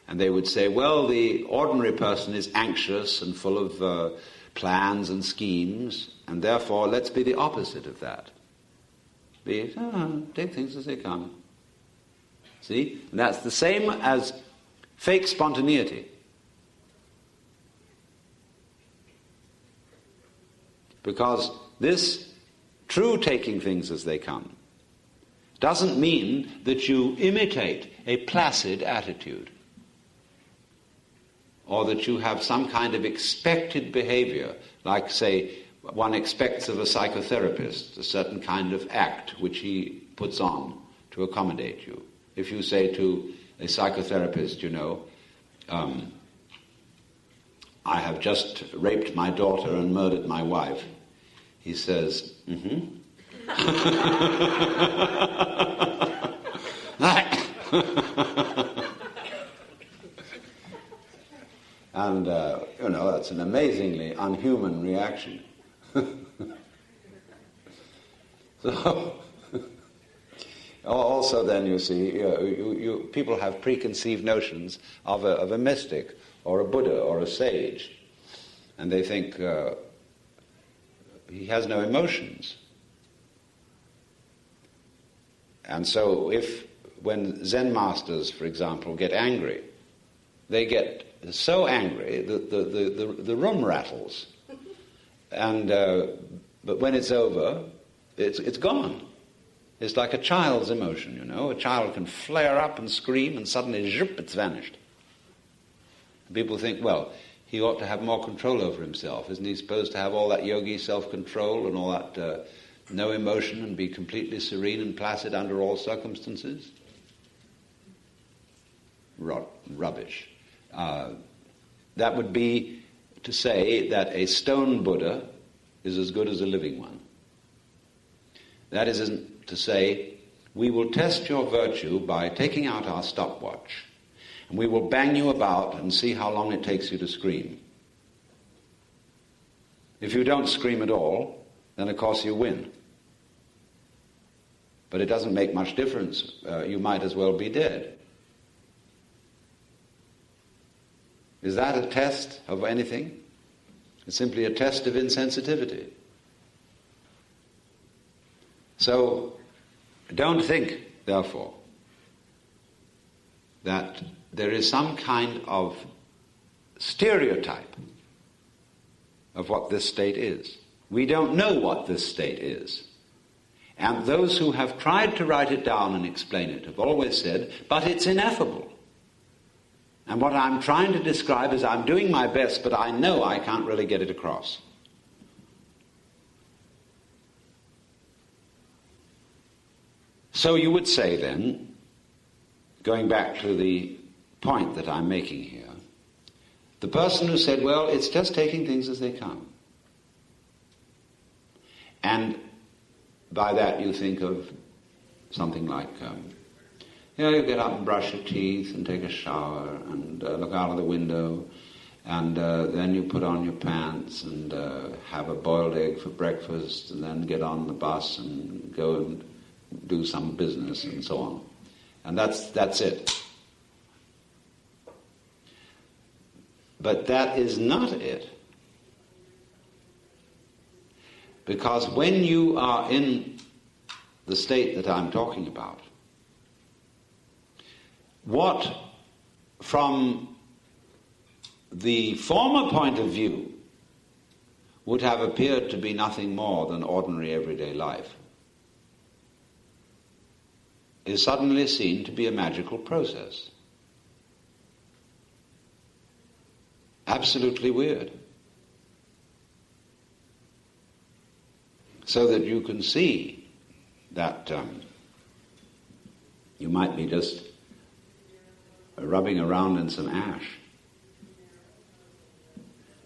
And they would say, well, the ordinary person is anxious and full of plans and schemes, and therefore let's be the opposite of that. Take things as they come. See? And that's the same as fake spontaneity. Because this true taking things as they come doesn't mean that you imitate a placid attitude, or that you have some kind of expected behavior, like, say, one expects of a psychotherapist, a certain kind of act which he puts on to accommodate you. If you say to a psychotherapist, I have just raped my daughter and murdered my wife, he says, mm-hmm. And, that's an amazingly unhuman reaction. So, also then, you see, people have preconceived notions of a mystic or a Buddha or a sage, and they think he has no emotions. And so when Zen masters, for example, get angry, they get so angry that the room rattles. And but when it's over, it's gone. It's like a child's emotion, A child can flare up and scream, and suddenly, zhup, it's vanished. People think, well, he ought to have more control over himself. Isn't he supposed to have all that yogi self-control and all that no emotion and be completely serene and placid under all circumstances? Rubbish. That would be to say that a stone Buddha is as good as a living one. That isn't to say, we will test your virtue by taking out our stopwatch, and we will bang you about and see how long it takes you to scream. If you don't scream at all, then of course you win. But it doesn't make much difference. You might as well be dead. Is that a test of anything? It's simply a test of insensitivity. So, don't think, therefore, that there is some kind of stereotype of what this state is. We don't know what this state is. And those who have tried to write it down and explain it have always said, but it's ineffable. And what I'm trying to describe is I'm doing my best, but I know I can't really get it across. So you would say then, going back to the point that I'm making here, the person who said, well, it's just taking things as they come. And by that you think of something like, you get up and brush your teeth and take a shower and look out of the window, and then you put on your pants and have a boiled egg for breakfast, and then get on the bus and go and do some business and so on. And that's it. But that is not it. Because when you are in the state that I'm talking about, what, from the former point of view, would have appeared to be nothing more than ordinary everyday life, is suddenly seen to be a magical process. Absolutely weird. So that you can see that you might be just rubbing around in some ash.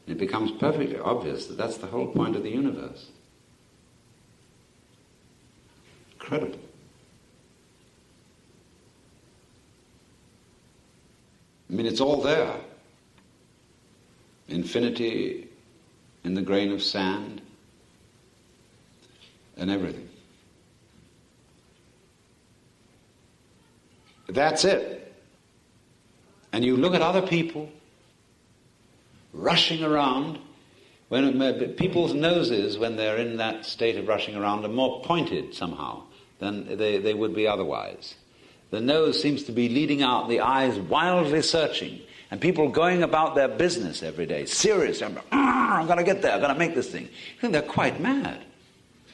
It becomes perfectly obvious that that's the whole point of the universe. Incredible. I mean, it's all there. Infinity in the grain of sand and everything. That's it. And you look at other people rushing around, when people's noses, when they're in that state of rushing around, are more pointed somehow than they would be otherwise. The nose seems to be leading out, the eyes wildly searching, And people going about their business every day, serious, I'm going to get there, I'm going to make this thing. You think they're quite mad.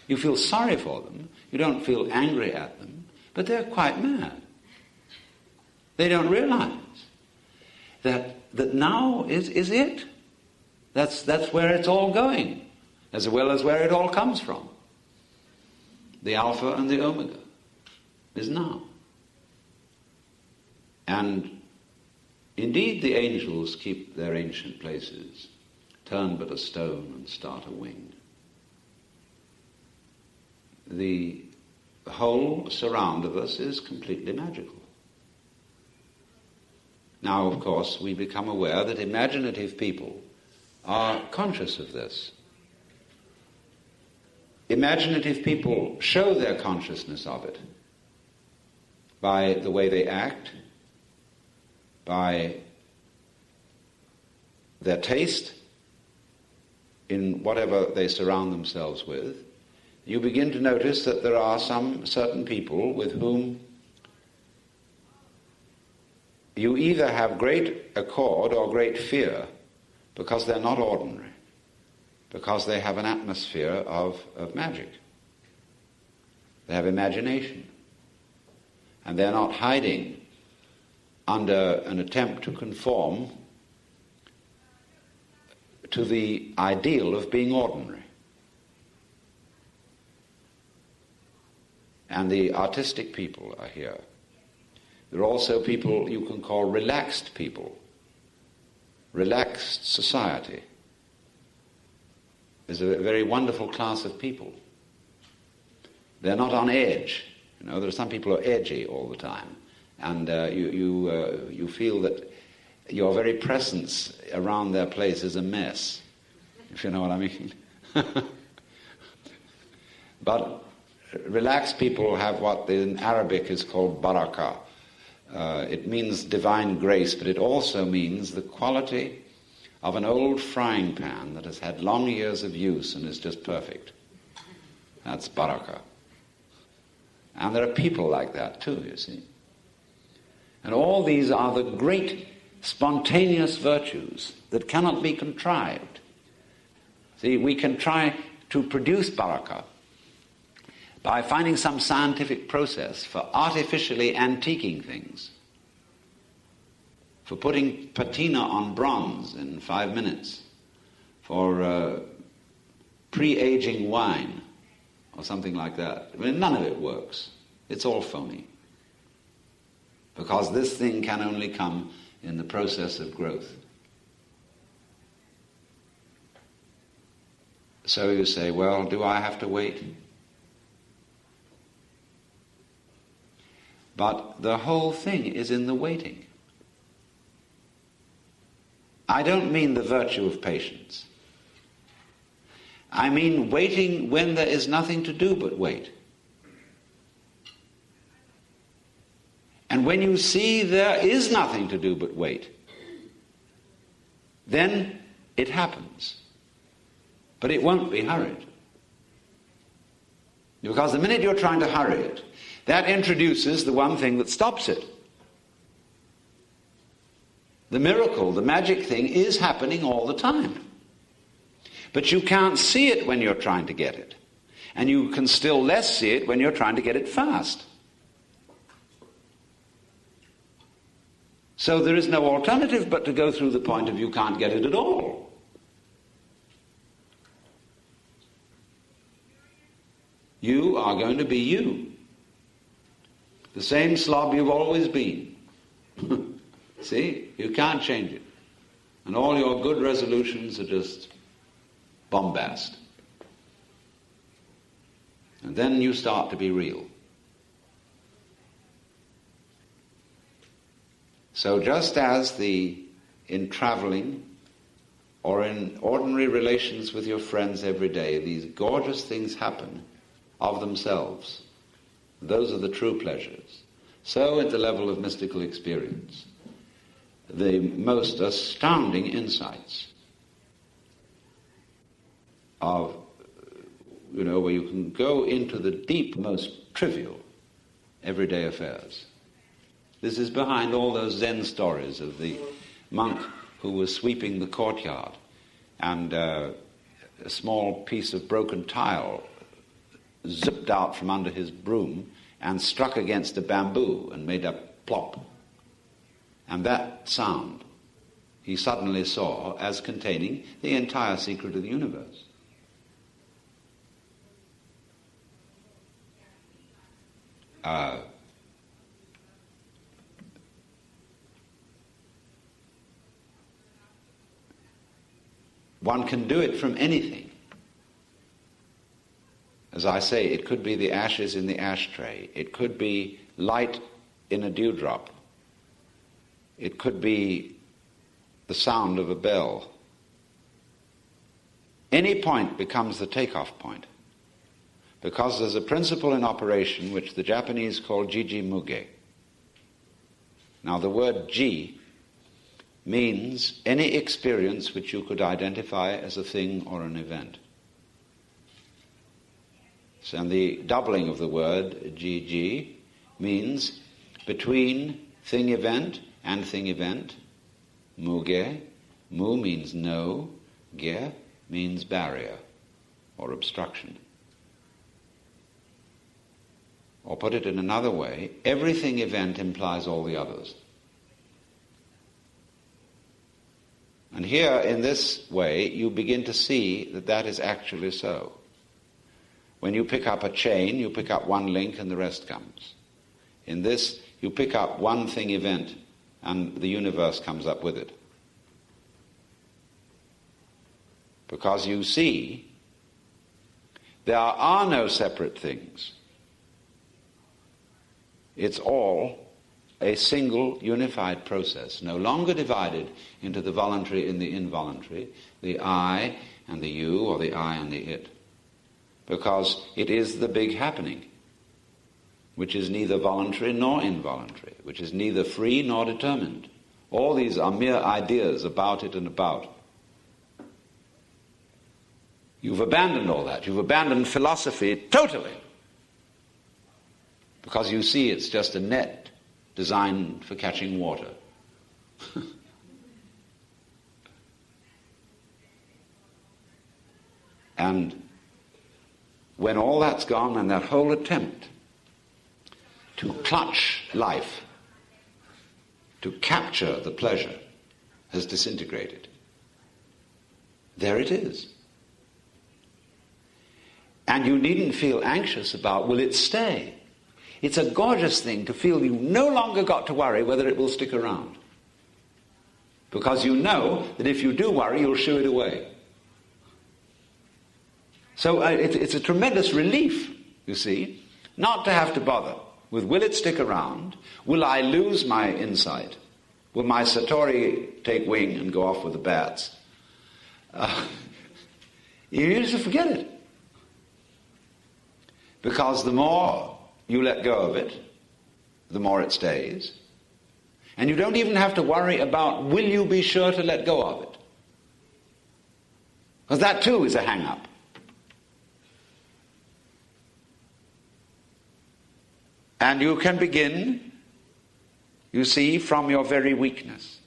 You feel sorry for them. You don't feel angry at them. But they're quite mad. They don't realize that now is it. That's where it's all going, as well as where it all comes from. The Alpha and the Omega is now. And indeed the angels keep their ancient places, turn but a stone and start a wing. The whole surround of us is completely magical. Now, of course, we become aware that imaginative people are conscious of this. Imaginative people show their consciousness of it by the way they act, by their taste in whatever they surround themselves with. You begin to notice that there are some certain people with whom you either have great accord or great fear because they're not ordinary, because they have an atmosphere of magic. They have imagination. And they're not hiding under an attempt to conform to the ideal of being ordinary. And the artistic people are here. There are also people you can call relaxed people, relaxed society. There's a very wonderful class of people. They're not on edge. You know, there are some people who are edgy all the time, and you feel that your very presence around their place is a mess, if you know what I mean. But relaxed people have what in Arabic is called barakah. It means divine grace, but it also means the quality of an old frying pan that has had long years of use and is just perfect. That's barakah. And there are people like that too, you see. And all these are the great spontaneous virtues that cannot be contrived. See, we can try to produce barakah by finding some scientific process for artificially antiquing things, for putting patina on bronze in 5 minutes, for pre-aging wine, or something like that. I mean, none of it works. It's all phony. Because this thing can only come in the process of growth. So you say, well, do I have to wait? But the whole thing is in the waiting. I don't mean the virtue of patience. I mean waiting when there is nothing to do but wait. And when you see there is nothing to do but wait, then it happens. But it won't be hurried. Because the minute you're trying to hurry it, that introduces the one thing that stops it. The miracle, the magic thing is happening all the time. But you can't see it when you're trying to get it. And you can still less see it when you're trying to get it fast. So there is no alternative but to go through the point of you can't get it at all. You are going to be you. The same slob you've always been. See? You can't change it. And all your good resolutions are just bombast. And then you start to be real. So just as in traveling or in ordinary relations with your friends every day, these gorgeous things happen of themselves. Those are the true pleasures. So at the level of mystical experience, the most astounding insights of, where you can go into the deep, most trivial everyday affairs. This is behind all those Zen stories of the monk who was sweeping the courtyard, and a small piece of broken tile zipped out from under his broom and struck against a bamboo and made a plop. And that sound he suddenly saw as containing the entire secret of the universe. One can do it from anything. As I say, it could be the ashes in the ashtray. It could be light in a dewdrop. It could be the sound of a bell. Any point becomes the takeoff point, because there's a principle in operation which the Japanese call jiji muge. Now the word ji means any experience which you could identify as a thing or an event. So, and the doubling of the word jiji means between thing-event and thing-event. Muge, mu means no, ge means barrier or obstruction. Or put it in another way, everything event implies all the others. And here, in this way, you begin to see that that is actually so. When you pick up a chain, you pick up one link and the rest comes. In this, you pick up one thing event and the universe comes up with it. Because you see, there are no separate things. It's all a single unified process, no longer divided into the voluntary and the involuntary, the I and the you, or the I and the it. Because it is the big happening, which is neither voluntary nor involuntary, which is neither free nor determined. All these are mere ideas about it and about. You've abandoned all that. You've abandoned philosophy totally, because you see it's just a net designed for catching water. And when all that's gone, and that whole attempt to clutch life, to capture the pleasure, has disintegrated, there it is. And you needn't feel anxious about, will it stay? It's a gorgeous thing to feel you've no longer got to worry whether it will stick around. Because you know that if you do worry, you'll shoo it away. So it's a tremendous relief, you see, not to have to bother with, will it stick around? Will I lose my insight? Will my Satori take wing and go off with the bats? You just forget it. Because the more you let go of it, the more it stays. And you don't even have to worry about, will you be sure to let go of it? Because that too is a hang-up. And you can begin, you see, from your very weakness.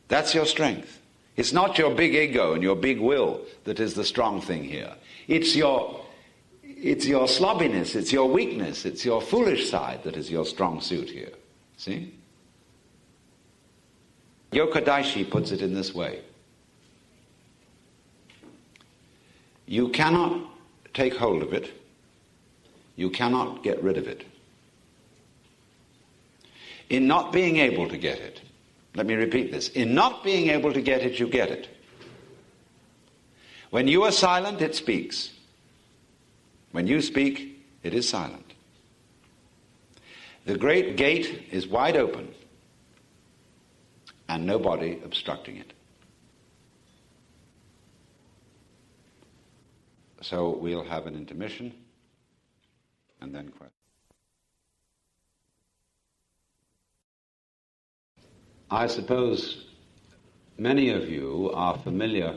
That's your strength. It's not your big ego and your big will that is the strong thing here. It's your slobbiness, it's your weakness, it's your foolish side that is your strong suit here. See? Yoko Daishi puts it in this way. You cannot take hold of it. You cannot get rid of it. In not being able to get it, let me repeat this. In not being able to get it, you get it. When you are silent, it speaks. When you speak, it is silent. The great gate is wide open and nobody obstructing it. So we'll have an intermission and then questions. I suppose many of you are familiar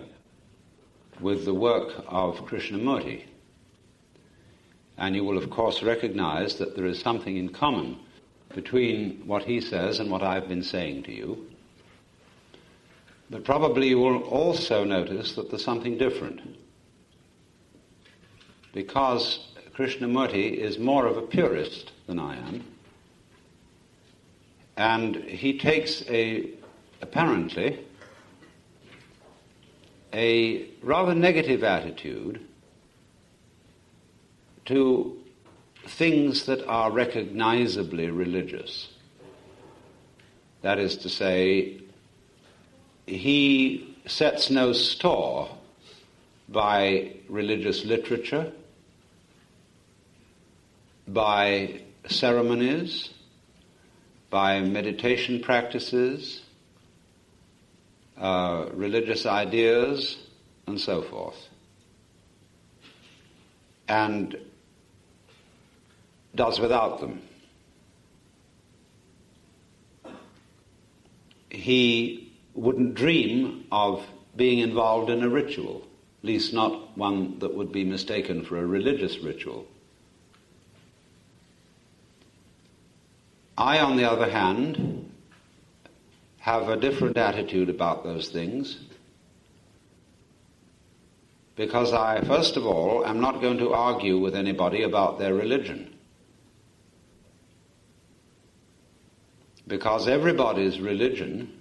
with the work of Krishnamurti. And you will, of course, recognize that there is something in common between what he says and what I've been saying to you. But probably you will also notice that there's something different. Because Krishnamurti is more of a purist than I am, and he takes apparently a rather negative attitude to things that are recognizably religious. That is to say, he sets no store by religious literature, by ceremonies, by meditation practices, religious ideas, and so forth. And does without them. He wouldn't dream of being involved in a ritual, at least not one that would be mistaken for a religious ritual. I, on the other hand, have a different attitude about those things, because I, first of all, am not going to argue with anybody about their religion. Because everybody's religion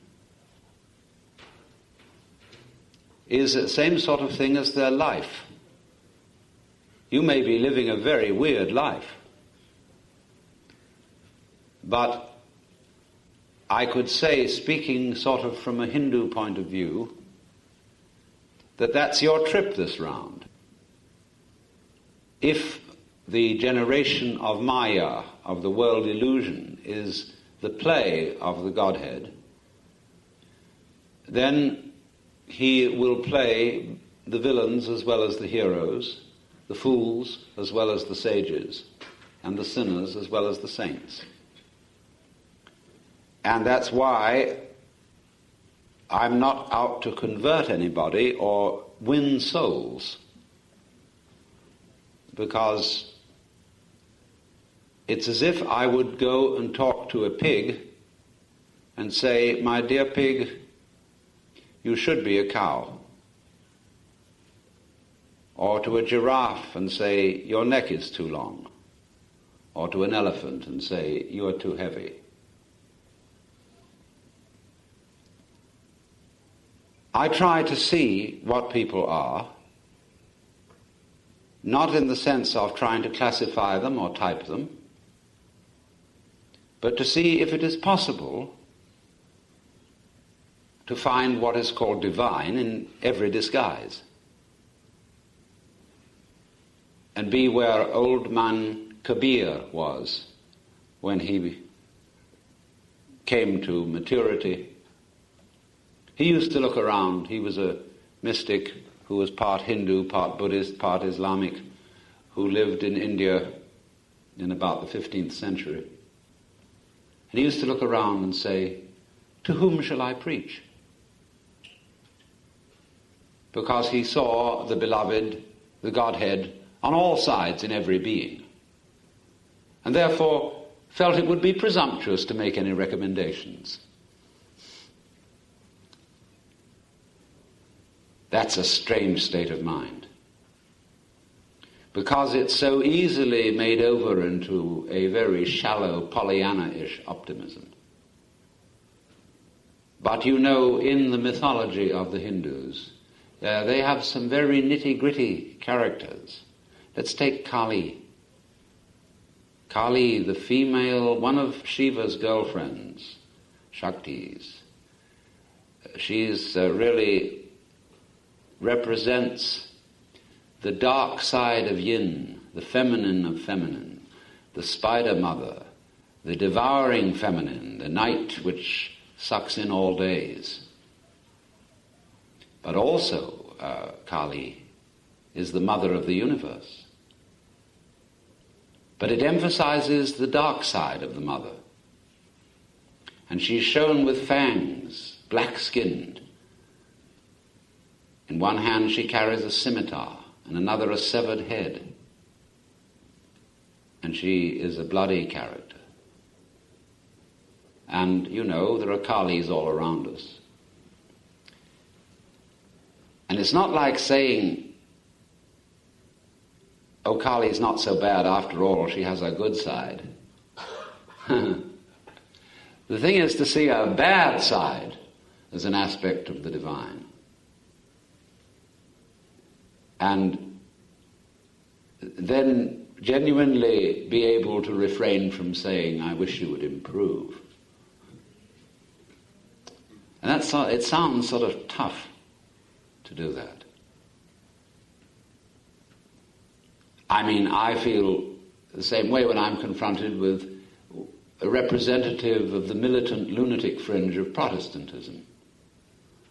is the same sort of thing as their life. You may be living a very weird life, but I could say, speaking sort of from a Hindu point of view, that that's your trip this round. If the generation of Maya, of the world illusion, is the play of the Godhead, then he will play the villains as well as the heroes, the fools as well as the sages, and the sinners as well as the saints. And that's why I'm not out to convert anybody or win souls, because it's as if I would go and talk to a pig and say, "My dear pig, you should be a cow." Or to a giraffe and say, "Your neck is too long." Or to an elephant and say, "You are too heavy." I try to see what people are, not in the sense of trying to classify them or type them, but to see if it is possible to find what is called divine in every disguise, and be where old man Kabir was when he came to maturity. He used to look around. He was a mystic who was part Hindu, part Buddhist, part Islamic, who lived in India in about the 15th century. And he used to look around and say, "To whom shall I preach?" Because he saw the beloved, the Godhead, on all sides in every being, and therefore felt it would be presumptuous to make any recommendations. That's a strange state of mind, because it's so easily made over into a very shallow Pollyanna-ish optimism. But you know, in the mythology of the Hindus, they have some very nitty-gritty characters. Let's take Kali. Kali, the female, one of Shiva's girlfriends, Shaktis. She's really represents the dark side of yin, the feminine of feminine, the spider mother, the devouring feminine, the night which sucks in all days. But also Kali is the mother of the universe. But it emphasizes the dark side of the mother. And she's shown with fangs, black-skinned. In one hand she carries a scimitar, and another a severed head. And she is a bloody character. And, you know, there are Kalis all around us. And it's not like saying, oh, Kali's not so bad after all, she has a good side. The thing is to see a bad side as an aspect of the divine. And then genuinely be able to refrain from saying, I wish you would improve. And it sounds sort of tough to do that. I mean, I feel the same way when I'm confronted with a representative of the militant lunatic fringe of Protestantism,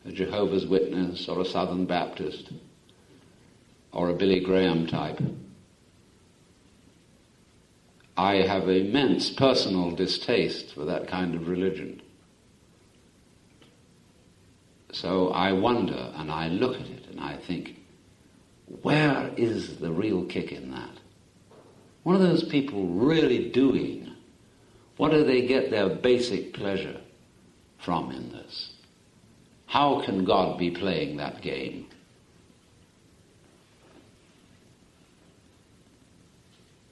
a Jehovah's Witness or a Southern Baptist or a Billy Graham type. I have immense personal distaste for that kind of religion. So I wonder and I look at it and I think, where is the real kick in that? What are those people really doing? What do they get their basic pleasure from in this? How can God be playing that game?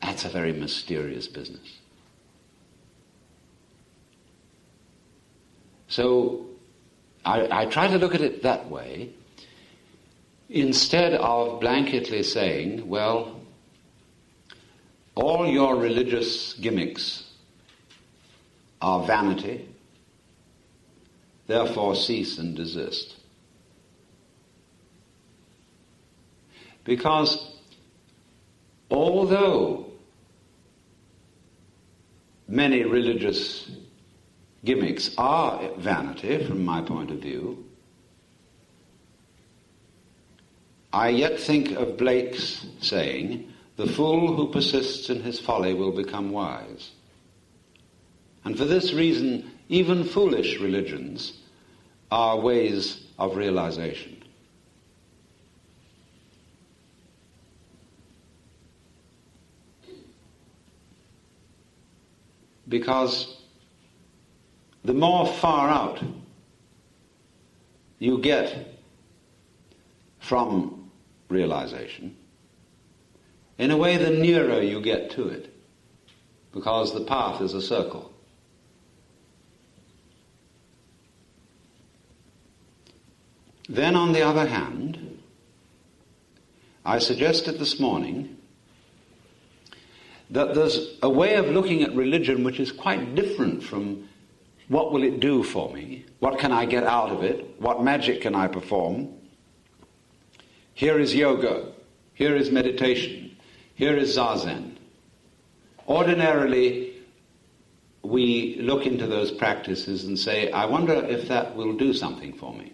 That's a very mysterious business. So I try to look at it that way, instead of blanketly saying, well, all your religious gimmicks are vanity, therefore cease and desist. Because although many religious gimmicks are vanity from my point of view, I yet think of Blake's saying, the fool who persists in his folly will become wise. And for this reason, even foolish religions are ways of realization. Because the more far out you get from realization, in a way the nearer you get to it, because the path is a circle. Then on the other hand, I suggested this morning that there's a way of looking at religion which is quite different from what will it do for me? What can I get out of it? What magic can I perform? Here is yoga. Here is meditation. Here is zazen. Ordinarily, we look into those practices and say, I wonder if that will do something for me.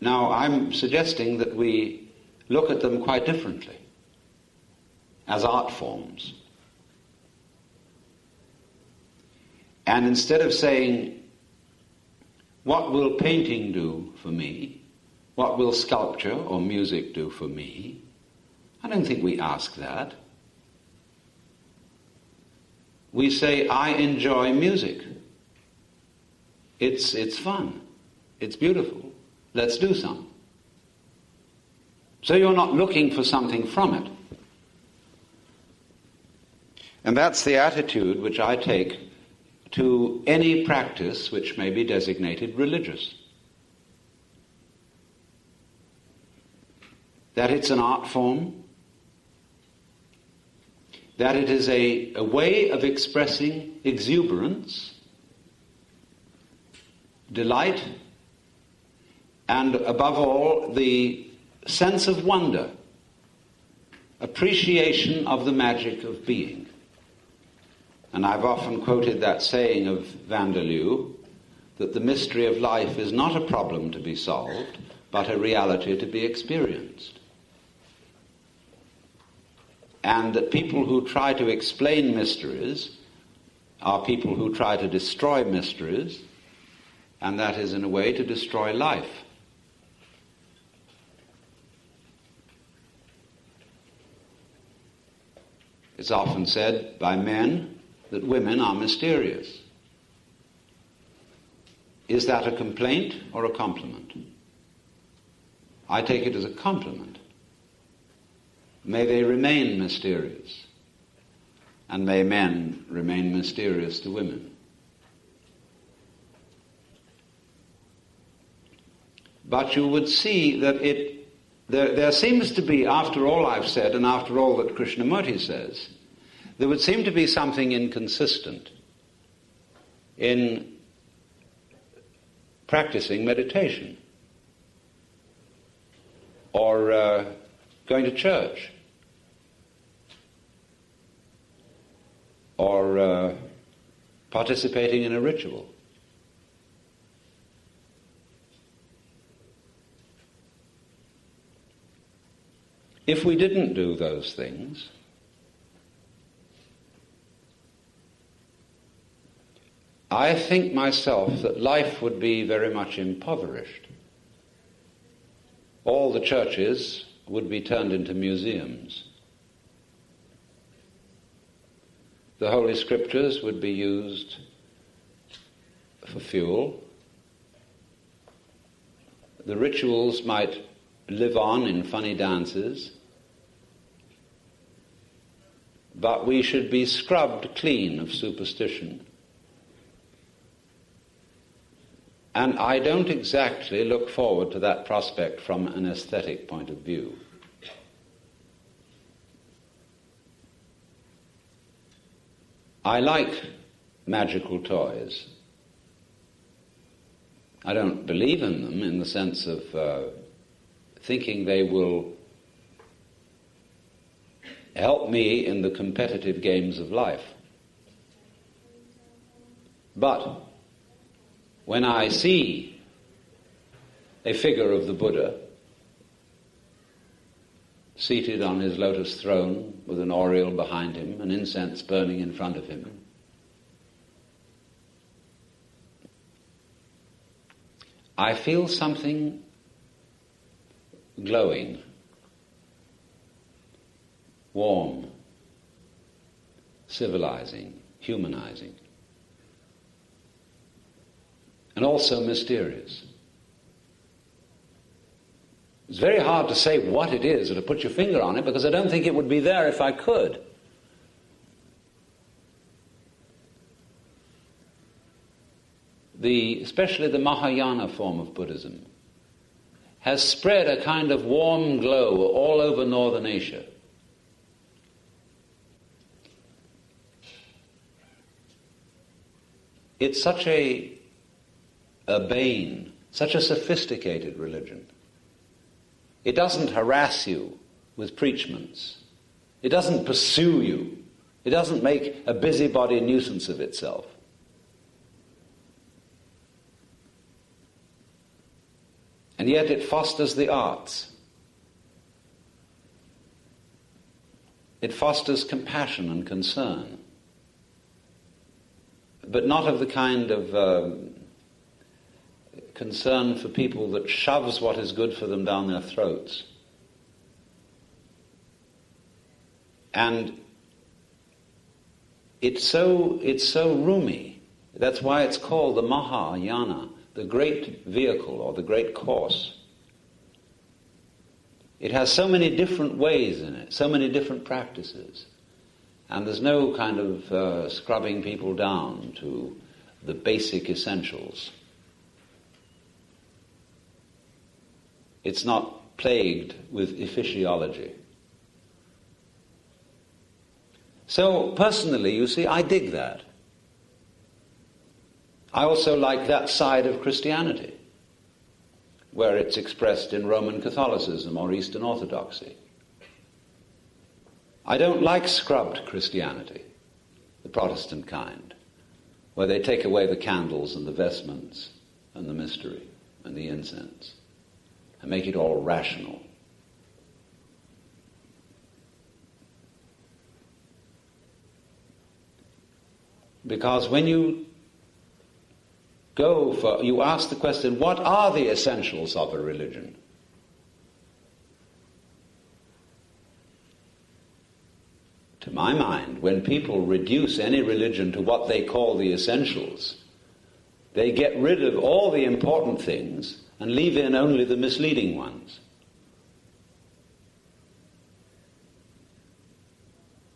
Now, I'm suggesting that we look at them quite differently, as art forms. And instead of saying, what will painting do for me? What will sculpture or music do for me? I don't think we ask that. We say, I enjoy music. It's fun. It's beautiful. Let's do some. So you're not looking for something from it. And that's the attitude which I take to any practice which may be designated religious. That it's an art form, that it is a way of expressing exuberance, delight, and above all, the sense of wonder, appreciation of the magic of being. And I've often quoted that saying of Vanderloo, that the mystery of life is not a problem to be solved, but a reality to be experienced. And that people who try to explain mysteries are people who try to destroy mysteries, and that is in a way to destroy life. It's often said by men that women are mysterious. Is that a complaint or a compliment? I take it as a compliment. May they remain mysterious, and may men remain mysterious to women. But you would see that there seems to be, after all I've said and after all that Krishnamurti says, there would seem to be something inconsistent in practicing meditation or going to church or participating in a ritual. If we didn't do those things, I think myself that life would be very much impoverished. All the churches would be turned into museums. The Holy Scriptures would be used for fuel. The rituals might live on in funny dances. But we should be scrubbed clean of superstition. And I don't exactly look forward to that prospect from an aesthetic point of view. I like magical toys. I don't believe in them in the sense of thinking they will help me in the competitive games of life. But when I see a figure of the Buddha seated on his lotus throne with an aureole behind him, an incense burning in front of him, I feel something glowing, warm, civilizing, humanizing, and also mysterious. It's very hard to say what it is or to put your finger on it, because I don't think it would be there if I could. Especially the Mahayana form of Buddhism has spread a kind of warm glow all over northern Asia. It's such a urbane, such a sophisticated religion. It doesn't harass you with preachments. It doesn't pursue you. It doesn't make a busybody nuisance of itself. And yet it fosters the arts. It fosters compassion and concern, but not of the kind of concern for people that shoves what is good for them down their throats. And it's so roomy. That's why it's called the Mahayana, the great vehicle or the great course. It has so many different ways in it, so many different practices. And there's no kind of scrubbing people down to the basic essentials. It's not plagued with ephysiology. So personally, you see, I dig that. I also like that side of Christianity, where it's expressed in Roman Catholicism or Eastern Orthodoxy. I don't like scrubbed Christianity, the Protestant kind, where they take away the candles and the vestments and the mystery and the incense and make it all rational. Because when you you ask the question, what are the essentials of a religion? To my mind, when people reduce any religion to what they call the essentials, They get rid of all the important things and leave in only the misleading ones.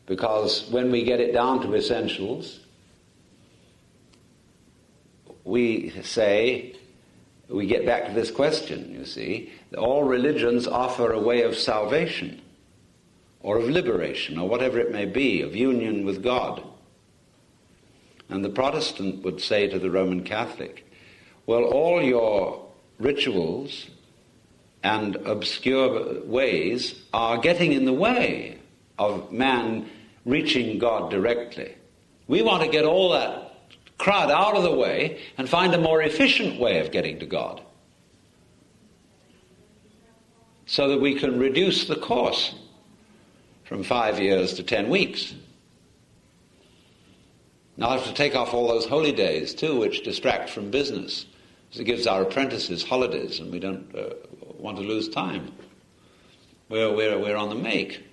Because when we get it down to essentials, we say, we get back to this question, you see, that all religions offer a way of salvation, or of liberation, or whatever it may be, of union with God. And the Protestant would say to the Roman Catholic, well, all your rituals and obscure ways are getting in the way of man reaching God directly. We want to get all that crowd out of the way and find a more efficient way of getting to God, so that we can reduce the course from 5 years to 10 weeks. Now I have to take off all those holy days too, which distract from business. It gives our apprentices holidays, and we don't want to lose time. We're on the make.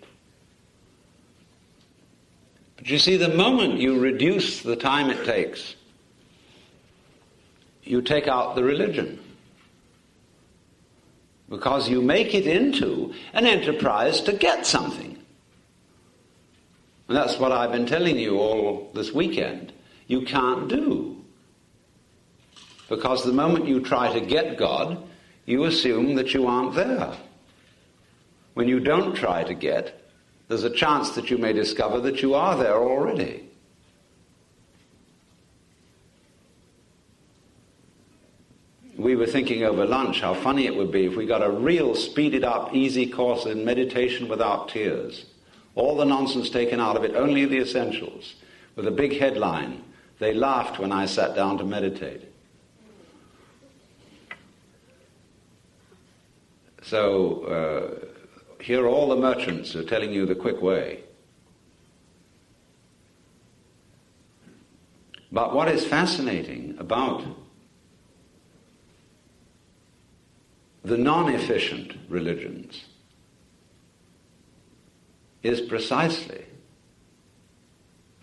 But you see, the moment you reduce the time it takes, you take out the religion. Because you make it into an enterprise to get something. And that's what I've been telling you all this weekend. You can't do. Because the moment you try to get God, you assume that you aren't there. When you don't try to get, there's a chance that you may discover that you are there already. We were thinking over lunch how funny it would be if we got a real speeded up, easy course in meditation without tears. All the nonsense taken out of it, only the essentials, with a big headline, "They laughed when I sat down to meditate." So here all the merchants are telling you the quick way. But what is fascinating about the non-efficient religions is precisely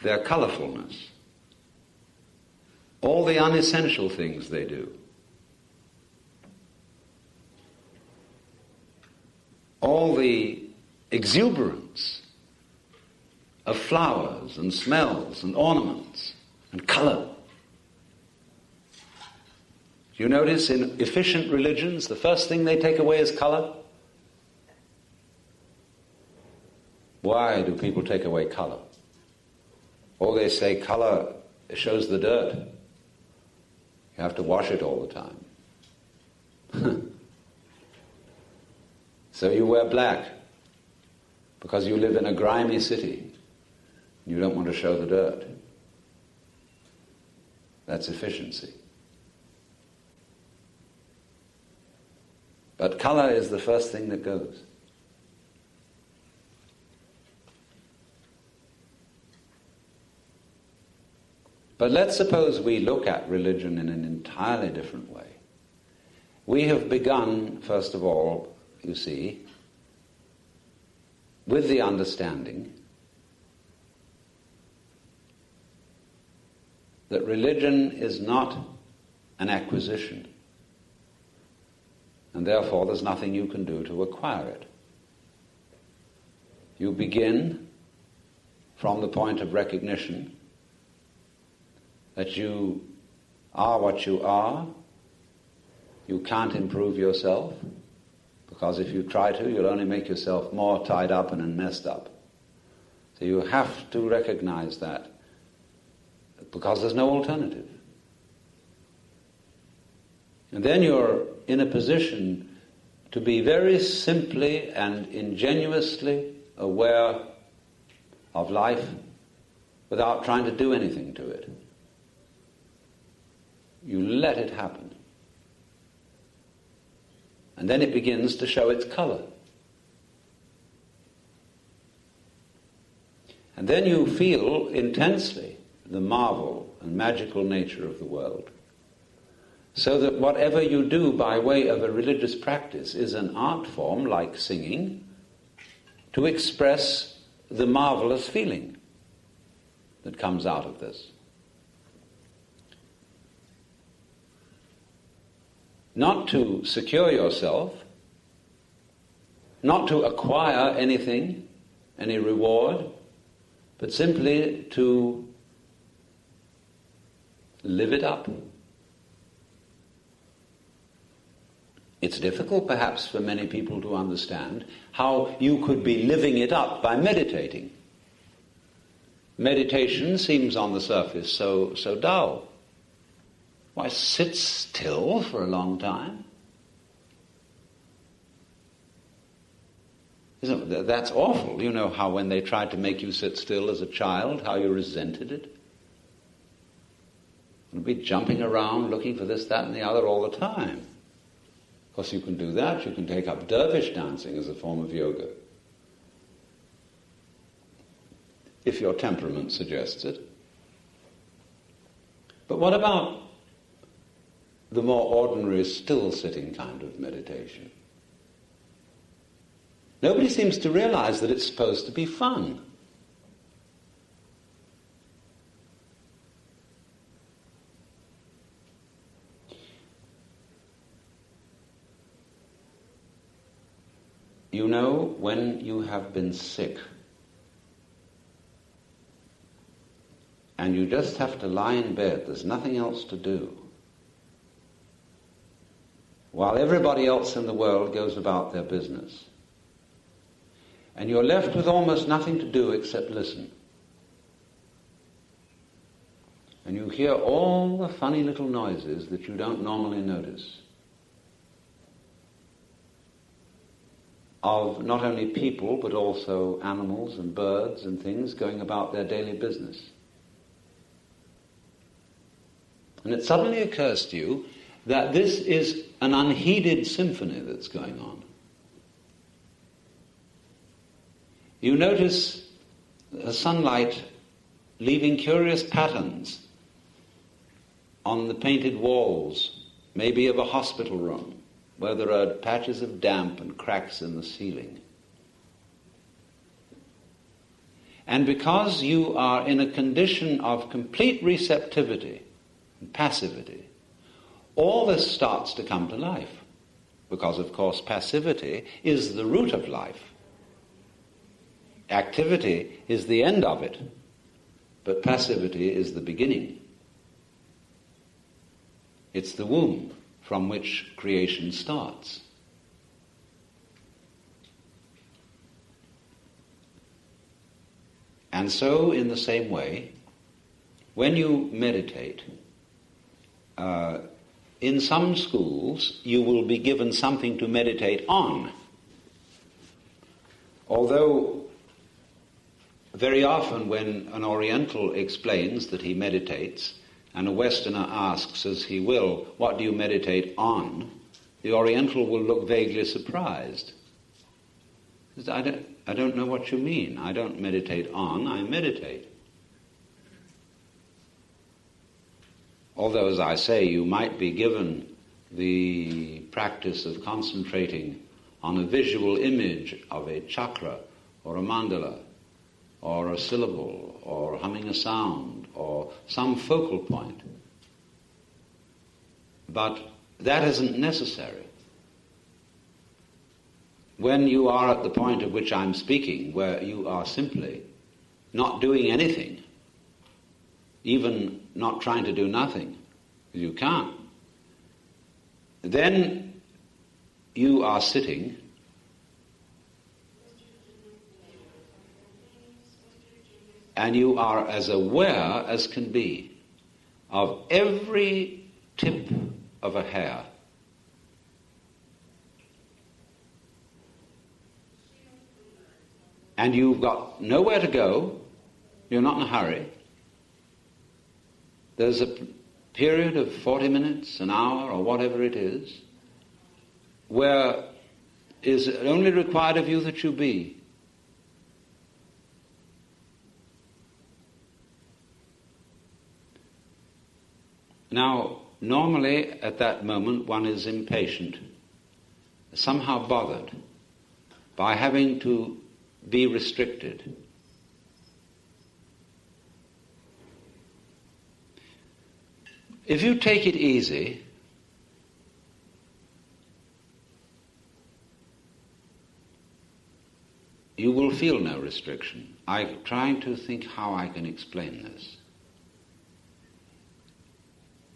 their colorfulness. All the unessential things they do. All the exuberance of flowers and smells and ornaments and color. You notice in efficient religions, the first thing they take away is color. Why do people take away color? Or they say color shows the dirt. You have to wash it all the time. So you wear black because you live in a grimy city. You don't want to show the dirt. That's efficiency. But color is the first thing that goes. But let's suppose we look at religion in an entirely different way. We have begun, first of all, you see, with the understanding that religion is not an acquisition, and therefore there's nothing you can do to acquire it. You begin from the point of recognition that you are what you are. You can't improve yourself, because if you try to, you'll only make yourself more tied up and messed up. So you have to recognize that, because there's no alternative. And then you're in a position to be very simply and ingenuously aware of life without trying to do anything to it. You let it happen. And then it begins to show its color. And then you feel intensely the marvel and magical nature of the world. So that whatever you do by way of a religious practice is an art form, like singing, to express the marvelous feeling that comes out of this. not to secure yourself, not to acquire anything, any reward, but simply to live it up. It's difficult perhaps for many people to understand how you could be living it up by meditating. Meditation seems on the surface so dull. Why sit still for a long time? That's awful. You know how when they tried to make you sit still as a child, how you resented it? You'd be jumping around looking for this, that, and the other all the time. Of course, you can do that. You can take up dervish dancing as a form of yoga, if your temperament suggests it. But what about the more ordinary, still-sitting kind of meditation? Nobody seems to realize that it's supposed to be fun. You know, when you have been sick and you just have to lie in bed, there's nothing else to do, while everybody else in the world goes about their business, and you're left with almost nothing to do except listen. And you hear all the funny little noises that you don't normally notice, of not only people but also animals and birds and things going about their daily business. And it suddenly occurs to you that this is an unheeded symphony that's going on. You notice the sunlight leaving curious patterns on the painted walls, maybe of a hospital room, where there are patches of damp and cracks in the ceiling. And because you are in a condition of complete receptivity and passivity, all this starts to come to life. Because, of course, passivity is the root of life. Activity is the end of it, but passivity is the beginning. It's the womb from which creation starts. And so, in the same way, when you meditate, in some schools you will be given something to meditate on. Although very often when an Oriental explains that he meditates, and a Westerner asks, as he will, what do you meditate on? The Oriental will look vaguely surprised. He says, I don't know what you mean. I don't meditate on, I meditate. Although, as I say, you might be given the practice of concentrating on a visual image of a chakra or a mandala or a syllable or humming a sound or some focal point. But that isn't necessary. When you are at the point at which I'm speaking, where you are simply not doing anything, even not trying to do nothing, you can't, then you are sitting and you are as aware as can be of every tip of a hair. And you've got nowhere to go, you're not in a hurry. There's a period of 40 minutes, an hour, or whatever it is, where is only required of you that you be. Now, normally at that moment one is impatient, somehow bothered by having to be restricted. If you take it easy you will feel no restriction. I'm trying to think how I can explain this.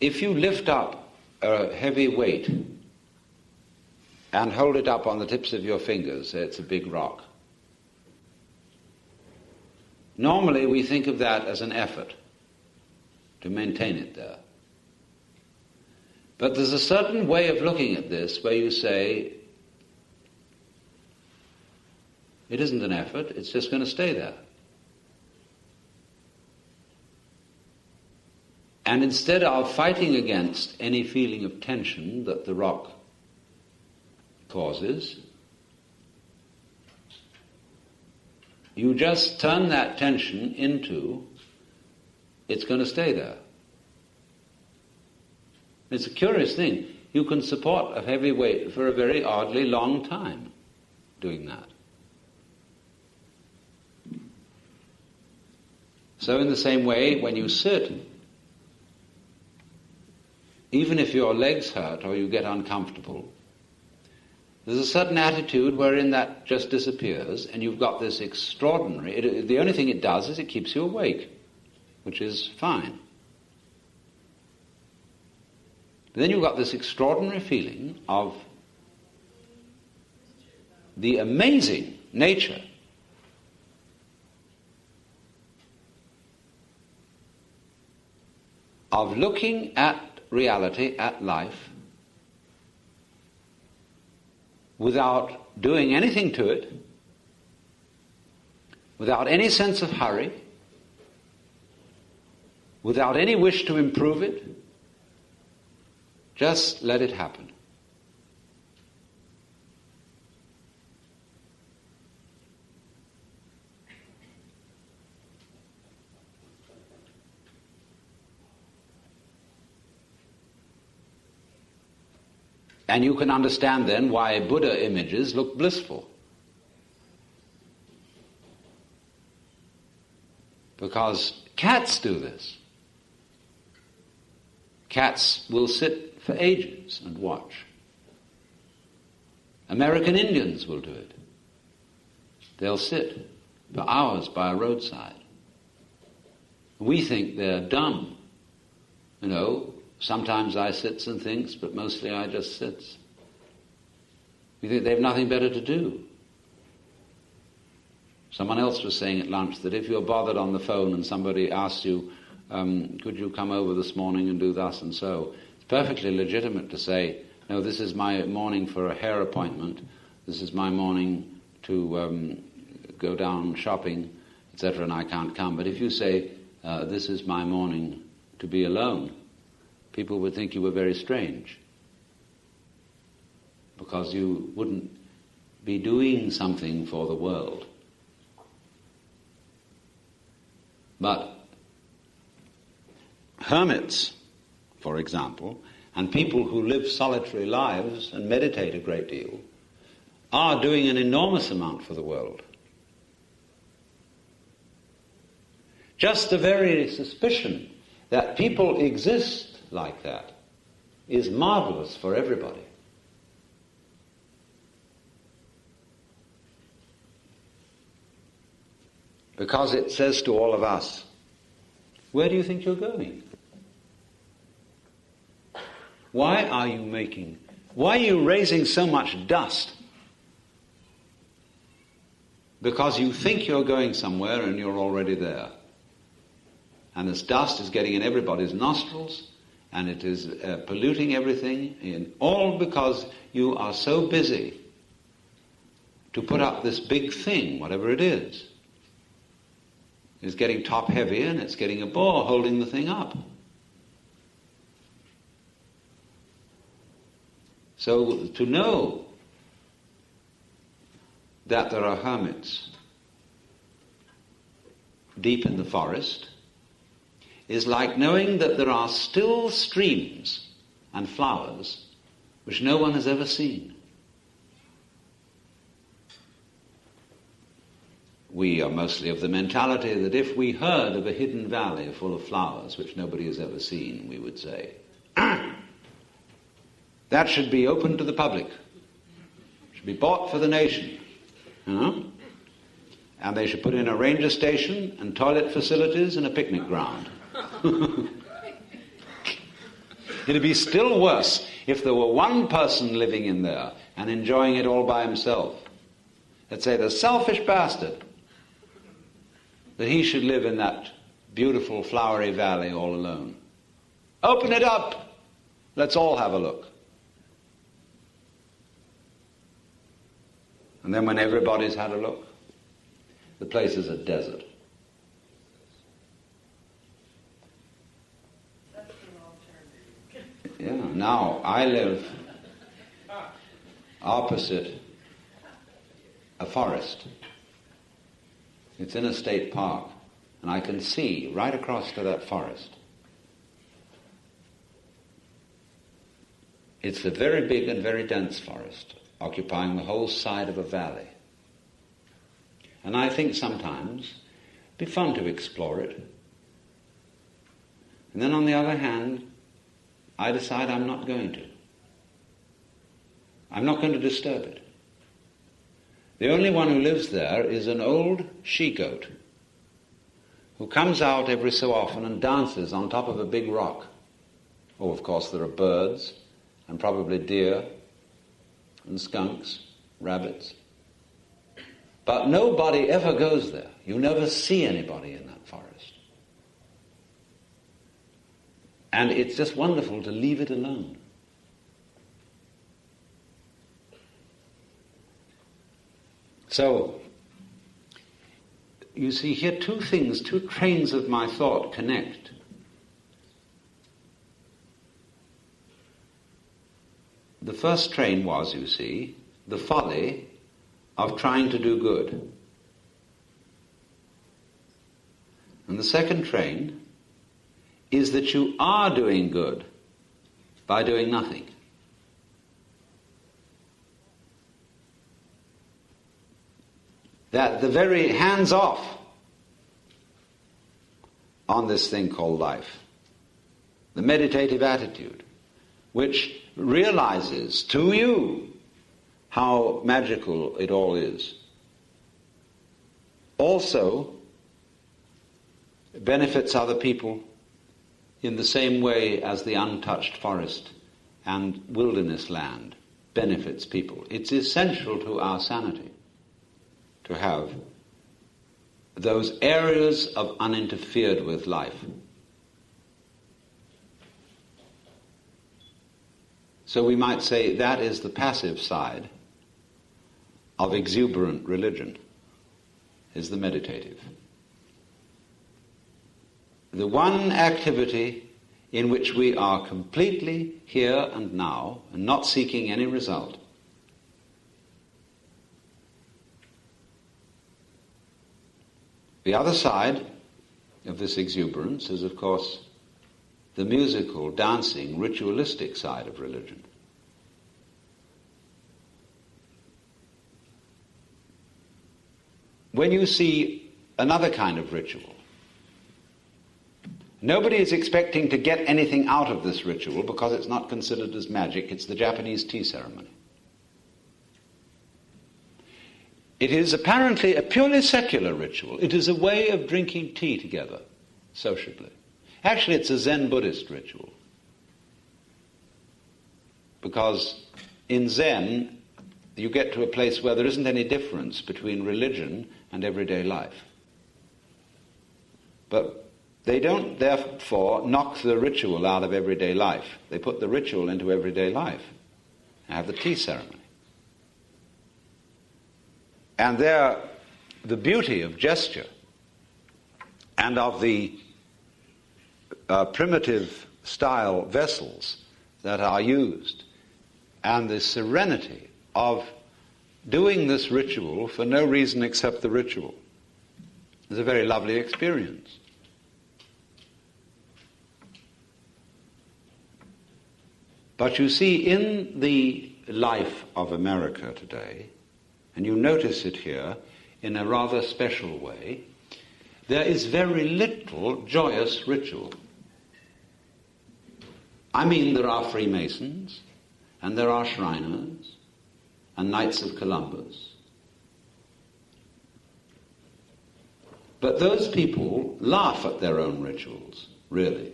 If you lift up a heavy weight and hold it up on the tips of your fingers, say it's a big rock, normally we think of that as an effort to maintain it there. But there's a certain way of looking at this where you say, it isn't an effort, it's just going to stay there. And instead of fighting against any feeling of tension that the rock causes, you just turn that tension into, it's going to stay there. It's a curious thing. You can support a heavy weight for a very oddly long time doing that. So in the same way, when you sit, even if your legs hurt or you get uncomfortable, there's a certain attitude wherein that just disappears, and you've got this extraordinary... the only thing it does is it keeps you awake, which is fine. But then you've got this extraordinary feeling of the amazing nature of looking at reality, at life, without doing anything to it, without any sense of hurry, without any wish to improve it. Just let it happen. And you can understand then why Buddha images look blissful. Because cats do this. Cats will sit for ages and watch. American Indians will do it. They'll sit for hours by a roadside. We think they're dumb. You know, sometimes I sits and thinks, but mostly I just sits. We think they have nothing better to do. Someone else was saying at lunch that if you're bothered on the phone and somebody asks you, could you come over this morning and do thus and so, it's perfectly legitimate to say, no, this is my morning for a hair appointment, this is my morning to go down shopping, etc., and I can't come. But if you say, this is my morning to be alone, people would think you were very strange, because you wouldn't be doing something for the world. But hermits, for example, and people who live solitary lives and meditate a great deal, are doing an enormous amount for the world. Just the very suspicion that people exist like that is marvelous for everybody. Because it says to all of us, where do you think you're going? Why are you raising so much dust? Because you think you're going somewhere and you're already there. And this dust is getting in everybody's nostrils, and it is polluting everything, all because you are so busy to put up this big thing, whatever it is. It's getting top heavy and it's getting a bore holding the thing up. So to know that there are hermits deep in the forest is like knowing that there are still streams and flowers which no one has ever seen. We are mostly of the mentality that if we heard of a hidden valley full of flowers which nobody has ever seen, we would say, that should be open to the public, should be bought for the nation. You know? And they should put in a ranger station and toilet facilities and a picnic ground. It'd be still worse if there were one person living in there and enjoying it all by himself. Let's say the selfish bastard, that he should live in that beautiful flowery valley all alone. Open it up. Let's all have a look. And then when everybody's had a look, the place is a desert. That's an alternative. Yeah, now I live opposite a forest. It's in a state park, and I can see right across to that forest. It's a very big and very dense forest, occupying the whole side of a valley. And I think sometimes it'd be fun to explore it. And then on the other hand, I decide I'm not going to. I'm not going to disturb it. The only one who lives there is an old she-goat who comes out every so often and dances on top of a big rock. Oh, of course, there are birds and probably deer and skunks, rabbits. But nobody ever goes there. You never see anybody in that forest. And it's just wonderful to leave it alone. So, you see here two things, two trains of my thought connect. The first train was, you see, the folly of trying to do good. And the second train is that you are doing good by doing nothing. That the very hands-off on this thing called life, the meditative attitude, which realizes to you how magical it all is, also benefits other people in the same way as the untouched forest and wilderness land benefits people. It's essential to our sanity to have those areas of uninterfered with life. So we might say that is the passive side of exuberant religion, is the meditative. The one activity in which we are completely here and now and not seeking any result. The other side of this exuberance is, of course, the musical, dancing, ritualistic side of religion. When you see another kind of ritual, nobody is expecting to get anything out of this ritual because it's not considered as magic. It's the Japanese tea ceremony. It is apparently a purely secular ritual. It is a way of drinking tea together, sociably. Actually, it's a Zen Buddhist ritual. Because in Zen, you get to a place where there isn't any difference between religion and everyday life. But they don't, therefore, knock the ritual out of everyday life. They put the ritual into everyday life and have the tea ceremony. And there, the beauty of gesture and of the primitive style vessels that are used and the serenity of doing this ritual for no reason except the ritual is a very lovely experience. But you see, in the life of America today, and you notice it here in a rather special way, there is very little joyous ritual. I mean, there are Freemasons, and there are Shriners, and Knights of Columbus. But those people laugh at their own rituals, really.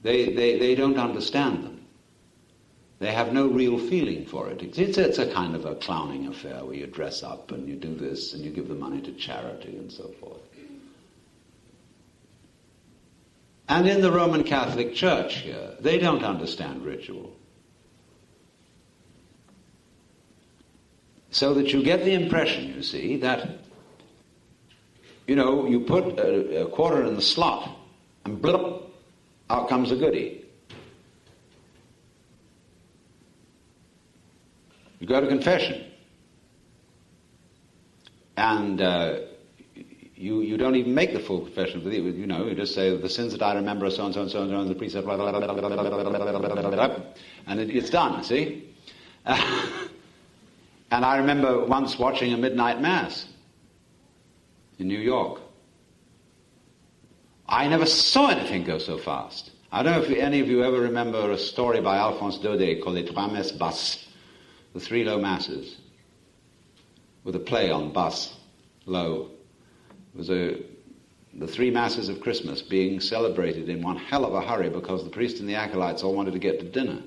They don't understand them. They have no real feeling for it. It's a kind of a clowning affair where you dress up and you do this and you give the money to charity and so forth. And in the Roman Catholic Church here, they don't understand ritual. So that you get the impression, you see, that, you put a quarter in the slot and blip, out comes a goodie. You go to confession, and you don't even make the full confession. You just say, the sins that I remember are so and so and so and so, and the priest said, blah, blah, blah, blah, blah, blah, blah, blah, blah, and it's done, see? And I remember once watching a midnight mass in New York. I never saw anything go so fast. I don't know if any of you ever remember a story by Alphonse Daudet called Les Trois Messes Basses, the three low masses, with a play on bass, low. It was the three masses of Christmas being celebrated in one hell of a hurry because the priest and the acolytes all wanted to get to dinner.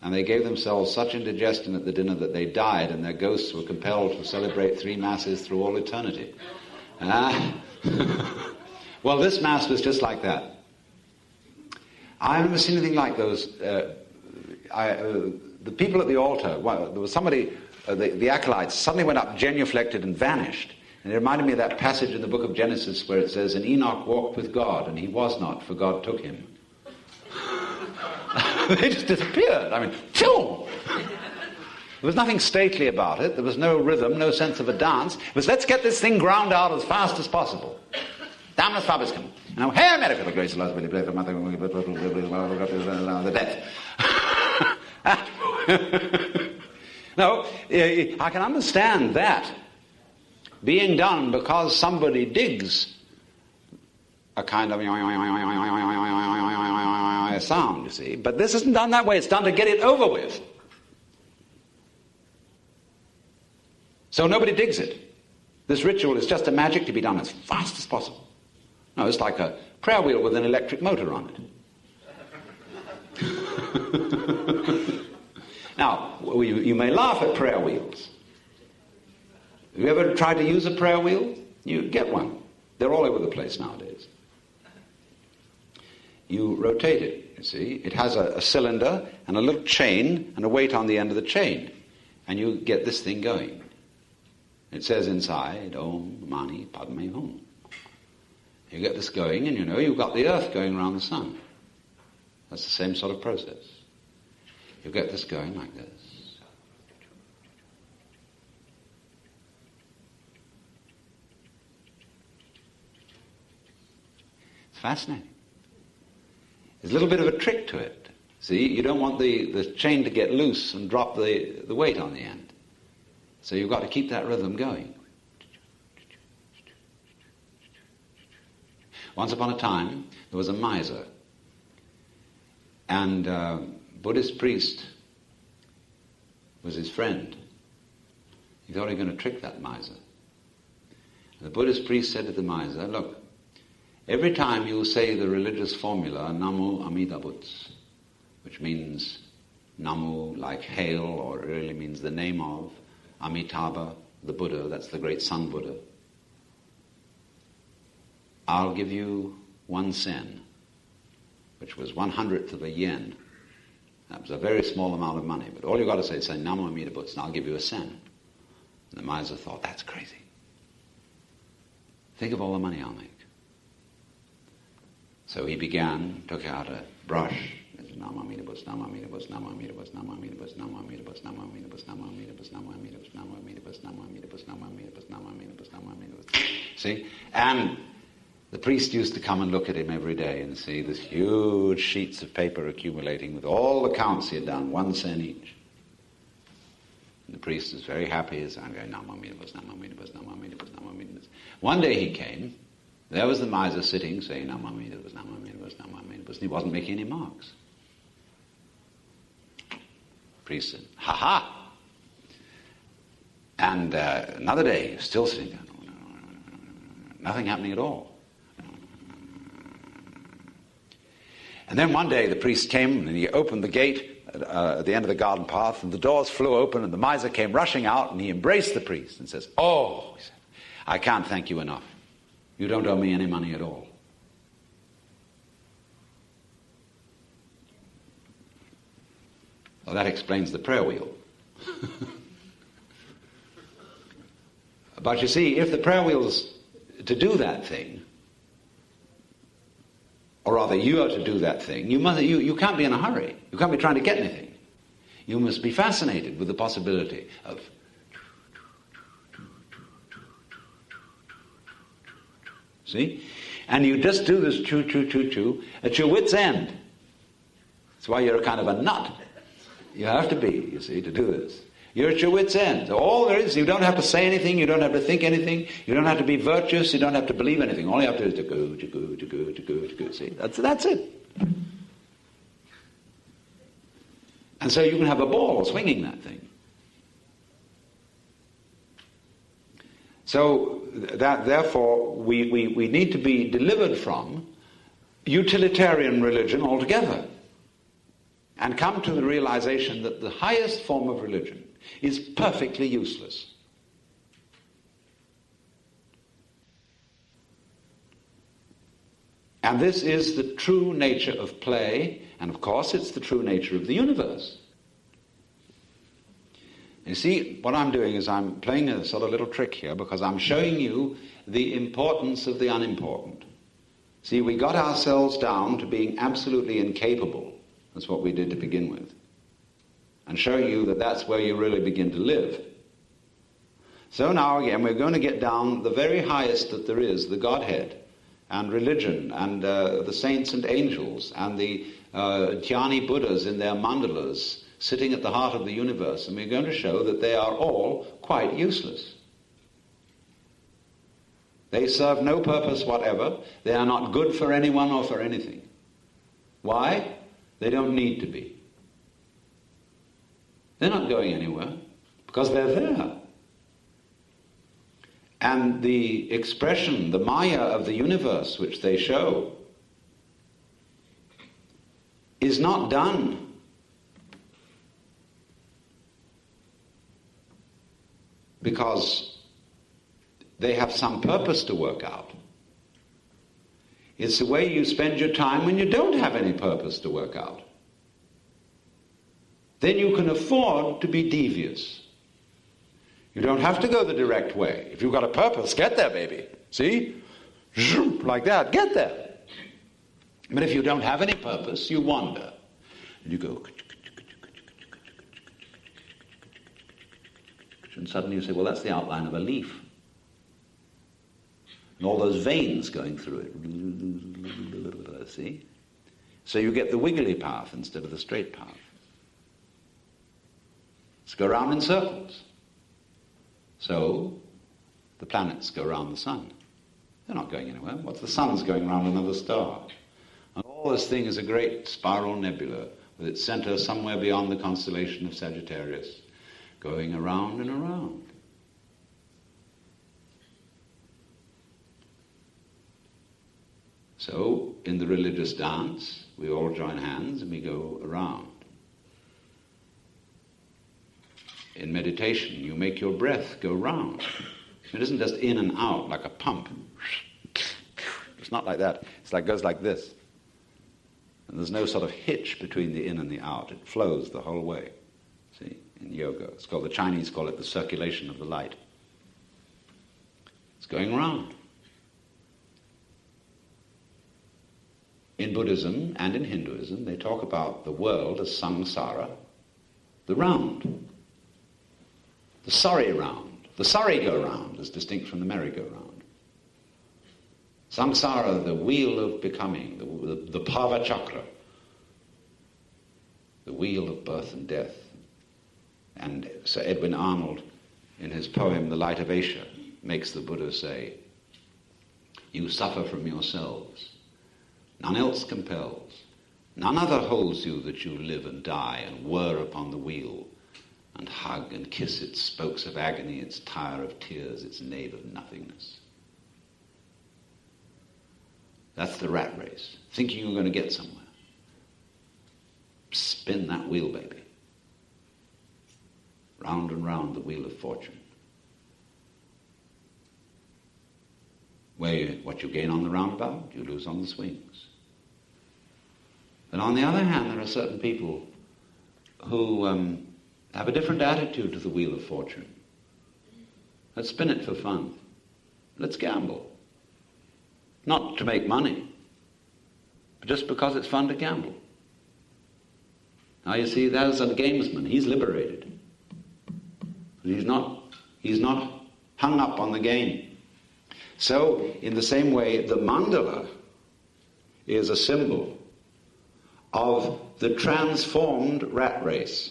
And they gave themselves such indigestion at the dinner that they died, and their ghosts were compelled to celebrate three masses through all eternity. Well, this mass was just like that. I've never seen anything like those. The people at the altar, there was somebody, the acolytes, suddenly went up genuflected and vanished. And it reminded me of that passage in the book of Genesis where it says, and Enoch walked with God, and he was not, for God took him. They just disappeared. I mean, phew! There was nothing stately about it. There was no rhythm, no sense of a dance. It was, let's get this thing ground out as fast as possible. Damnus Fabiscum. Now, Hail Mary, the grace of the death. No, I can understand that being done because somebody digs a kind of sound, you see. But this isn't done that way. It's done to get it over with. So nobody digs it. This ritual is just a magic to be done as fast as possible. No, it's like a prayer wheel with an electric motor on it. Now, you may laugh at prayer wheels. Have you ever tried to use a prayer wheel? You get one. They're all over the place nowadays. You rotate it, you see. It has a cylinder and a little chain and a weight on the end of the chain. And you get this thing going. It says inside, Om Mani Padme Hum. You get this going and you've got the earth going around the sun. That's the same sort of process. You get this going like this. It's fascinating. There's a little bit of a trick to it. See, you don't want the chain to get loose and drop the weight on the end. So you've got to keep that rhythm going. Once upon a time, there was a miser. And a Buddhist priest was his friend. He thought he was going to trick that miser. And the Buddhist priest said to the miser, look, every time you say the religious formula, Namo Amida Butsu, which means Namo like hail, or it really means the name of, Amitabha, the Buddha, that's the great Sun Buddha, I'll give you 1 sen, which was 1/100th of a yen. That was a very small amount of money, but all you've got to say is, Namo Amida Butsu, and I'll give you a sen. And the miser thought, that's crazy. Think of all the money I'll make. So he began, took out a brush, Namo Amida Butsu, Namo Amida Butsu, Namo Amida Butsu, Namo Amida Butsu, Namo Amida Butsu, Namo Amida Butsu, Namo Amida Butsu, Namo Amida Butsu, Namo Amida Butsu, Namo Amida Butsu, Namo Amida Butsu, Namo Amida Butsu, Namo Amida Butsu. See? And the priest used to come and look at him every day and see this huge sheets of paper accumulating with all the counts he had done, 1 sen each. And the priest was very happy as I'm going, Namo Amida Butsu, Namo Amida Butsu, Namo Amida Butsu, Namo Amida Butsu. One day he came, there was the miser sitting saying, Namo Amida Butsu, Namo Amida Butsu, Namo Amida Butsu, and he wasn't making any marks. The priest said, ha ha! And another day, still sitting there. Nothing happening at all. And then one day the priest came and he opened the gate at the end of the garden path, and the doors flew open, and the miser came rushing out, and he embraced the priest and says, "Oh," he said, "I can't thank you enough. You don't owe me any money at all." Well, that explains the prayer wheel. But you see, if the prayer wheel's to do that thing, or rather you are to do that thing, you can't be in a hurry. You can't be trying to get anything. You must be fascinated with the possibility of see? And you just do this choo at your wit's end. That's why you're a kind of a nut. You have to be, you see, to do this. You're at your wit's end. So all there is, you don't have to say anything, you don't have to think anything, you don't have to be virtuous, you don't have to believe anything. All you have to do is to go. See, that's it. And so you can have a ball swinging that thing. So that therefore we need to be delivered from utilitarian religion altogether and come to the realization that the highest form of religion is perfectly useless. And this is the true nature of play, and of course it's the true nature of the universe. You see, what I'm doing is I'm playing a sort of little trick here because I'm showing you the importance of the unimportant. See, we got ourselves down to being absolutely incapable. That's what we did to begin with. And show you that that's where you really begin to live. So now again, we're going to get down the very highest that there is, the Godhead, and religion, and the saints and angels, and the Dhyani Buddhas in their mandalas, sitting at the heart of the universe, and we're going to show that they are all quite useless. They serve no purpose whatever. They are not good for anyone or for anything. Why? They don't need to be. They're not going anywhere because they're there. And the expression, the maya of the universe which they show is not done because they have some purpose to work out. It's the way you spend your time when you don't have any purpose to work out. Then you can afford to be devious. You don't have to go the direct way. If you've got a purpose, get there, baby. See? Like that, get there. But if you don't have any purpose, you wander. And you go... And suddenly you say, well, that's the outline of a leaf. And all those veins going through it. See? So you get the wiggly path instead of the straight path. Let's go around in circles. So the planets go around the sun. They're not going anywhere. What's the sun's going around another star? And all this thing is a great spiral nebula with its center somewhere beyond the constellation of Sagittarius, going around and around. So, in the religious dance, we all join hands and we go around. In meditation, you make your breath go round. It isn't just in and out like a pump. It's not like that. It's like goes like this. And there's no sort of hitch between the in and the out. It flows the whole way. See, in yoga. It's called, the Chinese call it the circulation of the light. It's going round. In Buddhism and in Hinduism, they talk about the world as samsara, the round. The sorry round. The sorry go round is distinct from the merry-go-round. Samsara, the wheel of becoming, the Bhava Chakra, the wheel of birth and death. And Sir Edwin Arnold, in his poem The Light of Asia, makes the Buddha say, you suffer from yourselves. None else compels. None other holds you that you live and die and whir upon the wheel and hug and kiss its spokes of agony, its tire of tears, its nave of nothingness. That's the rat race, thinking you're going to get somewhere. Spin that wheel, baby. Round and round the wheel of fortune. What you gain on the roundabout, you lose on the swings. But on the other hand, there are certain people who have a different attitude to the wheel of fortune. Let's spin it for fun. Let's gamble. Not to make money, but just because it's fun to gamble. Now you see, there's a gamesman. He's liberated. He's not hung up on the game. So, in the same way, the mandala is a symbol of the transformed rat race.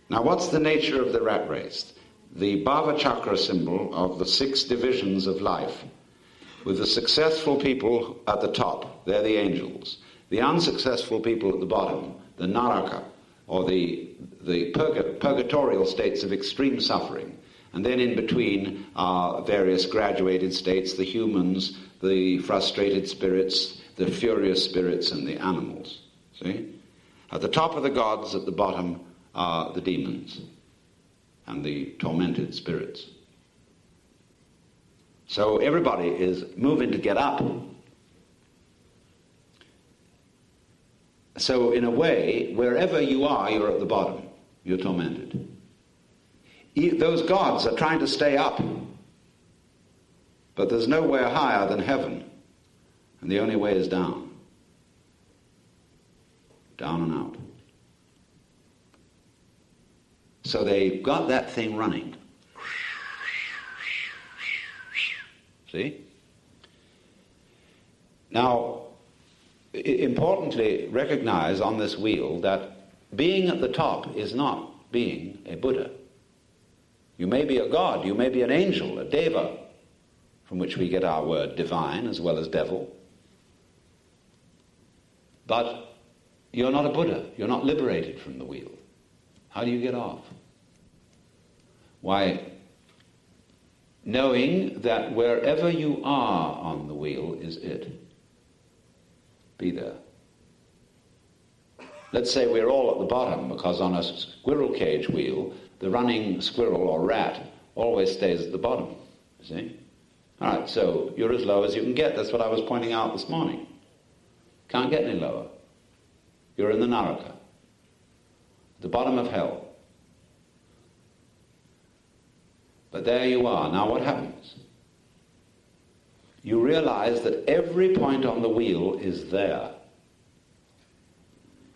Now, what's the nature of the rat race? The Bhava Chakra symbol of the 6 divisions of life, with the successful people at the top, they're the angels. The unsuccessful people at the bottom, the naraka, or the purgatorial states of extreme suffering. And then in between are various graduated states, the humans, the frustrated spirits, the furious spirits, and the animals. See? At the top are the gods, at the bottom are the demons and the tormented spirits. So everybody is moving to get up. So in a way, wherever you are, you're at the bottom. You're tormented. Those gods are trying to stay up. But there's nowhere higher than heaven. And the only way is down. Down and out. So they've got that thing running. See? Now, importantly, recognize on this wheel that being at the top is not being a Buddha. You may be a god, you may be an angel, a deva, from which we get our word divine as well as devil. But you're not a Buddha. You're not liberated from the wheel. How do you get off? Why, knowing that wherever you are on the wheel is it. Be there. Let's say we're all at the bottom, because on a squirrel cage wheel, the running squirrel or rat always stays at the bottom. See? All right, so you're as low as you can get. That's what I was pointing out this morning. Can't get any lower. You're in the Naraka, the bottom of hell. But there you are. Now what happens? You realize that every point on the wheel is there.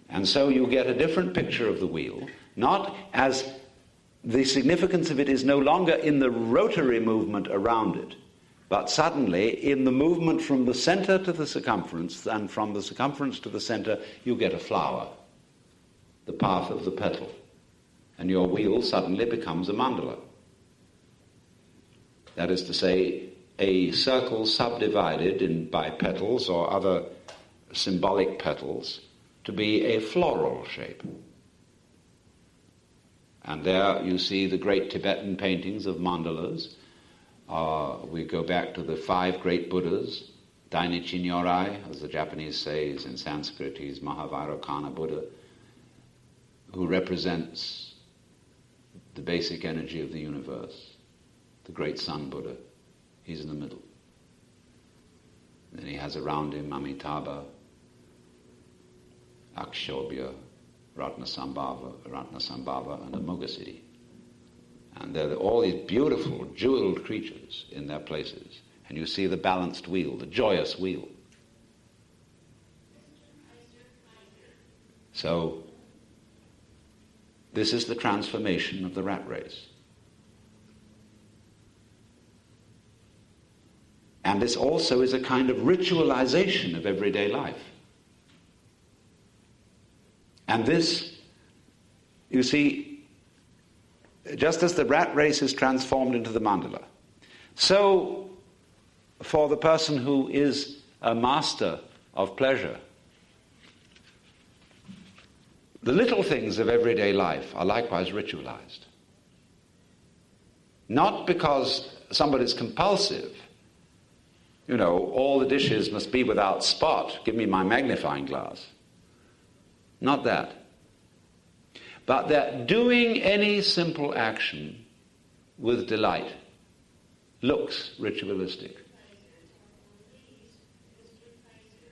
And so you get a different picture of the wheel, not as the significance of it is no longer in the rotary movement around it, but suddenly in the movement from the center to the circumference, and from the circumference to the center, you get a flower, the path of the petal, and your wheel suddenly becomes a mandala. That is to say, a circle subdivided by petals or other symbolic petals to be a floral shape. And there you see the great Tibetan paintings of mandalas. We go back to the 5 great Buddhas. Dainichi Nyorai, as the Japanese say, is in Sanskrit, he's Mahavairocana Buddha, who represents the basic energy of the universe. The great Sun Buddha, he's in the middle. Then he has around him Amitabha, Akshobhya, Ratnasambhava, and Amoghasiddhi. And they're all these beautiful, jeweled creatures in their places. And you see the balanced wheel, the joyous wheel. So, this is the transformation of the rat race. And this also is a kind of ritualization of everyday life. And this, you see, just as the rat race is transformed into the mandala, so for the person who is a master of pleasure, the little things of everyday life are likewise ritualized. Not because somebody's compulsive. You know, all the dishes must be without spot. Give me my magnifying glass. Not that. But that doing any simple action with delight looks ritualistic.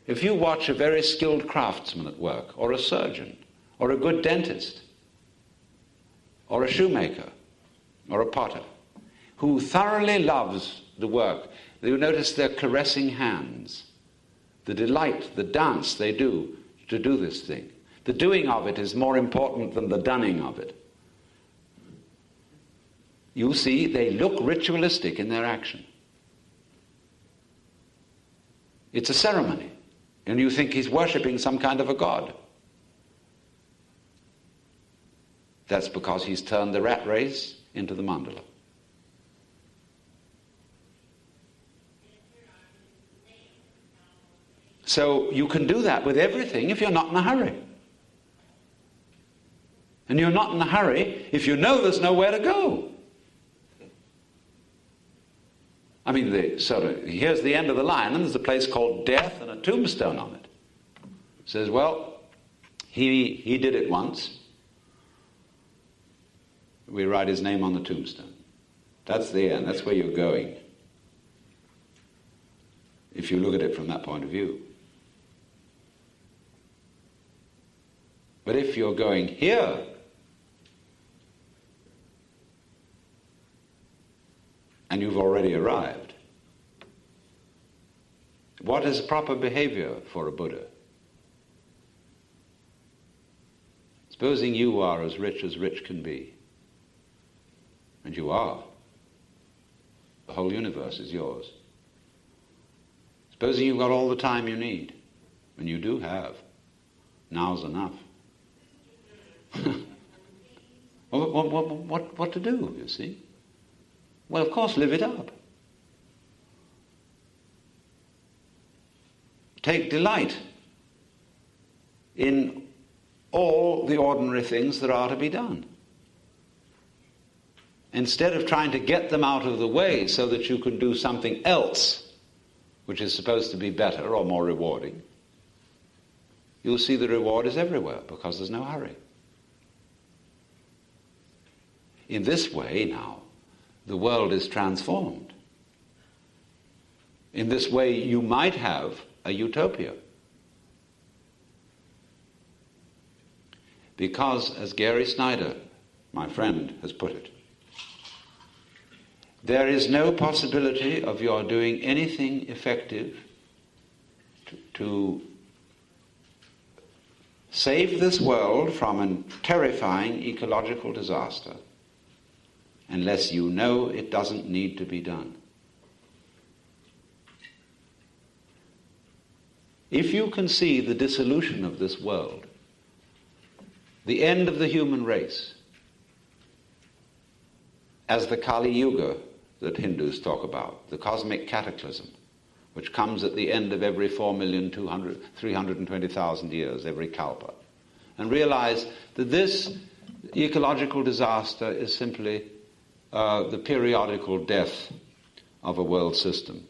If you watch a very skilled craftsman at work, or a surgeon, or a good dentist, or a shoemaker, or a potter, who thoroughly loves the work, you notice their caressing hands, the delight, the dance they do to do this thing. The doing of it is more important than the dunning of it. You see, they look ritualistic in their action. It's a ceremony, and you think he's worshipping some kind of a god. That's because he's turned the rat race into the mandala. So you can do that with everything if you're not in a hurry. And you're not in a hurry if you know there's nowhere to go. I mean, here's the end of the line, and there's a place called death and a tombstone on it. It says, well, he did it once. We write his name on the tombstone. That's the end. That's where you're going, if you look at it from that point of view. But if you're going here, and you've already arrived, what is proper behavior for a Buddha? Supposing you are as rich can be, and you are, the whole universe is yours. Supposing you've got all the time you need, and you do have, now's enough. What to do, you see? Well, of course, live it up. Take delight in all the ordinary things that are to be done. Instead of trying to get them out of the way so that you can do something else, which is supposed to be better or more rewarding, you'll see the reward is everywhere because there's no hurry. In this way now, the world is transformed. In this way, you might have a utopia. Because, as Gary Snyder, my friend, has put it, there is no possibility of your doing anything effective to save this world from a terrifying ecological disaster unless you know it doesn't need to be done. If you can see the dissolution of this world, the end of the human race, as the Kali Yuga that Hindus talk about, the cosmic cataclysm, which comes at the end of every 4,320,000 years, every kalpa, and realize that this ecological disaster is simply the periodical death of a world system.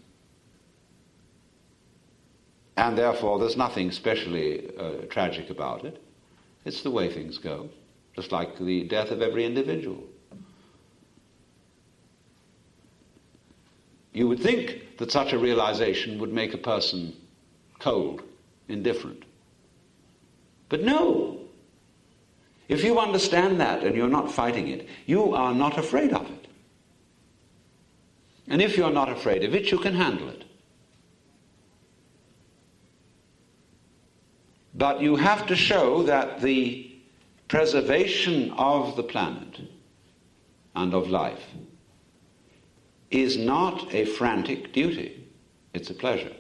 And therefore there's nothing specially tragic about it. It's the way things go, just like the death of every individual. You would think that such a realization would make a person cold, indifferent. But no. If you understand that and you're not fighting it, you are not afraid of it. And if you're not afraid of it, you can handle it. But you have to show that the preservation of the planet and of life is not a frantic duty. It's a pleasure.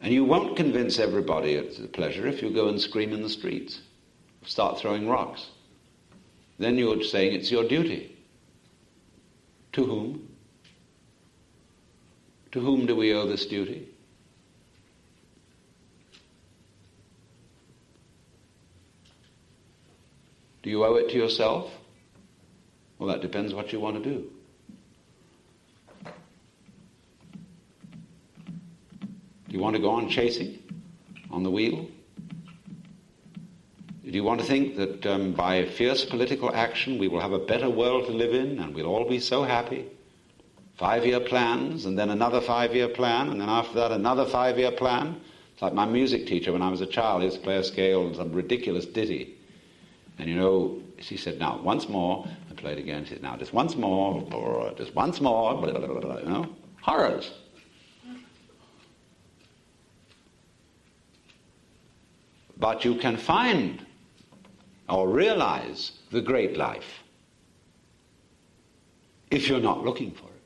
And you won't convince everybody it's a pleasure if you go and scream in the streets, start throwing rocks. Then you're saying it's your duty. To whom? To whom do we owe this duty? Do you owe it to yourself? Well, that depends what you want to do. Do you want to go on chasing on the wheel? Do you want to think that by fierce political action we will have a better world to live in and we'll all be so happy? 5-year plans, and then another 5-year plan, and then after that another 5-year plan. It's like my music teacher when I was a child. He used to play a scale and some ridiculous ditty. And she said, now, once more. I played again. She said, now, just once more, just once more, blah, blah, blah, blah, horrors. But you can find or realize the great life if you're not looking for it.